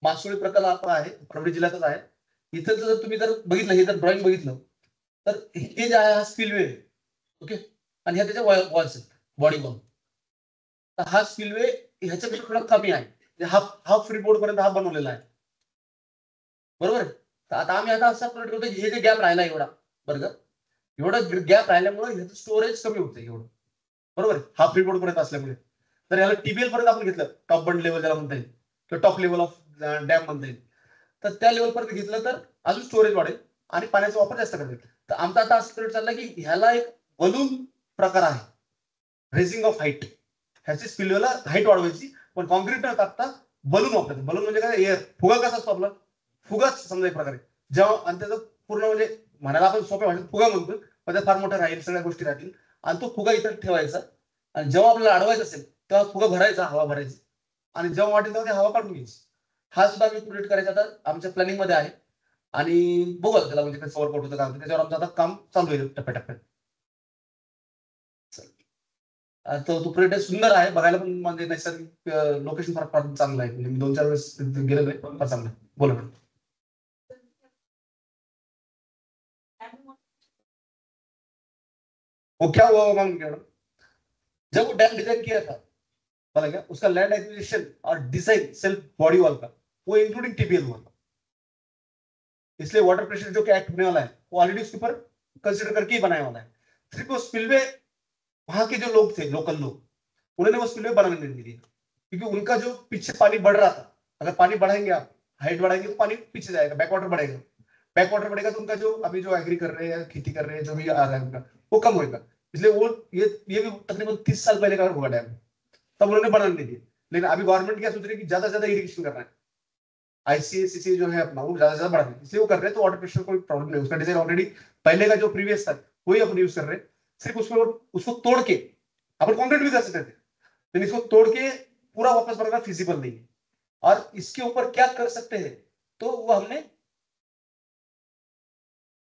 मासोळी प्रकल्प आहे परभणी जिल्ह्यातच आहे. इथं जर तुम्ही जर बघितलं हे जर ड्रॉइंग बघितलं तर हे जे आहे हा स्पिलवे ओके आणि ह्या त्याच्या वॉल्स आहेत बॉडी वॉल. तर हा स्पिलवे ह्याच्यापेक्षा थोडा कमी आहे हाफ फ्री बोर्ड पर्यंत हा बनवलेला आहे बरोबर. तर आता आम्ही आता असं करतो हे जे गॅप राहिला एवढा बरं एवढं गॅप राहिल्यामुळे ह्याचं स्टोरेज कमी होतं एवढं बरोबर हाफ फ्री बोर्ड पर्यंत असल्यामुळे. तर याला टीबीएल पर्यंत आपण घेतलं टॉप बंड लेवल ज्याला म्हणता येईल किंवा टॉप लेवल ऑफ डॅम म्हणता येईल तर त्या लेवल पर्यंत घेतलं तर अजून स्टोरेज वाढेल आणि पाण्याचा वापर जास्त करता येईल. तर आमचा आता असं पिरियड चालला की ह्याला एक बलून प्रकार आहे रेझिंग ऑफ हाईट. ह्याची स्पिलवेला हाईट वाढवायची पण कॉन्क्रीट न टाकता बलून वापरायचं. बलून म्हणजे काय एअर फुगा कसा असतो आपला फुगाच समजा एक प्रकारे जेव्हा आणि त्याचं पूर्ण म्हणजे म्हणायला आपण सोप्या भाषेत फुगा म्हणतो पण त्यात फार मोठा राहील सगळ्या गोष्टी राहतील आणि तो फुगा इथं ठेवायचा आणि जेव्हा आपल्याला अडवायचं असेल तेव्हा फुगा भरायचा हवा भरायची आणि जेव्हा वाटेल तेव्हा ती हवा काढून घ्यायची. हा सुद्धा आम्ही प्रोजेक्ट करायचा आता आमच्या प्लॅनिंग मध्ये आहे आणि बघू त्याला म्हणजे कसं वर्कआउट होतं का त्याच्यावर आमचं आता काम चालू आहे टप्प्याटप्प्यात. तो प्रोजेक्ट सुंदर आहे बघायला पण म्हणजे नैसर्गिक लोकेशन फार फार चांगलं आहे म्हणजे मी 2-4 वेळेस गेलेलो आहे फार चांगलं आहे. बोला मॅडम. वो क्या हुआ मैडम जब वो डैम डिजाइन किया था बोला क्या उसका लैंड एक्विजिशन और डिजाइन सेल्फ बॉडी वॉल का वो इंक्लूडिंग टीपीएल हुआ था. इसलिए वाटर प्रेशर जो क्या एक्ट होने वाला है वो ऑलरेडी उसके ऊपर कंसिडर करके ही बनाया वाला है. सिर्फ वो स्पिलवे वहां के जो लोग थे लोकल लोग उन्होंने वो स्पिलवे बनाने नहीं दिया क्योंकि उनका जो पीछे पानी बढ़ रहा था अगर पानी बढ़ाएंगे आप हाइट बढ़ाएंगे तो पानी पीछे जाएगा बैकवाटर बढ़ेगा. बैकवाटर बढ़ेगा तो उनका जो अभी जो एग्री कर रहे हैं खेती कर रहे हैं जो भी आ रहा है उनका वो कम होगा. इसलिए वो ये भी तकरीबन 30 साल पहले का हुआ डैम तब उन्होंने बनाने नहीं दिया. लेकिन अभी गवर्नमेंट क्या सोच रही है कि ज्यादा से ज्यादा इरिगेशन करना है आईसीएससी जो है अपना वो ज्यादा से ज्यादा बढ़ा है इसलिए वो कर रहे हैं. तो वाटर प्रेशर कोई प्रॉब्लम नहीं उसका डिजाइन ऑलरेडी पहले का जो प्रीवियस था वही अपन यूज कर रहे हैं. सिर्फ उसको तोड़ के अपन कॉन्क्रीट भी कर सकते थे लेकिन इसको तोड़ के पूरा वापस बनाना फिजिबल नहीं है. और इसके ऊपर क्या कर सकते हैं तो वो हमने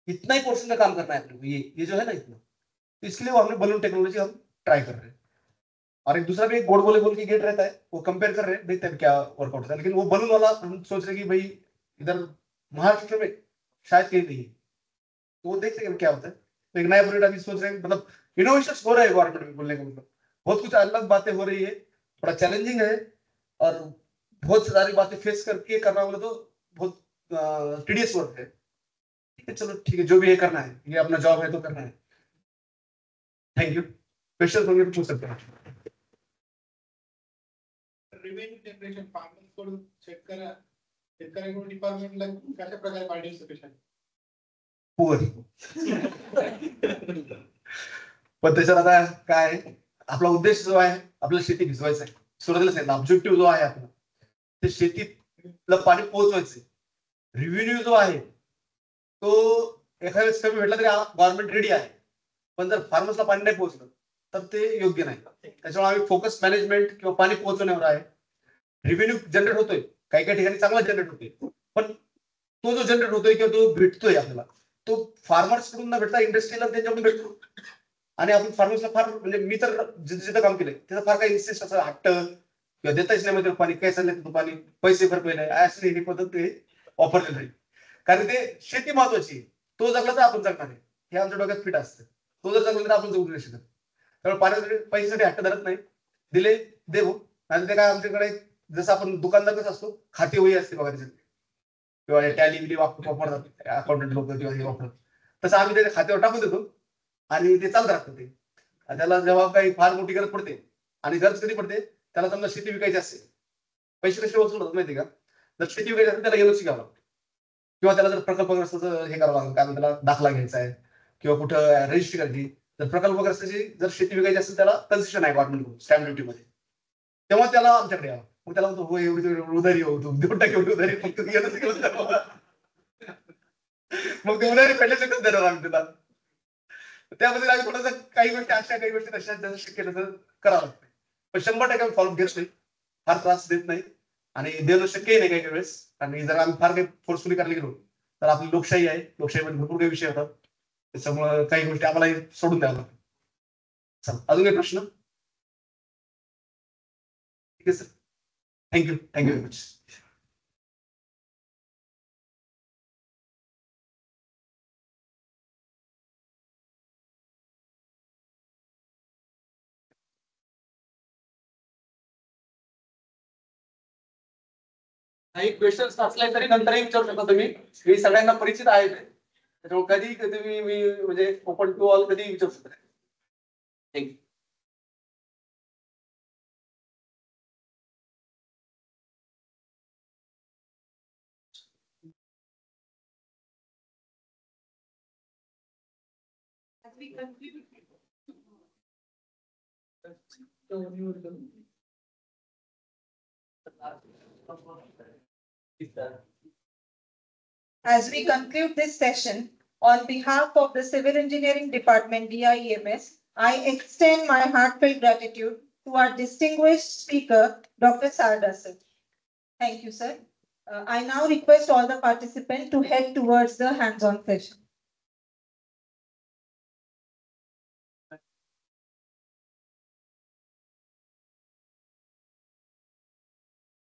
इतना ही पोर्शन का काम करना है अपने को ये जो है ना इतना तो इसके लिए वो हमने बलून टेक्नोलॉजी हम ट्राई कर रहे हैं. और एक दूसरा भी एक गोड बोले बोल के गेट रहता है वो कंपेयर कर रहे हैं देखते हैं क्या वर्कआउट होता है. लेकिन वो बलून वाला हम सोच रहे हैं कि भाई इधर महाराष्ट्र में शायद कहीं नहीं है तो वो देखते हैं क्या होता है. तो एक नया प्रोजेक्ट अभी सोच रहे हैं मतलब इनोवेशन हो रहा है गवर्नमेंट में बोलने का मतलब बहुत कुछ अलग बातें हो रही है थोड़ा चैलेंजिंग है और बहुत सारी बातें फेस करके करना बोले तो बहुत टीडियस वर्क है. ठीक है चलो ठीक है जो भी है करना है ये अपना जॉब है तो करना है. Thank you. क्वेश्चन होंगे तो पूछ सकते हैं. रेव्हेन्यू जनरेशन फार्मर्स कडून शेतकऱ्यांकडून डिपार्टमेंटला कशा प्रकारे पार्टिसिपेशन पुअर पण त्याच्यात आता काय आपला उद्देश जो आहे आपल्याला शेती भिजवायचा आहे सुरुवातीला सांगितलं ऑब्जेक्टिव्ह जो आहे आपला ते शेतीला पाणी पोहोचवायचं. रेव्हेन्यू जो आहे तो एखाद्या वेळेस कमी भेटला तरी गव्हर्नमेंट रेडी आहे पण जर फार्मर्सला पाणी नाही पोहोचलं तर ते योग्य नाही. त्याच्यामुळे आम्ही फोकस मॅनेजमेंट किंवा पाणी पोहोचवण्यावर आहे. रेव्हेन्यू जनरेट होतोय काही काही ठिकाणी चांगला जनरेट होतोय पण तो जो जनरेट होतोय किंवा तो भेटतोय आपल्याला, तो फार्मर्स कडून न भेटता इंडस्ट्रीला त्यांच्याकडून भेटतो. आणि आपण फार्मर्सला फार म्हणजे मी तर जिथं जिथं काम केलंय तिथं फार काही इन्सिस्ट असं हट्ट किंवा देताच नाही म्हणजे पाणी काय चाललंय तू पाणी पैसे भरपे नाही असं ही पद्धत ते वापरलेलं नाही. कारण ते शेती महत्वाची आहे. तो जगला तर आपण जगणार आहे हे आमच्या डोक्यात फिट असतं. तो जर जगला तर आपण जगू नाही शकत. त्यामुळे पाण्यासाठी पैशासाठी हट्ट धरत नाही, दिले देऊ. आणि ते काय आमच्याकडे जसं आपण दुकानदार कसं असतो खाते वही असते बघा त्याच्यात किंवा टॅली बिली वापरतात अकाउंटंट लोक किंवा हे वापरतात, तसं आम्ही त्याच्या खात्यावर टाकून देतो आणि ते चालत राहतं ते. आणि त्याला जेव्हा काही फार मोठी गरज पडते आणि गरज कधी पडते त्याला समजा शेती विकायची असते, पैसे कसे वसूल होतात माहिती का, जर शेती विकायची असेल त्याला एनओसी घ्यावं लागतं किंवा त्याला जर प्रकल्पग्रस्ताचं हे करावं लागतं कारण त्याला दाखला घ्यायचा आहे किंवा कुठं रजिस्ट्री करायची. जर प्रकल्पग्रस्ताची जर शेती विकायची असेल त्याला कन्सेशन आहे गव्हर्नमेंट स्टॅम्प ड्युटीमध्ये, तेव्हा त्याला आमच्याकडे यावं. मग त्याला म्हणतो हो एवढी उधारी होतो 2% एवढी उधारी फक्त मग ते उधारी फेडल्याचं देणार आम्ही त्याला. त्यामध्ये आम्ही थोडंसं काही गोष्टी अशा काही गोष्टी तशा जसं शक्य तसं करावं लागतं. पण 100% फॉलो घेत नाही, फार त्रास देत नाही आणि देणं शक्यही नाही काही वेळेस. आणि जर आम्ही फार काही फोर्सफुली करायला गेलो तर आपली लोकशाही आहे, लोकशाहीमध्ये भरपूर काही विषय होतात, त्याच्यामुळे काही गोष्टी आम्हाला सोडून द्यावं लागतात. चला अजून काही प्रश्न? ठीक आहे सर, थँक्यू व्हेरी मच. काही क्वेश्चन्स असले तरी नंतरही विचारू शकता तुम्ही, मी सगळ्यांना परिचित आहे त्याच्यामुळे कधी कधी मी म्हणजे ओपन टू ऑल कधी विचारू शकता. Thank you. As we conclude this session, on behalf of the Civil Engineering Department, DIEMS, I extend my heartfelt gratitude to our distinguished speaker, Dr. Sarda sir. Thank you, sir. I now request all the participants to head towards the hands-on session.